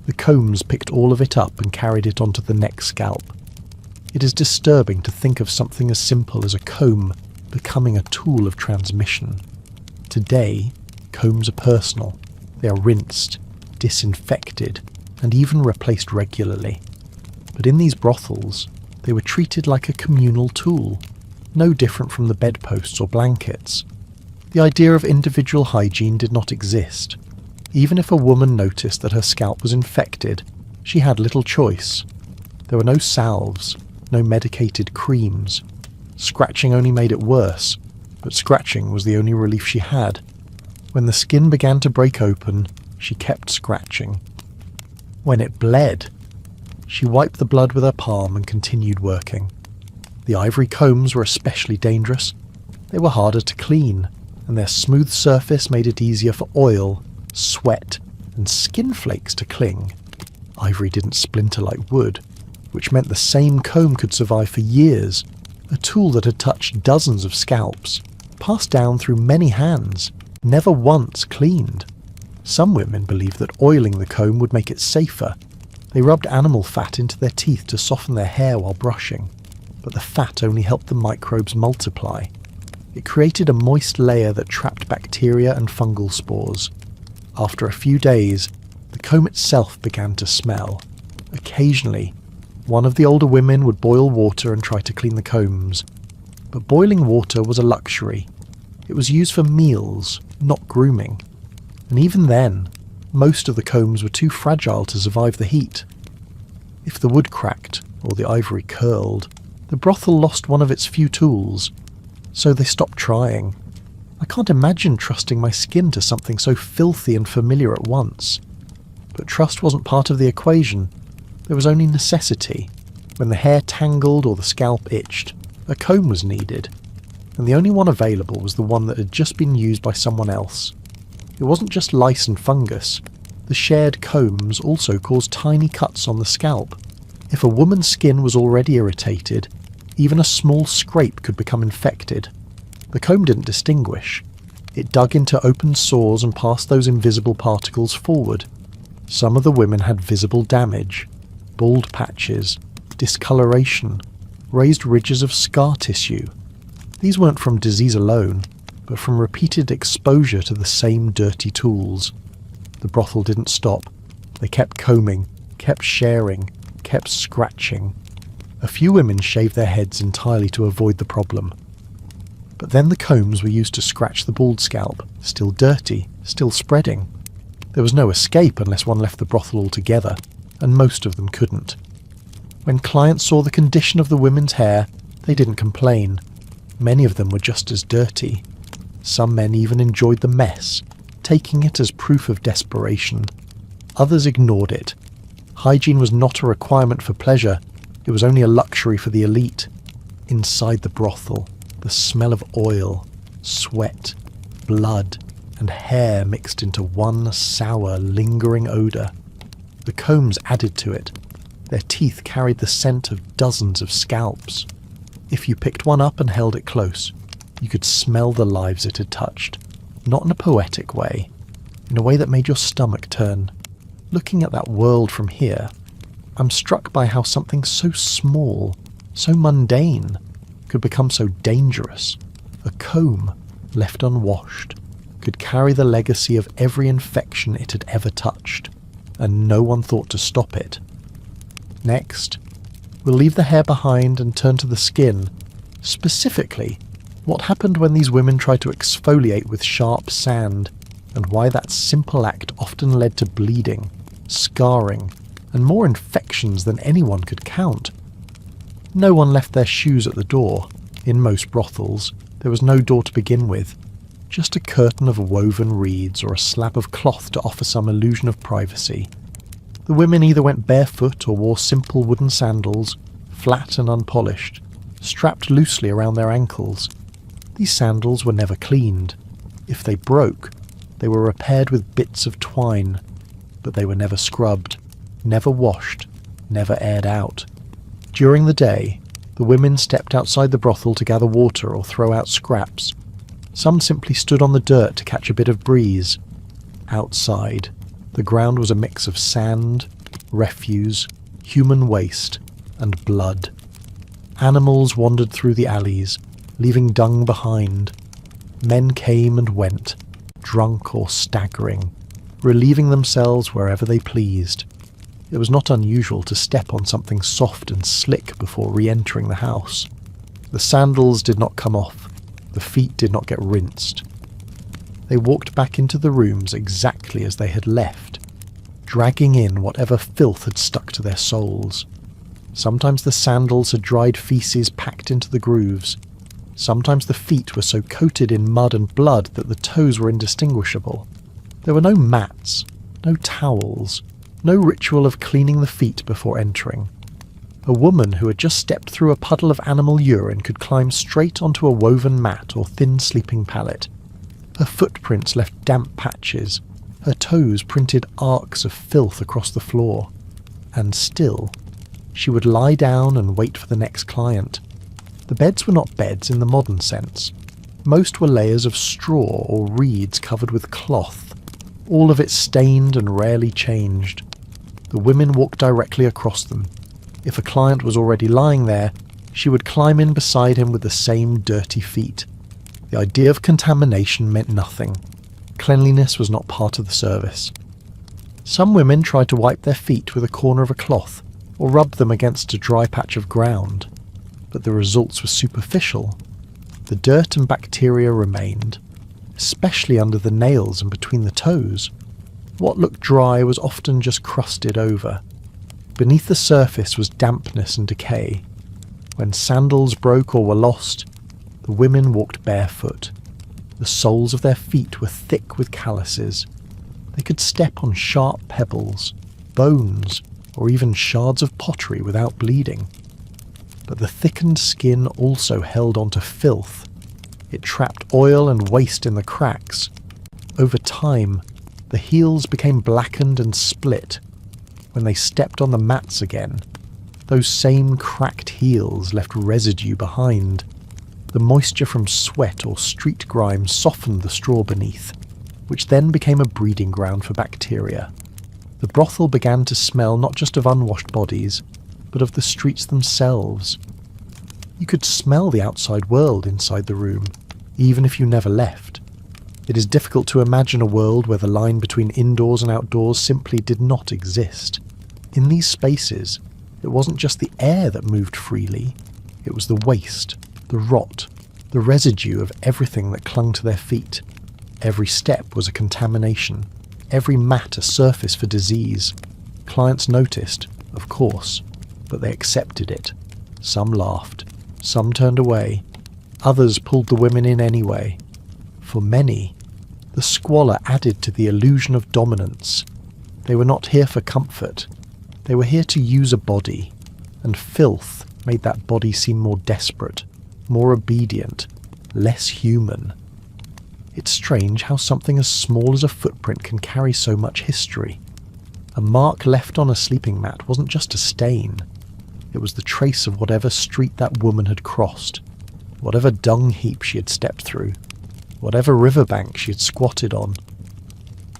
The combs picked all of it up and carried it onto the next scalp. It is disturbing to think of something as simple as a comb becoming a tool of transmission. Today, combs are personal. They are rinsed, disinfected, and even replaced regularly. But in these brothels, they were treated like a communal tool, no different from the bedposts or blankets. The idea of individual hygiene did not exist. Even if a woman noticed that her scalp was infected, she had little choice. There were no salves, no medicated creams. Scratching only made it worse, but scratching was the only relief she had. When the skin began to break open, she kept scratching. When it bled, she wiped the blood with her palm and continued working. The ivory combs were especially dangerous. They were harder to clean, and their smooth surface made it easier for oil, sweat, and skin flakes to cling. Ivory didn't splinter like wood, which meant the same comb could survive for years, a tool that had touched dozens of scalps, passed down through many hands, never once cleaned. Some women believed that oiling the comb would make it safer. They rubbed animal fat into their teeth to soften their hair while brushing, but the fat only helped the microbes multiply. It created a moist layer that trapped bacteria and fungal spores. After a few days, the comb itself began to smell. Occasionally, one of the older women would boil water and try to clean the combs. But boiling water was a luxury. It was used for meals, not grooming. And even then, most of the combs were too fragile to survive the heat. If the wood cracked or the ivory curled, the brothel lost one of its few tools. So they stopped trying. I can't imagine trusting my skin to something so filthy and familiar at once. But trust wasn't part of the equation. There was only necessity. When the hair tangled or the scalp itched, a comb was needed. And the only one available was the one that had just been used by someone else. It wasn't just lice and fungus. The shared combs also caused tiny cuts on the scalp. If a woman's skin was already irritated, even a small scrape could become infected. The comb didn't distinguish. It dug into open sores and passed those invisible particles forward. Some of the women had visible damage, bald patches, discoloration, raised ridges of scar tissue. These weren't from disease alone, but from repeated exposure to the same dirty tools. The brothel didn't stop. They kept combing, kept sharing, kept scratching. A few women shaved their heads entirely to avoid the problem. But then the combs were used to scratch the bald scalp, still dirty, still spreading. There was no escape unless one left the brothel altogether, and most of them couldn't. When clients saw the condition of the women's hair, they didn't complain. Many of them were just as dirty. Some men even enjoyed the mess, taking it as proof of desperation. Others ignored it. Hygiene was not a requirement for pleasure. It was only a luxury for the elite. Inside the brothel, the smell of oil, sweat, blood, and hair mixed into one sour, lingering odour. The combs added to it. Their teeth carried the scent of dozens of scalps. If you picked one up and held it close, you could smell the lives it had touched. Not in a poetic way, in a way that made your stomach turn. Looking at that world from here, I'm struck by how something so small, so mundane, could become so dangerous. A comb, left unwashed, could carry the legacy of every infection it had ever touched, and no one thought to stop it. Next, we'll leave the hair behind and turn to the skin. Specifically, what happened when these women tried to exfoliate with sharp sand, and why that simple act often led to bleeding, scarring, and more infections than anyone could count. No one left their shoes at the door. In most brothels, there was no door to begin with, just a curtain of woven reeds or a slab of cloth to offer some illusion of privacy. The women either went barefoot or wore simple wooden sandals, flat and unpolished, strapped loosely around their ankles. These sandals were never cleaned. If they broke, They were repaired with bits of twine, but they were never scrubbed, never washed, never aired out. During the day, the women stepped outside the brothel to gather water or throw out scraps. Some simply stood on the dirt to catch a bit of breeze. Outside, the ground was a mix of sand, refuse, human waste, and blood. Animals wandered through the alleys, leaving dung behind. Men came and went, drunk or staggering, relieving themselves wherever they pleased. It was not unusual to step on something soft and slick before re-entering the house. The sandals did not come off, the feet did not get rinsed. They walked back into the rooms exactly as they had left, dragging in whatever filth had stuck to their soles. Sometimes the sandals had dried feces packed into the grooves. Sometimes the feet were so coated in mud and blood that the toes were indistinguishable. There were no mats, no towels, no ritual of cleaning the feet before entering. A woman who had just stepped through a puddle of animal urine could climb straight onto a woven mat or thin sleeping pallet. Her footprints left damp patches, her toes printed arcs of filth across the floor. And still, she would lie down and wait for the next client. The beds were not beds in the modern sense. Most were layers of straw or reeds covered with cloth, all of it stained and rarely changed. The women walked directly across them. If a client was already lying there, she would climb in beside him with the same dirty feet. The idea of contamination meant nothing. Cleanliness was not part of the service. Some women tried to wipe their feet with a corner of a cloth or rub them against a dry patch of ground, but the results were superficial. The dirt and bacteria remained, especially under the nails and between the toes. What looked dry was often just crusted over. Beneath the surface was dampness and decay. When sandals broke or were lost, the women walked barefoot. The soles of their feet were thick with calluses. They could step on sharp pebbles, bones, or even shards of pottery without bleeding. But the thickened skin also held onto filth. It trapped oil and waste in the cracks. Over time, the heels became blackened and split. When they stepped on the mats again, those same cracked heels left residue behind. The moisture from sweat or street grime softened the straw beneath, which then became a breeding ground for bacteria. The brothel began to smell not just of unwashed bodies, but of the streets themselves. You could smell the outside world inside the room, even if you never left. It is difficult to imagine a world where the line between indoors and outdoors simply did not exist. In these spaces, it wasn't just the air that moved freely, it was the waste, the rot, the residue of everything that clung to their feet. Every step was a contamination, every mat a surface for disease. Clients noticed, of course, but they accepted it. Some laughed, some turned away, others pulled the women in anyway. For many, the squalor added to the illusion of dominance. They were not here for comfort. They were here to use a body, and filth made that body seem more desperate, more obedient, less human. It's strange how something as small as a footprint can carry so much history. A mark left on a sleeping mat wasn't just a stain. It was the trace of whatever street that woman had crossed, whatever dung heap she had stepped through, whatever riverbank she had squatted on.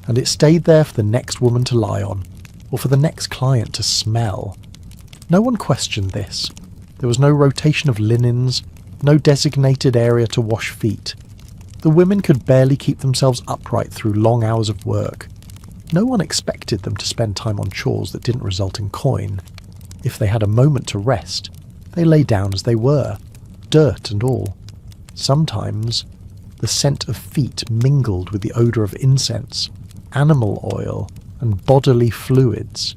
And it stayed there for the next woman to lie on, or for the next client to smell. No one questioned this. There was no rotation of linens, no designated area to wash feet. The women could barely keep themselves upright through long hours of work. No one expected them to spend time on chores that didn't result in coin. If they had a moment to rest, they lay down as they were, dirt and all. Sometimes, the scent of feet mingled with the odour of incense, animal oil, and bodily fluids.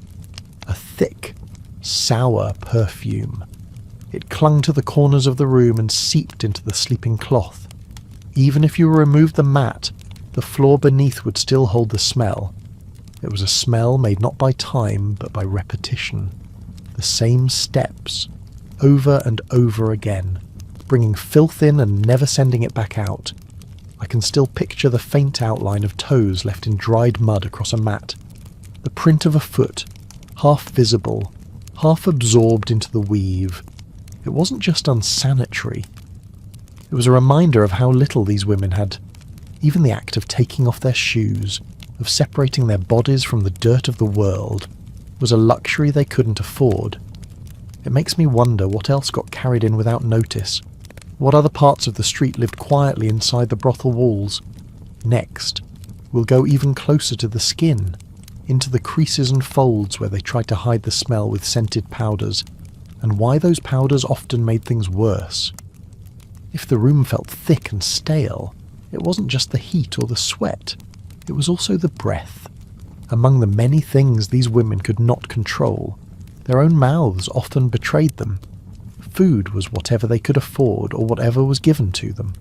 A thick, sour perfume. It clung to the corners of the room and seeped into the sleeping cloth. Even if you removed the mat, the floor beneath would still hold the smell. It was a smell made not by time, but by repetition. The same steps, over and over again, bringing filth in and never sending it back out. I can still picture the faint outline of toes left in dried mud across a mat, the print of a foot, half visible, half absorbed into the weave. It wasn't just unsanitary. It was a reminder of how little these women had. Even the act of taking off their shoes, of separating their bodies from the dirt of the world, was a luxury they couldn't afford. It makes me wonder what else got carried in without notice. What other parts of the street lived quietly inside the brothel walls? Next, we'll go even closer to the skin, into the creases and folds where they tried to hide the smell with scented powders, and why those powders often made things worse. If the room felt thick and stale, it wasn't just the heat or the sweat, it was also the breath. Among the many things these women could not control, their own mouths often betrayed them. Food was whatever they could afford or whatever was given to them.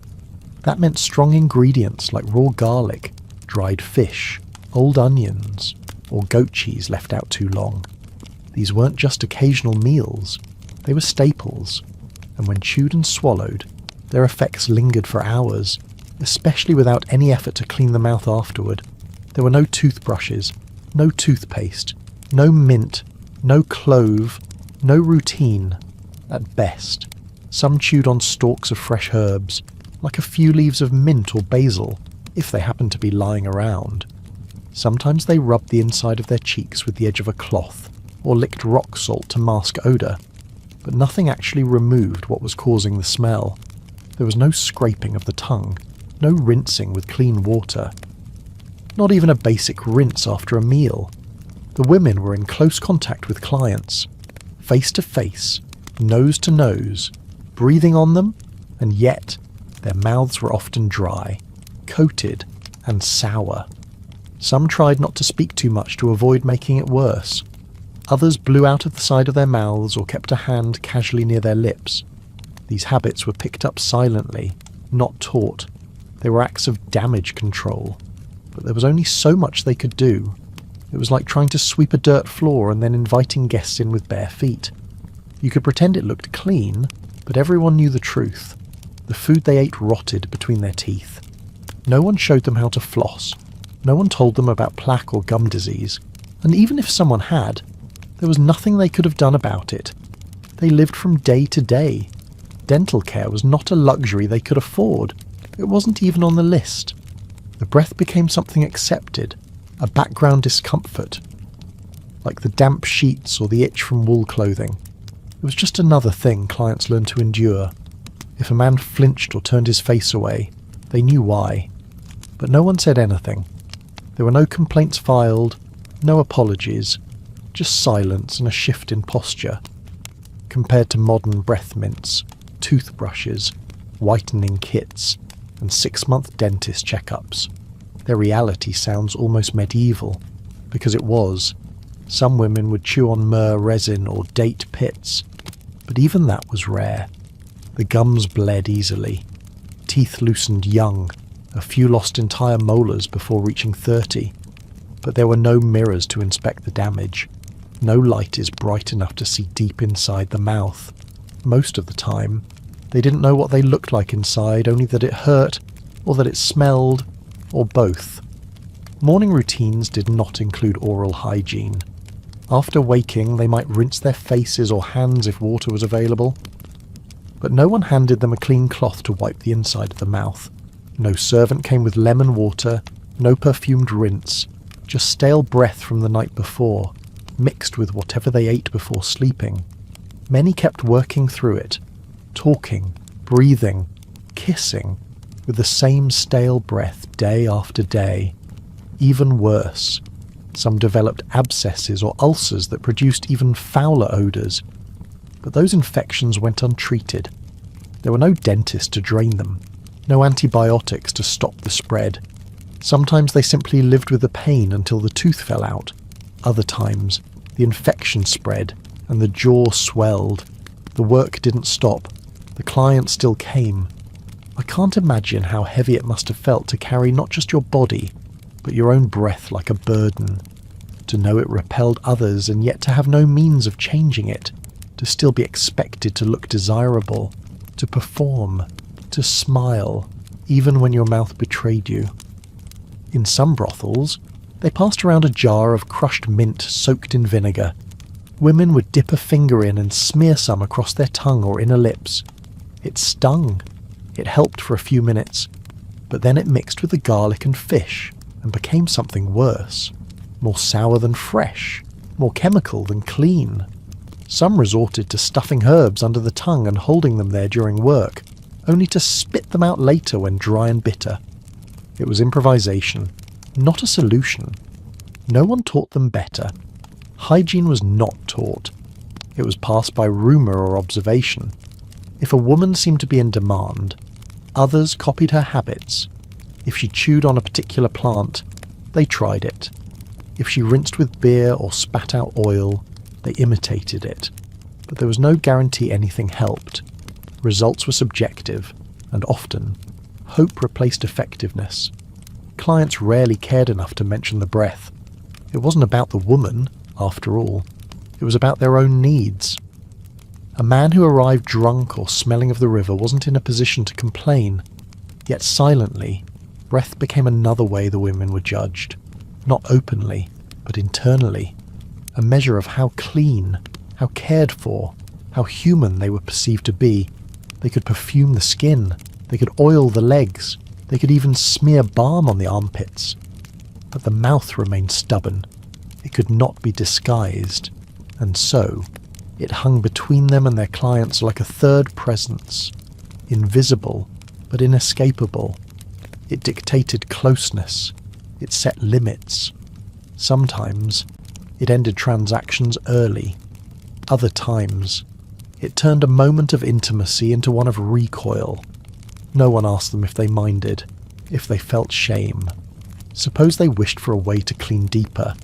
That meant strong ingredients like raw garlic, dried fish, old onions, or goat cheese left out too long. These weren't just occasional meals, they were staples, and when chewed and swallowed, their effects lingered for hours, especially without any effort to clean the mouth afterward. There were no toothbrushes, no toothpaste, no mint, no clove, no routine. At best, some chewed on stalks of fresh herbs, like a few leaves of mint or basil, if they happened to be lying around. Sometimes they rubbed the inside of their cheeks with the edge of a cloth, or licked rock salt to mask odour, but nothing actually removed what was causing the smell. There was no scraping of the tongue, no rinsing with clean water. Not even a basic rinse after a meal. The women were in close contact with clients, face to face, nose to nose, breathing on them, and yet their mouths were often dry, coated, and sour. Some tried not to speak too much to avoid making it worse. Others blew out of the side of their mouths or kept a hand casually near their lips. These habits were picked up silently, not taught. They were acts of damage control. But there was only so much they could do. It was like trying to sweep a dirt floor and then inviting guests in with bare feet. You could pretend it looked clean, but everyone knew the truth. The food they ate rotted between their teeth. No one showed them how to floss. No one told them about plaque or gum disease. And even if someone had, there was nothing they could have done about it. They lived from day to day. Dental care was not a luxury they could afford. It wasn't even on the list. The breath became something accepted, a background discomfort, like the damp sheets or the itch from wool clothing. It was just another thing clients learned to endure. If a man flinched or turned his face away, they knew why. But no one said anything. There were no complaints filed, no apologies, just silence and a shift in posture. Compared to modern breath mints, toothbrushes, whitening kits, and 6-month dentist checkups, their reality sounds almost medieval, because it was. Some women would chew on myrrh resin or date pits, but even that was rare. The gums bled easily. Teeth loosened young, a few lost entire molars before reaching 30. But there were no mirrors to inspect the damage. No light is bright enough to see deep inside the mouth. Most of the time, they didn't know what they looked like inside, only that it hurt, or that it smelled, or both. Morning routines did not include oral hygiene. After waking, they might rinse their faces or hands if water was available. But no one handed them a clean cloth to wipe the inside of the mouth. No servant came with lemon water, no perfumed rinse, just stale breath from the night before, mixed with whatever they ate before sleeping. Many kept working through it, talking, breathing, kissing, with the same stale breath day after day. Even worse, some developed abscesses or ulcers that produced even fouler odours. But those infections went untreated. There were no dentists to drain them, no antibiotics to stop the spread. Sometimes they simply lived with the pain until the tooth fell out. Other times, the infection spread and the jaw swelled. The work didn't stop. The client still came. I can't imagine how heavy it must have felt to carry not just your body, but your own breath like a burden. To know it repelled others and yet to have no means of changing it. To still be expected to look desirable, to perform, to smile, even when your mouth betrayed you. In some brothels, they passed around a jar of crushed mint soaked in vinegar. Women would dip a finger in and smear some across their tongue or inner lips. It stung. It helped for a few minutes, but then it mixed with the garlic and fish and became something worse. More sour than fresh, more chemical than clean. Some resorted to stuffing herbs under the tongue and holding them there during work, only to spit them out later when dry and bitter. It was improvisation, not a solution. No one taught them better. Hygiene was not taught. It was passed by rumour or observation. If a woman seemed to be in demand, others copied her habits. If she chewed on a particular plant, they tried it. If she rinsed with beer or spat out oil, they imitated it. But there was no guarantee anything helped. Results were subjective, and often, hope replaced effectiveness. Clients rarely cared enough to mention the breath. It wasn't about the woman, after all. It was about their own needs. A man who arrived drunk or smelling of the river wasn't in a position to complain. Yet silently, breath became another way the women were judged. Not openly, but internally. A measure of how clean, how cared for, how human they were perceived to be. They could perfume the skin. They could oil the legs. They could even smear balm on the armpits. But the mouth remained stubborn. It could not be disguised. And so, it hung between them and their clients like a third presence. Invisible, but inescapable. It dictated closeness. It set limits. Sometimes, it ended transactions early. Other times, it turned a moment of intimacy into one of recoil. No one asked them if they minded, if they felt shame. Suppose they wished for a way to clean deeper.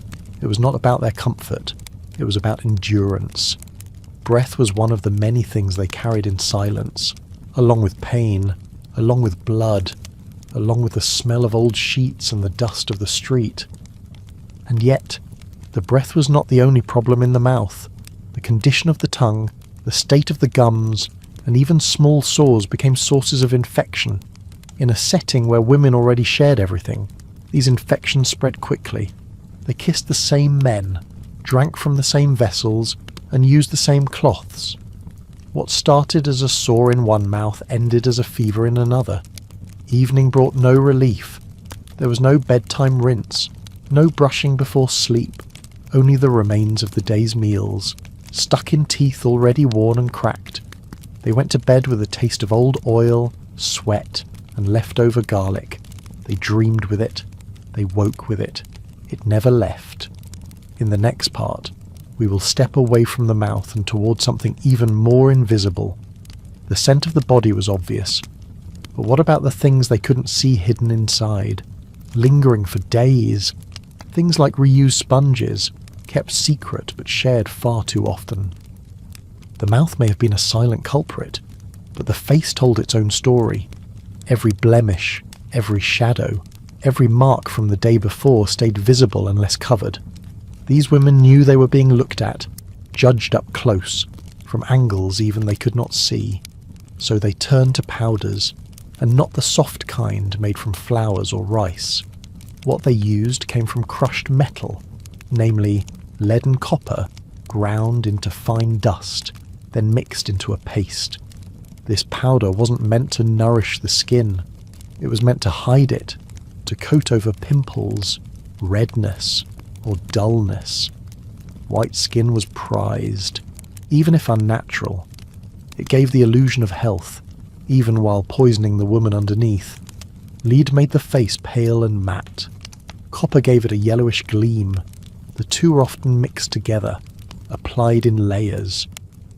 It was not about their comfort. It was about endurance. Breath was one of the many things they carried in silence, along with pain, along with blood, along with the smell of old sheets and the dust of the street. And yet, the breath was not the only problem in the mouth. The condition of the tongue, the state of the gums, and even small sores became sources of infection. In a setting where women already shared everything, these infections spread quickly. They kissed the same men, drank from the same vessels, and used the same cloths. What started as a sore in one mouth ended as a fever in another. Evening brought no relief. There was no bedtime rinse, no brushing before sleep, only the remains of the day's meals, stuck in teeth already worn and cracked. They went to bed with a taste of old oil, sweat, and leftover garlic. They dreamed with it. They woke with it. It never left. In the next part, we will step away from the mouth and towards something even more invisible. The scent of the body was obvious. But what about the things they couldn't see hidden inside, lingering for days? Things like reused sponges, kept secret but shared far too often. The mouth may have been a silent culprit, but the face told its own story. Every blemish, every shadow, every mark from the day before stayed visible unless covered. These women knew they were being looked at, judged up close, from angles even they could not see. So they turned to powders, and not the soft kind made from flowers or rice. What they used came from crushed metal, namely lead and copper, ground into fine dust, then mixed into a paste. This powder wasn't meant to nourish the skin. It was meant to hide it, to coat over pimples, redness, or dullness. White skin was prized, even if unnatural. It gave the illusion of health, even while poisoning the woman underneath. Lead made the face pale and matte. Copper gave it a yellowish gleam. The two were often mixed together, applied in layers,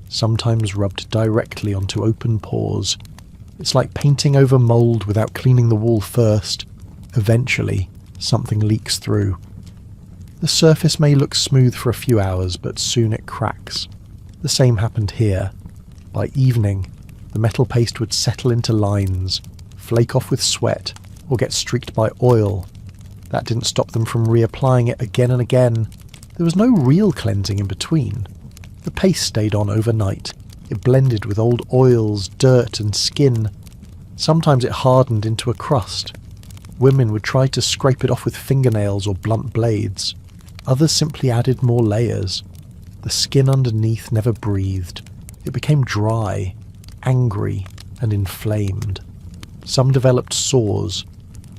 sometimes rubbed directly onto open pores. It's like painting over mould without cleaning the wall first. Eventually, something leaks through. The surface may look smooth for a few hours, but soon it cracks. The same happened here. By evening, the metal paste would settle into lines, flake off with sweat, or get streaked by oil. That didn't stop them from reapplying it again and again. There was no real cleansing in between. The paste stayed on overnight. It blended with old oils, dirt, and skin. Sometimes it hardened into a crust. Women would try to scrape it off with fingernails or blunt blades. Others simply added more layers. The skin underneath never breathed. It became dry, angry, and inflamed. Some developed sores.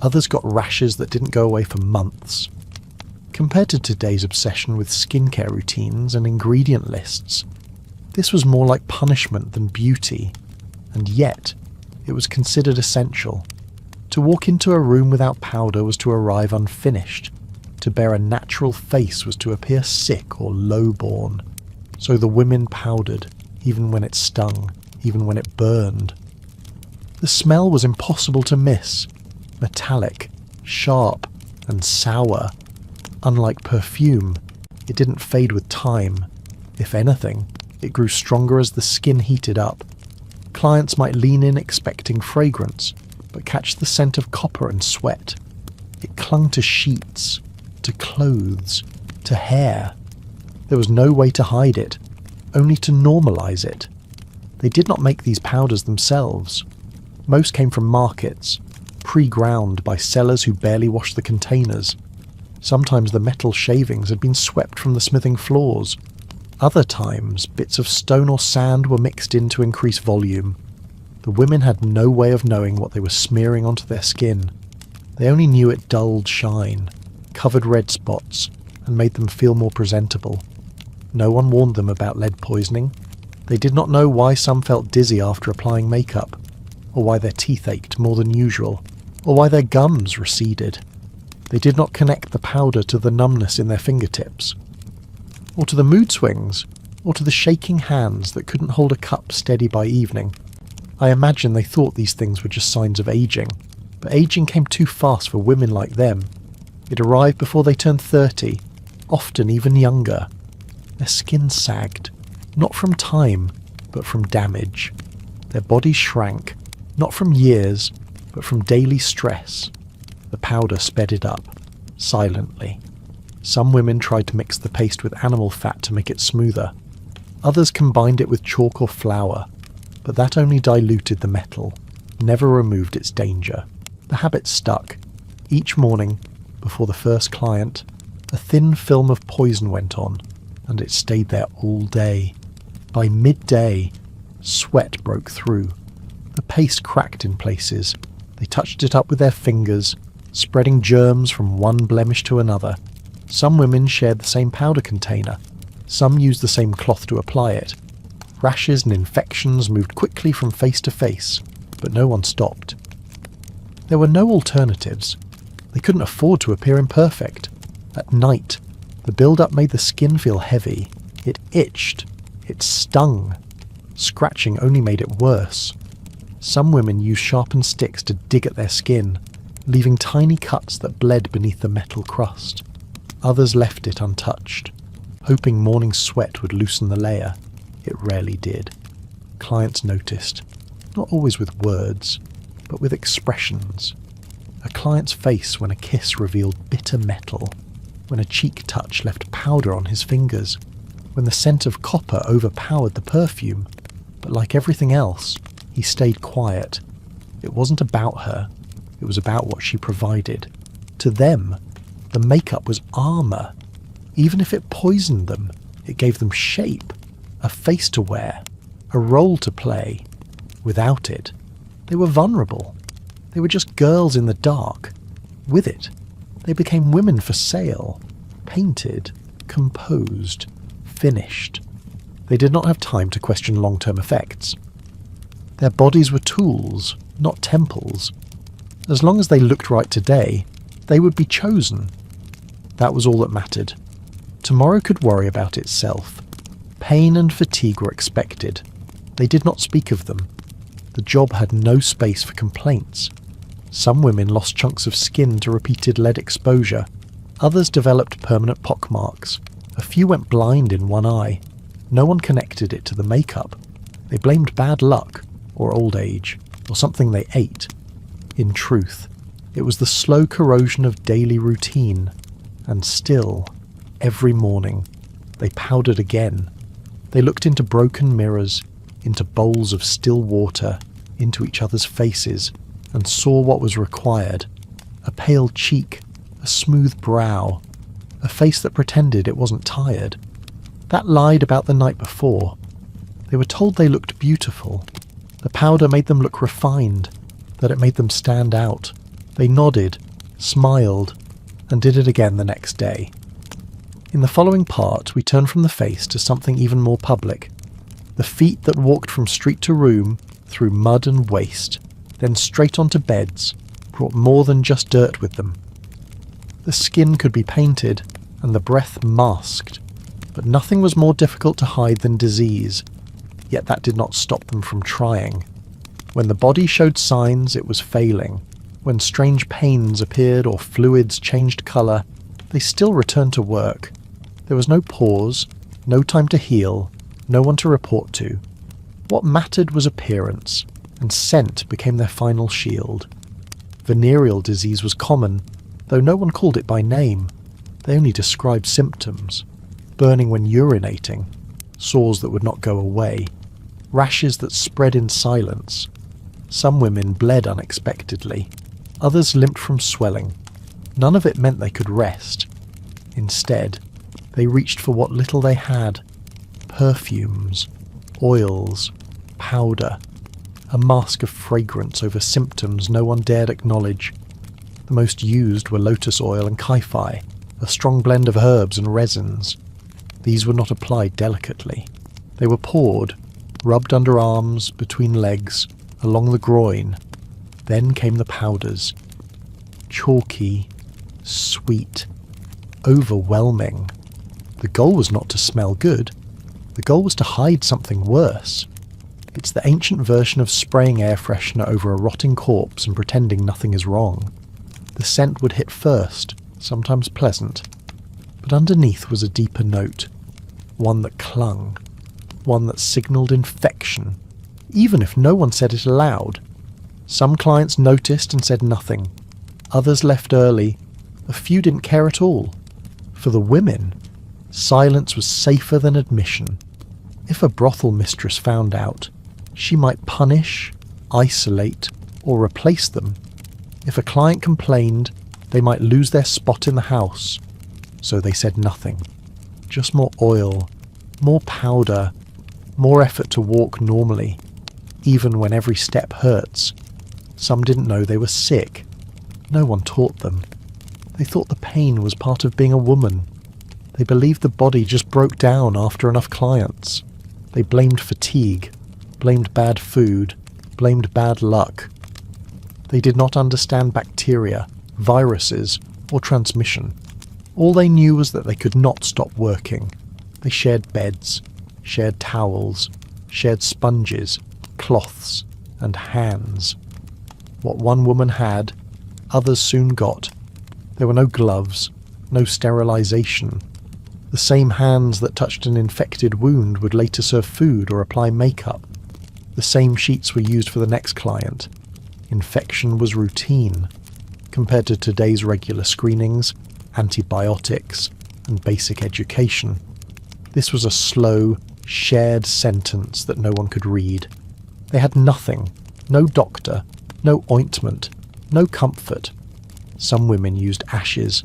Others got rashes that didn't go away for months. Compared to today's obsession with skincare routines and ingredient lists, this was more like punishment than beauty, and yet it was considered essential. To walk into a room without powder was to arrive unfinished. To bear a natural face was to appear sick or low-born. So the women powdered, even when it stung, even when it burned. The smell was impossible to miss. Metallic, sharp, and sour. Unlike perfume, it didn't fade with time. If anything, it grew stronger as the skin heated up. Clients might lean in expecting fragrance, but catch the scent of copper and sweat. It clung to sheets, to clothes, to hair. There was no way to hide it, only to normalize it. They did not make these powders themselves. Most came from markets, pre-ground by sellers who barely washed the containers. Sometimes the metal shavings had been swept from the smithing floors. Other times, bits of stone or sand were mixed in to increase volume. The women had no way of knowing what they were smearing onto their skin. They only knew it dulled shine, covered red spots, and made them feel more presentable. No one warned them about lead poisoning. They did not know why some felt dizzy after applying makeup, or why their teeth ached more than usual, or why their gums receded. They did not connect the powder to the numbness in their fingertips, or to the mood swings, or to the shaking hands that couldn't hold a cup steady by evening. I imagine they thought these things were just signs of aging, but aging came too fast for women like them. It arrived before they turned 30, often even younger. Their skin sagged, not from time, but from damage. Their bodies shrank, not from years, but from daily stress. The powder sped it up, silently. Some women tried to mix the paste with animal fat to make it smoother. Others combined it with chalk or flour, but that only diluted the metal, never removed its danger. The habit stuck. Each morning, before the first client, a thin film of poison went on, and it stayed there all day. By midday, sweat broke through. The paste cracked in places. They touched it up with their fingers, spreading germs from one blemish to another. Some women shared the same powder container. Some used the same cloth to apply it. Rashes and infections moved quickly from face to face, but no one stopped. There were no alternatives. They couldn't afford to appear imperfect. At night, the build-up made the skin feel heavy. It itched. It stung. Scratching only made it worse. Some women used sharpened sticks to dig at their skin, leaving tiny cuts that bled beneath the metal crust. Others left it untouched, hoping morning sweat would loosen the layer. It rarely did. Clients noticed, not always with words, but with expressions. A client's face when a kiss revealed bitter metal, when a cheek touch left powder on his fingers, when the scent of copper overpowered the perfume. But like everything else, he stayed quiet. It wasn't about her, it was about what she provided. To them, the makeup was armor. Even if it poisoned them, it gave them shape, a face to wear, a role to play. Without it, they were vulnerable. They were just girls in the dark. With it, they became women for sale, painted, composed, finished. They did not have time to question long-term effects. Their bodies were tools, not temples. As long as they looked right today, they would be chosen. That was all that mattered. Tomorrow could worry about itself. Pain and fatigue were expected. They did not speak of them. The job had no space for complaints. Some women lost chunks of skin to repeated lead exposure. Others developed permanent pockmarks. A few went blind in one eye. No one connected it to the makeup. They blamed bad luck, or old age, or something they ate. In truth, it was the slow corrosion of daily routine. And still, every morning, they powdered again. They looked into broken mirrors, into bowls of still water, into each other's faces, and saw what was required. A pale cheek, a smooth brow, a face that pretended it wasn't tired. That lied about the night before. They were told they looked beautiful. The powder made them look refined, that it made them stand out. They nodded, smiled, and did it again the next day. In the following part, we turn from the face to something even more public. The feet that walked from street to room, through mud and waste, then straight onto beds, brought more than just dirt with them. The skin could be painted, and the breath masked, but nothing was more difficult to hide than disease, yet that did not stop them from trying. When the body showed signs, it was failing. When strange pains appeared or fluids changed colour, they still returned to work. There was no pause, no time to heal, no one to report to. What mattered was appearance, and scent became their final shield. Venereal disease was common, though no one called it by name. They only described symptoms. Burning when urinating, sores that would not go away, rashes that spread in silence. Some women bled unexpectedly, others limped from swelling. None of it meant they could rest. Instead, they reached for what little they had: perfumes, oils, powder, a mask of fragrance over symptoms no one dared acknowledge. The most used were lotus oil and kai-fi, a strong blend of herbs and resins. These were not applied delicately. They were poured, rubbed under arms, between legs, along the groin. Then came the powders. Chalky, sweet, overwhelming. The goal was not to smell good. The goal was to hide something worse. It's the ancient version of spraying air freshener over a rotting corpse and pretending nothing is wrong. The scent would hit first, sometimes pleasant, but underneath was a deeper note, one that clung, one that signalled infection, even if no one said it aloud. Some clients noticed and said nothing. Others left early. A few didn't care at all. For the women, silence was safer than admission. If a brothel mistress found out, she might punish, isolate, or replace them. If a client complained, they might lose their spot in the house. So they said nothing. Just more oil, more powder, more effort to walk normally, even when every step hurts. Some didn't know they were sick. No one taught them. They thought the pain was part of being a woman. They believed the body just broke down after enough clients. They blamed fatigue, blamed bad food, blamed bad luck. They did not understand bacteria, viruses, or transmission. All they knew was that they could not stop working. They shared beds, shared towels, shared sponges, cloths, and hands. What one woman had, others soon got. There were no gloves, no sterilization. The same hands that touched an infected wound would later serve food or apply makeup. The same sheets were used for the next client. Infection was routine, compared to today's regular screenings, antibiotics, and basic education. This was a slow, shared sentence that no one could read. They had nothing, no doctor, no ointment, no comfort. Some women used ashes.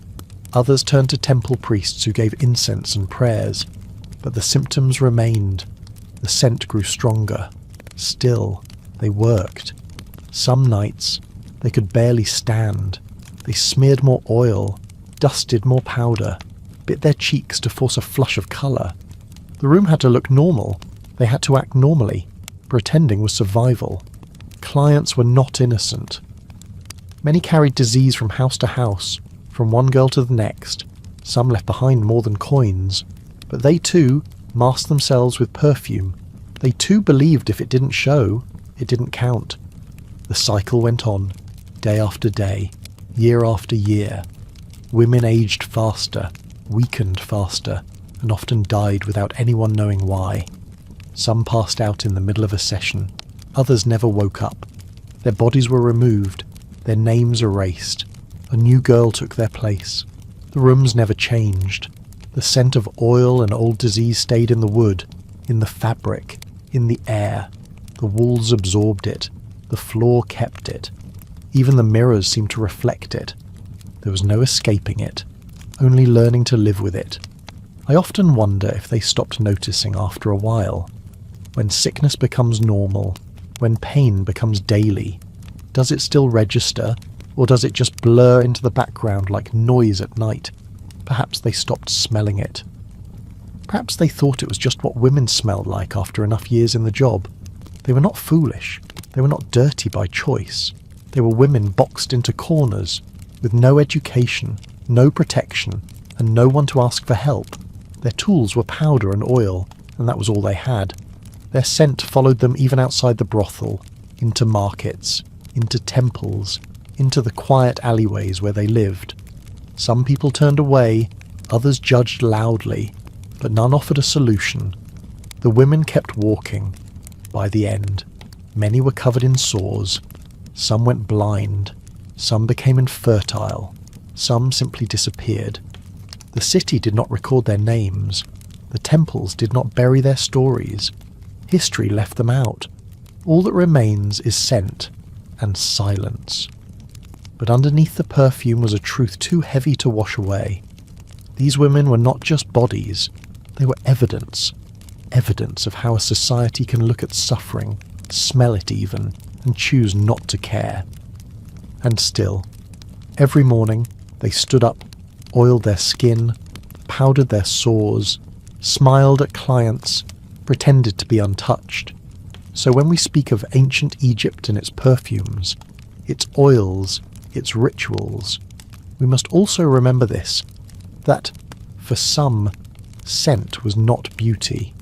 Others turned to temple priests who gave incense and prayers. But the symptoms remained. The scent grew stronger. Still, they worked. Some nights, they could barely stand. They smeared more oil, dusted more powder, bit their cheeks to force a flush of colour. The room had to look normal. They had to act normally. Pretending was survival. Clients were not innocent. Many carried disease from house to house, from one girl to the next. Some left behind more than coins. But they too masked themselves with perfume. They too believed if it didn't show, it didn't count. The cycle went on, day after day, year after year. Women aged faster, weakened faster, and often died without anyone knowing why. Some passed out in the middle of a session. Others never woke up. Their bodies were removed, their names erased. A new girl took their place. The rooms never changed. The scent of oil and old disease stayed in the wood, in the fabric, in the air. The walls absorbed it. The floor kept it. Even the mirrors seemed to reflect it. There was no escaping it, only learning to live with it. I often wonder if they stopped noticing after a while. When sickness becomes normal, when pain becomes daily, does it still register, or does it just blur into the background like noise at night? Perhaps they stopped smelling it. Perhaps they thought it was just what women smelled like after enough years in the job. They were not foolish. They were not dirty by choice. They were women boxed into corners, with no education, no protection, and no one to ask for help. Their tools were powder and oil, and that was all they had. Their scent followed them even outside the brothel, into markets, into temples, into the quiet alleyways where they lived. Some people turned away, others judged loudly, but none offered a solution. The women kept walking. By the end, many were covered in sores. Some went blind. Some became infertile. Some simply disappeared. The city did not record their names. The temples did not bury their stories. History left them out. All that remains is scent and silence. But underneath the perfume was a truth too heavy to wash away. These women were not just bodies. They were evidence. Evidence of how a society can look at suffering, smell it even, and choose not to care. And still, every morning they stood up, oiled their skin, powdered their sores, smiled at clients, pretended to be untouched. So when we speak of ancient Egypt and its perfumes, its oils, its rituals, we must also remember this, that for some, scent was not beauty.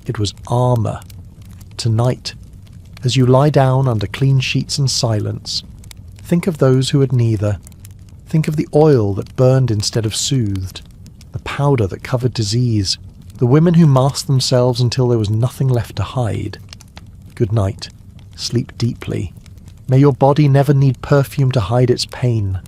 It was armour. Tonight, as you lie down under clean sheets and silence, think of those who had neither. Think of the oil that burned instead of soothed, the powder that covered disease, the women who masked themselves until there was nothing left to hide. Good night. Sleep deeply. May your body never need perfume to hide its pain.